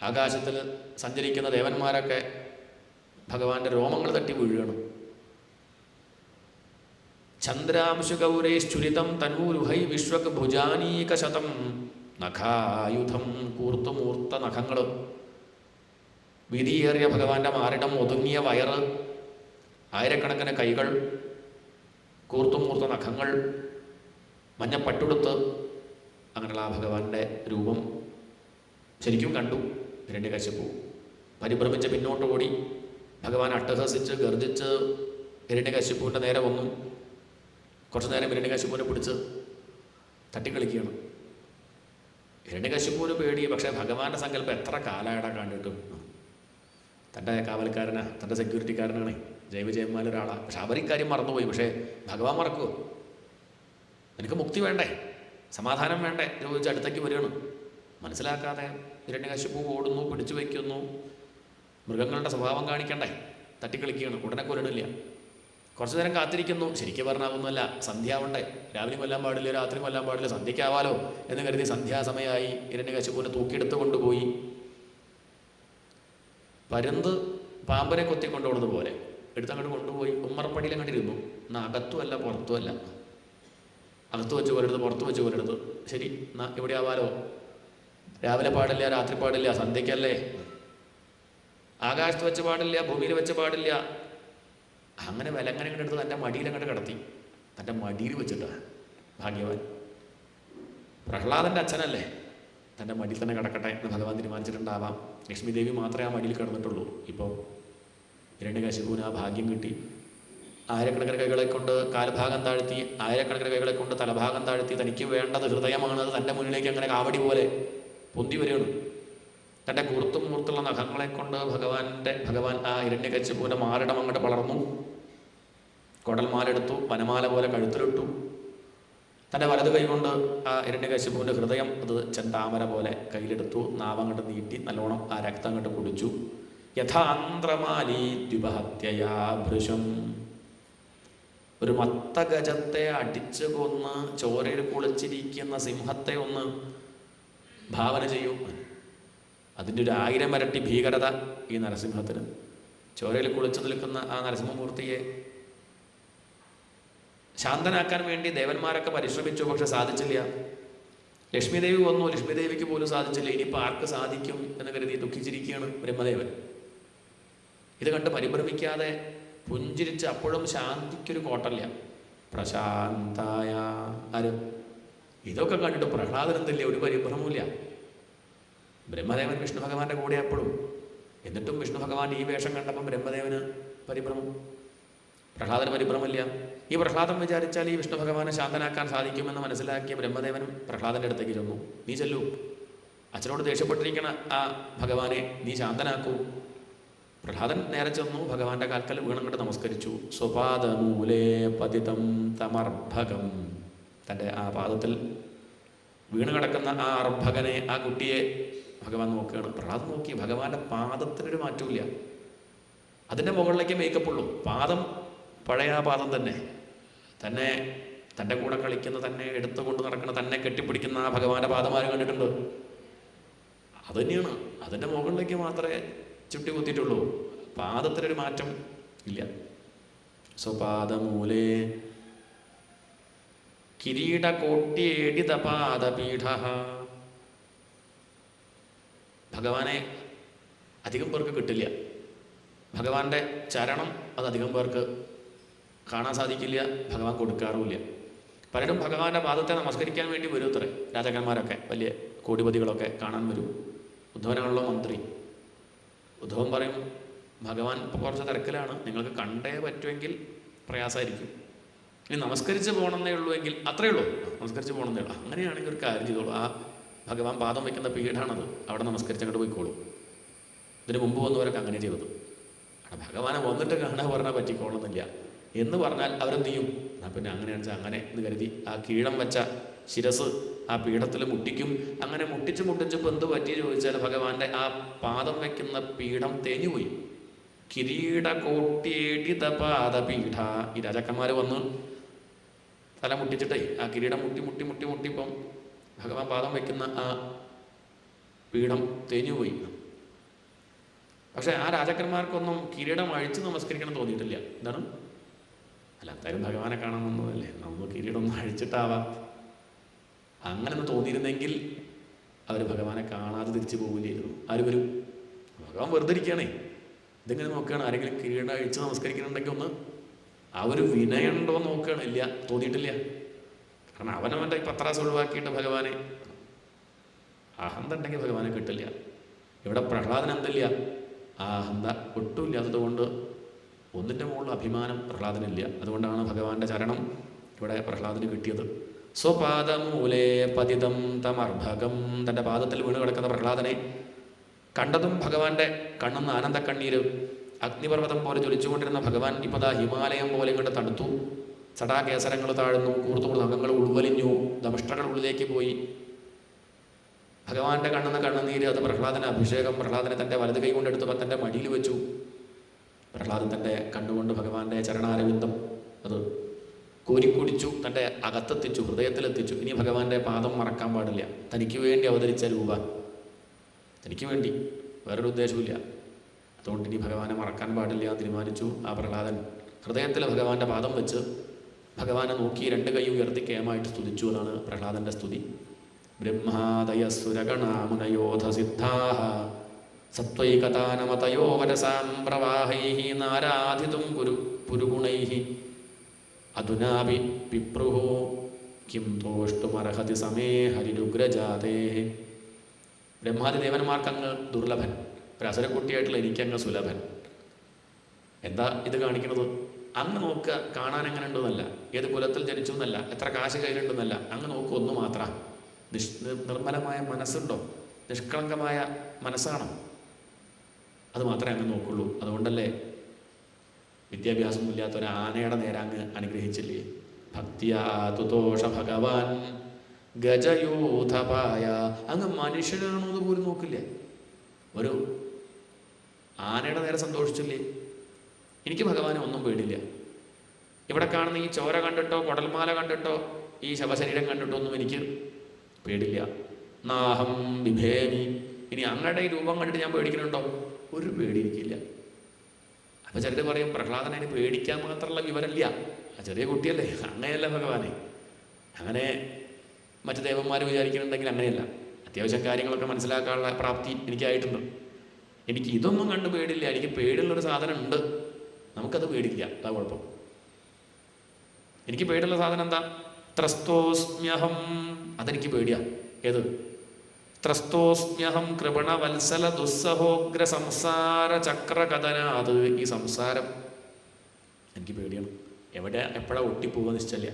ആകാശത്തിൽ സഞ്ചരിക്കുന്ന ദേവന്മാരൊക്കെ ഭഗവാന്റെ രോമങ്ങൾ തട്ടി വീഴുകയാണ്. ചന്ദ്രാംശുഗൗരൈശ്ചുരിതം തനൂരുഹൈ വിശ്വക് ഭുജാനീകശതം നഖായുധം, കൂർത്തുമൂർത്ത നഖങ്ങൾ. വീതിയേറിയ ഭഗവാന്റെ മാറിടം, ഒതുങ്ങിയ വയറ്, ആയിരക്കണക്കിന് കൈകൾ, കൂർത്തുമൂർത്ത നഖങ്ങൾ, മഞ്ഞപ്പട്ടുടുത്ത്, അങ്ങനെയുള്ള ആ ഭഗവാന്റെ രൂപം ശരിക്കും കണ്ടു ഹിരണ്യകശിപു. പരിഭ്രമിച്ച് പിന്നോട്ട് ഓടി. ഭഗവാൻ അട്ടഹസിച്ച് ഗർജിച്ച് ഹിരണ്യകശിപുവിൻ്റെ നേരെ വന്നു. കുറച്ചു നേരം ഹിരണ്യകശിപുവിനെ പിടിച്ച് തട്ടിക്കളിക്കുകയാണ്. ഹിരണ്യകശിപുവിന് പേടി. പക്ഷേ ഭഗവാന്റെ സങ്കല്പം എത്ര കാലമായിട്ടാണ് കണ്ടിട്ടും. തൻ്റെ കാവൽക്കാരനാണ്, തൻ്റെ സെക്യൂരിറ്റിക്കാരനാണ്, ജൈവജയന്മാരൊരാളാണ്. പക്ഷെ അവരിക്കാര്യം മറന്നുപോയി. പക്ഷേ ഭഗവാൻ മറക്കുമോ? എനിക്ക് മുക്തി വേണ്ടേ, സമാധാനം വേണ്ടേ ചോദിച്ച് അടുത്തേക്ക് വരികയാണ്. മനസ്സിലാക്കാതെ ഹിരണ്യകശിപു ഓടുന്നു, പിടിച്ചു വയ്ക്കുന്നു. മൃഗങ്ങളുടെ സ്വഭാവം കാണിക്കണ്ടേ, തട്ടിക്കളിക്കുകയാണ്. ഉടനെ കൊല്ലണില്ല. കുറച്ചു നേരം കാത്തിരിക്കുന്നു. ശരിക്കും പറഞ്ഞാവുന്നല്ല, സന്ധ്യാവണ്ടേ. രാവിലെ കൊല്ലാൻ പാടില്ല, രാത്രി കൊല്ലാൻ പാടില്ല, സന്ധ്യയ്ക്കാവാലോ എന്ന് കരുതി സന്ധ്യാസമയമായി. ഹിരണ്യകശിപുവിനെ തൂക്കിയെടുത്ത് കൊണ്ടുപോയി. പരുന്ത് പാമ്പിനെ കൊത്തിക്കൊണ്ടുപോകുന്നത് പോലെ എടുത്തങ്ങോട്ട് കൊണ്ടുപോയി ഉമ്മറപ്പടിയിൽ അങ്ങോട്ടിരുന്നു. എന്നാൽ അകത്തുമല്ല പുറത്തുമല്ല. അകത്ത് വെച്ച് കൊല്ലരുത്, പുറത്ത് വെച്ച് കൊല്ലരുത്. ശരി, എന്നാൽ ഇവിടെ ആവാലോ. രാവിലെ പാടില്ല, രാത്രി പാടില്ല, സന്ധ്യയ്ക്കല്ലേ. ആകാശത്ത് വെച്ച് പാടില്ല, ഭൂമിയിൽ വെച്ച് പാടില്ല. അങ്ങനെ വിലങ്ങനെ എടുത്ത് തൻ്റെ മടിയിൽ അങ്ങോട്ട് കിടത്തി. തൻ്റെ മടിയിൽ വെച്ചിട്ടാണ് ഭാഗ്യവാൻ. പ്രഹ്ലാദൻ്റെ അച്ഛനല്ലേ, തൻ്റെ മടിയിൽ തന്നെ കിടക്കട്ടെ എന്ന് ഭഗവാൻ തീരുമാനിച്ചിട്ടുണ്ടാവാം. ലക്ഷ്മി ദേവി മാത്രമേ ആ മടിയിൽ കിടന്നിട്ടുള്ളൂ. ഇപ്പോൾ ഹിരണ്യകശിപുവിന് ആ ഭാഗ്യം കിട്ടി. ആയിരക്കണക്കിന് കൈകളെ കൊണ്ട് കാൽഭാഗം താഴ്ത്തി, ആയിരക്കണക്കിന് കൈകളെ കൊണ്ട് തലഭാഗം താഴ്ത്തി. തനിക്ക് വേണ്ടത് ഹൃദയമാണ്. തൻ്റെ മുന്നിലേക്ക് അങ്ങനെ കാവടി പോലെ പൊന്തി വരികയാണ്. തൻ്റെ കൂർത്തും മൂർത്തുള്ള നഖങ്ങളെ കൊണ്ട് ഭഗവാൻ ആ ഹിരണ്യകശിപുവിൻ്റെ മാറിടം അങ്ങോട്ട് വളർന്നു. കുടൽമാലെടുത്തു, വനമാല പോലെ കഴുത്തിലിട്ടു. തൻ്റെ വലത് കൈ കൊണ്ട് ആ ഹിരണ്യകശിപുവിൻ്റെ ഹൃദയം അത് ചെന്താമര പോലെ കയ്യിലെടുത്തു. നാവങ്ങോട്ട് നീട്ടി നല്ലോണം ആ രക്തം അങ്ങോട്ട് കുടിച്ചു. യഥാന്ത്രമാലീ ദ്വിപഹത്യയാ ഭൃശം. ഒരു മത്തഗജത്തെ അടിച്ചു കൊന്ന് ചോരയിൽ കുളിച്ചിരിക്കുന്ന സിംഹത്തെ ഒന്ന് ഭാവന ചെയ്യൂ. അതിൻ്റെ ഒരു 1000 ഇരട്ടി ഭീകരത ഈ നരസിംഹത്തിന്. ചോരയിൽ കുളിച്ചു നിൽക്കുന്ന ആ നരസിംഹമൂർത്തിയെ ശാന്തനാക്കാൻ വേണ്ടി ദേവന്മാരൊക്കെ പരിശ്രമിച്ചു. പക്ഷെ സാധിച്ചില്ല. ലക്ഷ്മി ദേവി വന്നു, ലക്ഷ്മി ദേവിക്ക് പോലും സാധിച്ചില്ല. ഇനിയിപ്പോൾ ആർക്ക് സാധിക്കും എന്ന് കരുതി ദുഃഖിച്ചിരിക്കുകയാണ് ബ്രഹ്മദേവൻ. ഇത് കണ്ട് പരിഭ്രമിക്കാതെ പുഞ്ചിരിച്ച് അപ്പോഴും ശാന്തിക്കൊരു കോട്ടല്ല. പ്രശാന്തായ ആര്? ഇതൊക്കെ കണ്ടിട്ട് പ്രഹ്ലാദനെന്തില്ല, ഒരു പരിഭ്രമമില്ല. ബ്രഹ്മദേവൻ വിഷ്ണു ഭഗവാന്റെ കൂടെ അപ്പോഴും. എന്നിട്ടും വിഷ്ണു ഭഗവാൻ ഈ വേഷം കണ്ടപ്പം ബ്രഹ്മദേവന് പരിഭ്രമം, പ്രഹ്ലാദന് പരിഭ്രമമില്ല. ഈ പ്രഹ്ലാദൻ വിചാരിച്ചാൽ ഈ വിഷ്ണു ഭഗവാനെ ശാന്തനാക്കാൻ സാധിക്കുമെന്ന് മനസ്സിലാക്കിയ ബ്രഹ്മദേവനും പ്രഹ്ലാദൻ്റെ അടുത്തേക്ക് ചെന്നു. നീ ചെല്ലൂ, അച്ഛനോട് ദേഷ്യപ്പെട്ടിരിക്കണ ആ ഭഗവാനെ നീ ശാന്തനാക്കൂ. പ്രഹ്ലാദൻ നേരെ ചെന്നു, ഭഗവാന്റെ കാൽക്കൽ വീണങ്ങോട്ട് നമസ്കരിച്ചു. സ്വപാദമൂലേ പതിതം തമർഭകം. തൻ്റെ ആ പാദത്തിൽ വീണ് കിടക്കുന്ന ആ അർഭകനെ, ആ കുട്ടിയെ ഭഗവാൻ നോക്കുകയാണ്. പ്രഹ്ലാദൻ നോക്കി. ഭഗവാന്റെ പാദത്തിനൊരു മാറ്റമില്ല. അതിൻ്റെ മുകളിലേക്ക് മേക്കപ്പുള്ളൂ. പാദം പഴയ ആ പാദം തന്നെ. തൻ്റെ കൂടെ കളിക്കുന്ന, തന്നെ എടുത്തുകൊണ്ട് നടക്കുന്ന, തന്നെ കെട്ടിപ്പിടിക്കുന്ന ആ ഭഗവാന്റെ പാദം ആരും കണ്ടിട്ടുണ്ട്? അത് തന്നെയാണ്. അതിൻ്റെ മുകളിലേക്ക് മാത്രമേ ചുട്ടി കുത്തിയിട്ടുള്ളൂ. പാദത്തിനൊരു മാറ്റം ഇല്ല. സ്വപാദമൂലേ കിരീടകോട്യേടിതപാദപീഠ. ഭഗവാനെ അധികം പേർക്ക് കിട്ടില്ല. ഭഗവാന്റെ ചരണം അത് അധികം പേർക്ക് കാണാൻ സാധിക്കില്ല, ഭഗവാൻ കൊടുക്കാറുമില്ല. പലരും ഭഗവാന്റെ പാദത്തെ നമസ്കരിക്കാൻ വേണ്ടി വരും. അത്രേ രാജാക്കന്മാരൊക്കെ, വലിയ കോടിപതികളൊക്കെ കാണാൻ വരും. ഉദ്ധവനാണല്ലോ മന്ത്രി. ഉദ്ധവൻ പറയും, ഭഗവാൻ ഇപ്പോൾ കുറച്ച് തിരക്കിലാണ്, നിങ്ങൾക്ക് കണ്ടേ പറ്റുമെങ്കിൽ പ്രയാസമായിരിക്കും. ഇനി നമസ്കരിച്ച് പോകണമെന്നേ ഉള്ളൂ എങ്കിൽ അത്രയേ ഉള്ളൂ, നമസ്കരിച്ച് പോകണമെന്നേ ഉള്ളൂ. അങ്ങനെയാണെങ്കിൽ ഒരു കാര്യം ചെയ്തോളൂ. ആ ഭഗവാൻ പാദം വയ്ക്കുന്ന പീഠാണത്, അവിടെ നമസ്കരിച്ച് അങ്ങോട്ട് പോയിക്കോളൂ. ഇതിന് മുമ്പ് വന്നവരൊക്കെ അങ്ങനെ ചെയ്തത്. ഭഗവാനെ വന്നിട്ട് കാണാൻ പറഞ്ഞാൽ പറ്റിക്കോളുന്നില്ല എന്ന് പറഞ്ഞാൽ അവരെന്ത് ചെയ്യും? എന്നാൽ പിന്നെ അങ്ങനെയാണെന്ന് വെച്ചാൽ അങ്ങനെ എന്ന് കരുതി ആ കീഴം വെച്ച ശിരസ് ആ പീഠത്തിൽ മുട്ടിക്കും. അങ്ങനെ മുട്ടിച്ചപ്പോൾ എന്ത് പറ്റി ചോദിച്ചാൽ ഭഗവാന്റെ ആ പാദം വയ്ക്കുന്ന പീഠം തേഞ്ഞുപോയി. കിരീടകോട്യേടിത പാദപീഠ. ഈ രാജാക്കന്മാർ വന്ന് തല മുട്ടിച്ചിട്ടേ ആ കിരീടം മുട്ടിപ്പം ഭഗവാൻ പാദം വയ്ക്കുന്ന ആ പീഠം തേഞ്ഞുപോയി. പക്ഷെ ആ രാജാക്കന്മാർക്കൊന്നും കിരീടം അഴിച്ച് നമസ്കരിക്കണം തോന്നിയിട്ടില്ല. എന്താണ്? അല്ല, എന്തായാലും ഭഗവാനെ കാണാൻ വന്നതല്ലേ, നമുക്ക് കിരീടം ഒന്ന് അഴിച്ചിട്ടാവാം. അങ്ങനെ ഒന്ന് തോന്നിയിരുന്നെങ്കിൽ അവർ ഭഗവാനെ കാണാതെ തിരിച്ചു പോകില്ലായിരുന്നു. ആര് വരും? ഭഗവാൻ വെറുതെ ഇരിക്കുകയാണേ. ഇതിങ്ങനെ നോക്കുകയാണ്. ആരെങ്കിലും കിരീടം അഴിച്ച് നമസ്കരിക്കുന്നുണ്ടെങ്കിൽ ഒന്ന് ആ ഒരു വിനയുണ്ടോ നോക്കുകയാണ്. ഇല്ല, തോന്നിയിട്ടില്ല. കാരണം അവനവൻ്റെ ഈ പത്രാസ് ഒഴിവാക്കിയിട്ട് ഭഗവാനെ, അഹന്ത ഉണ്ടെങ്കിൽ ഭഗവാനെ കിട്ടില്ല. ഇവിടെ പ്രഹ്ലാദൻ എന്തില്ല, ആ അഹന്ത ഒട്ടുമില്ലാത്തത് കൊണ്ട് ഒന്നിൻ്റെ മുകളിൽ അഭിമാനം പ്രഹ്ലാദനില്ല. അതുകൊണ്ടാണ് ഭഗവാന്റെ ചരണം ഇവിടെ പ്രഹ്ലാദന് കിട്ടിയത്. സ്വപാദമൂലേ പതിതം തമർഭകം, തൻ്റെ പാദത്തിൽ വീണ് കിടക്കുന്ന പ്രഹ്ലാദനെ കണ്ടതും ഭഗവാന്റെ കണ്ണെന്ന് ആനന്ദ കണ്ണീര് അഗ്നിപർവ്വതം പോലെ ജ്വലിച്ചുകൊണ്ടിരുന്ന ഭഗവാൻ ഇപ്പോൾ ദാ ഹിമാലയം പോലെ ഇങ്ങോട്ട് തണുത്തു. സടാകേസരങ്ങൾ താഴ്ന്നു, കൂർത്തുകൂടുന്ന അംഗങ്ങൾ ഉൾവലിഞ്ഞു, ദംഷ്ട്രകൾ ഉള്ളിലേക്ക് പോയി. ഭഗവാന്റെ കണ്ണെന്ന് കണ്ണുനീര്, അത് പ്രഹ്ലാദന അഭിഷേകം. പ്രഹ്ലാദനെ തൻ്റെ വലത് കൈ കൊണ്ട് എടുത്ത് തൻ്റെ മടിയിൽ വെച്ചു. പ്രഹ്ലാദൻ തൻ്റെ കണ്ണുകൊണ്ട് ഭഗവാന്റെ ചരണാരവിന്ദം അത് കോരിക്കുടിച്ചു, തൻ്റെ അകത്തെത്തിച്ചു, ഹൃദയത്തിലെത്തിച്ചു. ഇനി ഭഗവാന്റെ പാദം മറക്കാൻ പാടില്ല. തനിക്ക് വേണ്ടി അവതരിച്ച രൂപ, തനിക്ക് വേണ്ടി, വേറൊരു ഉദ്ദേശമില്ല. അതുകൊണ്ട് ഇനി ഭഗവാനെ മറക്കാൻ പാടില്ല എന്ന് തീരുമാനിച്ചു. ആ പ്രഹ്ലാദൻ ഹൃദയത്തിൽ ഭഗവാന്റെ പാദം വെച്ച് ഭഗവാനെ നോക്കി രണ്ട് കൈ ഉയർത്തി കേമായിട്ട് സ്തുതിച്ചു. എന്നാണ് പ്രഹ്ലാദൻ്റെ സ്തുതി. ബ്രഹ്മാദയസുരഗണാമുനയോധസിദ്ധാഃ സത്വൈകതാനമതയോ വരസാം പ്രവാഹൈഃ നാരാധിതും പുരുഗുണൈഃ അധുനാപി പിപ്രുഃ കിം തോഷ്ടുമർഹതി സമേ ഹരിരുഗ്രജാതേഃ. ബ്രഹ്മാദി ദേവന്മാർക്കങ്ങ് ദുർലഭൻ, ഒരു അസുരക്കുട്ടിയായിട്ടുള്ള എനിക്കങ്ങ് സുലഭൻ. എന്താ ഇത് കാണിക്കുന്നത്? അങ്ങ് നോക്കുക, കാണാൻ എങ്ങനെ ഉണ്ടെന്നല്ല, ഏത് കുലത്തിൽ ജനിച്ചു എന്നല്ല, എത്ര കാശ് കയ്യിലുണ്ടെന്നല്ല. അങ്ങ് നോക്കുക, ഒന്ന് മാത്രം നിർമ്മലമായ മനസ്സുണ്ടോ, നിഷ്കളങ്കമായ മനസ്സാണോ, അത് മാത്രമേ അങ്ങ് നോക്കുള്ളൂ. അതുകൊണ്ടല്ലേ വിദ്യാഭ്യാസമൊന്നുമില്ലാത്ത ഒരു ആനയുടെ നേരെ അങ്ങ് അനുഗ്രഹിച്ചില്ലേ? ഭക്തിയാ തുതോഷ ഭഗവാൻ ഗജയൂഥപായ. അങ്ങ് മനുഷ്യനാണോ എന്ന് പോലും നോക്കില്ല, ഒരു ആനയുടെ നേരെ സന്തോഷിച്ചില്ലേ? എനിക്ക് ഭഗവാനെ ഒന്നും പേടില്ല. ഇവിടെ കാണുന്ന ഈ ചോര കണ്ടിട്ടോ കുടൽമാല കണ്ടിട്ടോ ഈ ശവശരീരം കണ്ടിട്ടോ ഒന്നും എനിക്ക് പേടില്ല. നാഹം ബിഭേമി. ഇനി അങ്ങയുടെ ഈ രൂപം കണ്ടിട്ട് ഞാൻ പേടിക്കുന്നുണ്ടോ? ഒരു പേടി എനിക്കില്ല. അപ്പം ചിലർ പറയും പ്രഹ്ലാദനെ അതിന് പേടിക്കാൻ മാത്രമുള്ള വിവരമില്ല, ആ ചെറിയ കുട്ടിയല്ലേ. അങ്ങനെയല്ല ഭഗവാനെ. അങ്ങനെ മറ്റു ദേവന്മാർ വിചാരിക്കുന്നുണ്ടെങ്കിൽ അങ്ങനെയല്ല. അത്യാവശ്യം കാര്യങ്ങളൊക്കെ മനസ്സിലാക്കാനുള്ള പ്രാപ്തി എനിക്കായിട്ടുണ്ട്. എനിക്ക് ഇതൊന്നും കണ്ട് പേടില്ല. എനിക്ക് പേടിയുള്ളൊരു സാധനം ഉണ്ട്, നമുക്കത് പേടില്ല. അതാ കുഴപ്പം. എനിക്ക് പേടിയുള്ള സാധനം എന്താ? ത്രസ്തോസ്മ്യഹം. അതെനിക്ക് പേടിയാ. ഏത്? ത്രസ്തോസ്മ്യഹം കൃപണ വത്സല ദുസ്സഹോഗ്ര സംസാര ചക്രകഥനാത്. ഈ സംസാരം എനിക്ക് പേടിയാണ്. എവിടെ എപ്പോഴാണ് ഒട്ടിപ്പോവുക നിശ്ചയില്ല.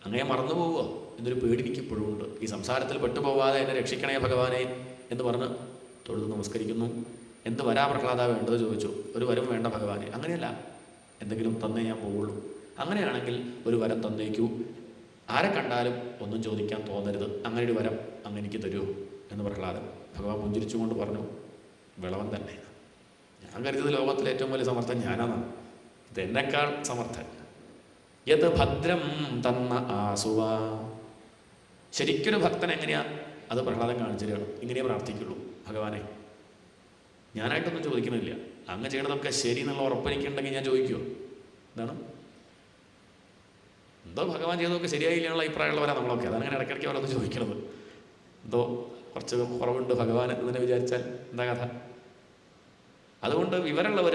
അങ്ങനെ മറന്നു പോവുമോ എന്നൊരു പേടി എനിക്ക് ഇപ്പോഴും ഉണ്ട്. ഈ സംസാരത്തിൽ പെട്ടുപോവാതെ എന്നെ രക്ഷിക്കണേ ഭഗവാനെ എന്ന് പറഞ്ഞ് തൊഴുത് നമസ്കരിക്കുന്നു. എന്ത് വരാ പ്രഹ്ലാദ വേണ്ടത് ചോദിച്ചു. ഒരു വരം വേണ്ട ഭഗവാനെ. അങ്ങനെയല്ല, എന്തെങ്കിലും തന്നേ ഞാൻ പോവുള്ളൂ. അങ്ങനെയാണെങ്കിൽ ഒരു വരം തന്നേക്കൂ. ആരെ കണ്ടാലും ഒന്നും ചോദിക്കാൻ തോന്നരുത്. അങ്ങനെ ഒരു വരം അങ്ങ് എനിക്ക് തരൂ എന്ന് പ്രഹ്ലാദൻ. ഭഗവാൻ പുഞ്ചിരിച്ചുകൊണ്ട് പറഞ്ഞു, വിളവൻ തന്നെ. ഞാൻ കരുതിയത് ലോകത്തിലെ ഏറ്റവും വലിയ സമർത്ഥൻ ഞാനാണ്. ഇതെന്നെക്കാൾ സമർത്ഥൻ. യത് ഭദ്രം തന്ന ആസുവ. ശരിക്കൊരു ഭക്തൻ എങ്ങനെയാ അത് പ്രഹ്ലാദൻ കാണിച്ചു തരികയാണ്. ഇങ്ങനെയേ പ്രാർത്ഥിക്കുള്ളൂ. ഭഗവാനെ, ഞാനായിട്ടൊന്നും ചോദിക്കുന്നില്ല, അങ്ങ് ചെയ്യണതൊക്കെ ശരി എന്നുള്ള ഉറപ്പെനിക്കുണ്ടെങ്കിൽ ഞാൻ ചോദിക്കുമോ? എന്താണ് എന്തോ ഭഗവാൻ ചെയ്തതൊക്കെ ശരിയായില്ലുള്ള അഭിപ്രായമുള്ളവരാണ് നമ്മളൊക്കെ. അതങ്ങനെ ഇടയ്ക്കിടയ്ക്ക് അവരൊന്ന് ചോദിക്കണത്. എന്തോ കുറച്ച് കുറവുണ്ട് ഭഗവാൻ എന്നതിനെ വിചാരിച്ചാൽ എന്താ കഥ? അതുകൊണ്ട് വിവരമുള്ളവർ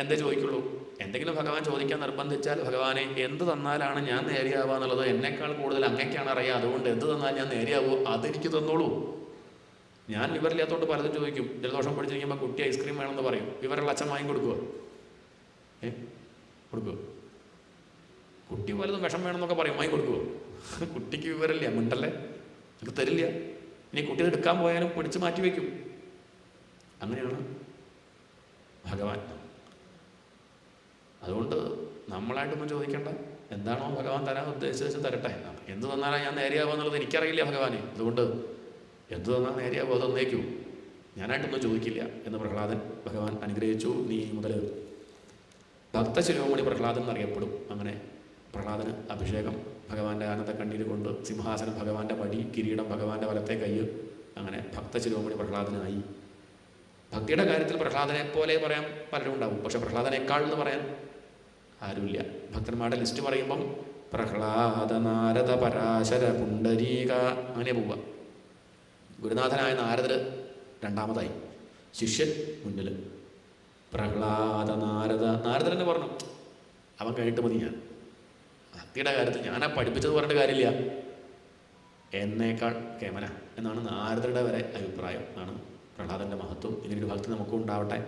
എന്തേ ചോദിക്കുള്ളൂ. എന്തെങ്കിലും ഭഗവാൻ ചോദിക്കാൻ നിർബന്ധിച്ചാൽ, ഭഗവാനെ എന്ത് തന്നാലാണ് ഞാൻ നേരെയാവുക എന്നുള്ളത് എന്നെക്കാൾ കൂടുതൽ അങ്ങേക്കാണ് അറിയാം. അതുകൊണ്ട് എന്ത് തന്നാൽ ഞാൻ നേരെയാവുമോ അതെനിക്ക് തന്നോളൂ. ഞാൻ വിവരമില്ലാത്തതുകൊണ്ട് പലതും ചോദിക്കും. ജലദോഷം പിടിച്ചിരിക്കുമ്പോൾ കുട്ടി ഐസ്ക്രീം വേണമെന്ന് പറയും. വിവരമുള്ള അച്ഛൻ വാങ്ങി കൊടുക്കുമോ? കൊടുക്കുമോ? കുട്ടി പലതും വിഷം വേണമെന്നൊക്കെ പറയും, വാങ്ങി കൊടുക്കുമോ? കുട്ടിക്ക് വിവരമില്ല, മിണ്ടല്ലേ, എനിക്ക് തരില്ല. ഇനി കുട്ടി എടുക്കാൻ പോയാലും പിടിച്ച് മാറ്റി വയ്ക്കും. അങ്ങനെയാണ് ഭഗവാൻ. അതുകൊണ്ട് നമ്മളായിട്ടൊന്നും ചോദിക്കേണ്ട. എന്താണോ ഭഗവാൻ തരാൻ ഉദ്ദേശിച്ച് തരട്ടെ. എന്ത് തന്നാലാണ് ഞാൻ നേരെയാവുക എന്നുള്ളത് എനിക്കറിയില്ല ഭഗവാനെ. അതുകൊണ്ട് എന്ത് തന്നാൽ നേരെയാവുക തന്നേക്കൂ, ഞാനായിട്ടൊന്നും ചോദിക്കില്ല എന്ന് പ്രഹ്ലാദൻ ഭഗവാൻ അനുഗ്രഹിച്ചു. നീ മുതൽ ഭക്തശിരോമണി പ്രഹ്ലാദൻ എന്നറിയപ്പെടും. അങ്ങനെ പ്രഹ്ലാദന് അഭിഷേകം, ഭഗവാന്റെ ആനന്ദ കണ്ണീര് കൊണ്ട് സിംഹാസനം, ഭഗവാന്റെ പടി, കിരീടം, ഭഗവാന്റെ വലത്തെ കൈ. അങ്ങനെ ഭക്തശിരോമണി പ്രഹ്ലാദനായി. ഭക്തിയുടെ കാര്യത്തിൽ പ്രഹ്ലാദനെ പോലെ പറയാൻ പലരും ഉണ്ടാവും. പക്ഷെ പ്രഹ്ലാദനേക്കാൾ എന്ന് പറയാൻ ആരുമില്ല. ഭക്തന്മാരുടെ ലിസ്റ്റ് പറയുമ്പം പ്രഹ്ലാദ, നാരദ, പരാശര, പുണ്ടരീക, അങ്ങനെ പോവുക. ഗുരുനാഥനായ നാരദർ രണ്ടാമതായി, ശിഷ്യൻ മുന്നിൽ. പ്രഹ്ലാദ നാരദൻ തന്നെ പറഞ്ഞു, അവൻ കഴിഞ്ഞിട്ട് മതി ഞാൻ. ഭക്തിയുടെ കാര്യത്തിൽ ഞാനാ പഠിപ്പിച്ചത് പറഞ്ഞിട്ട് കാര്യമില്ല, എന്നേക്കാൾ കേമന എന്നാണ് നാരദരുടെ വരെ അഭിപ്രായം. ആണ് പ്രഹ്ലാദൻ്റെ മഹത്വം. ഇങ്ങനൊരു ഭക്തി നമുക്കും ഉണ്ടാവട്ടെ.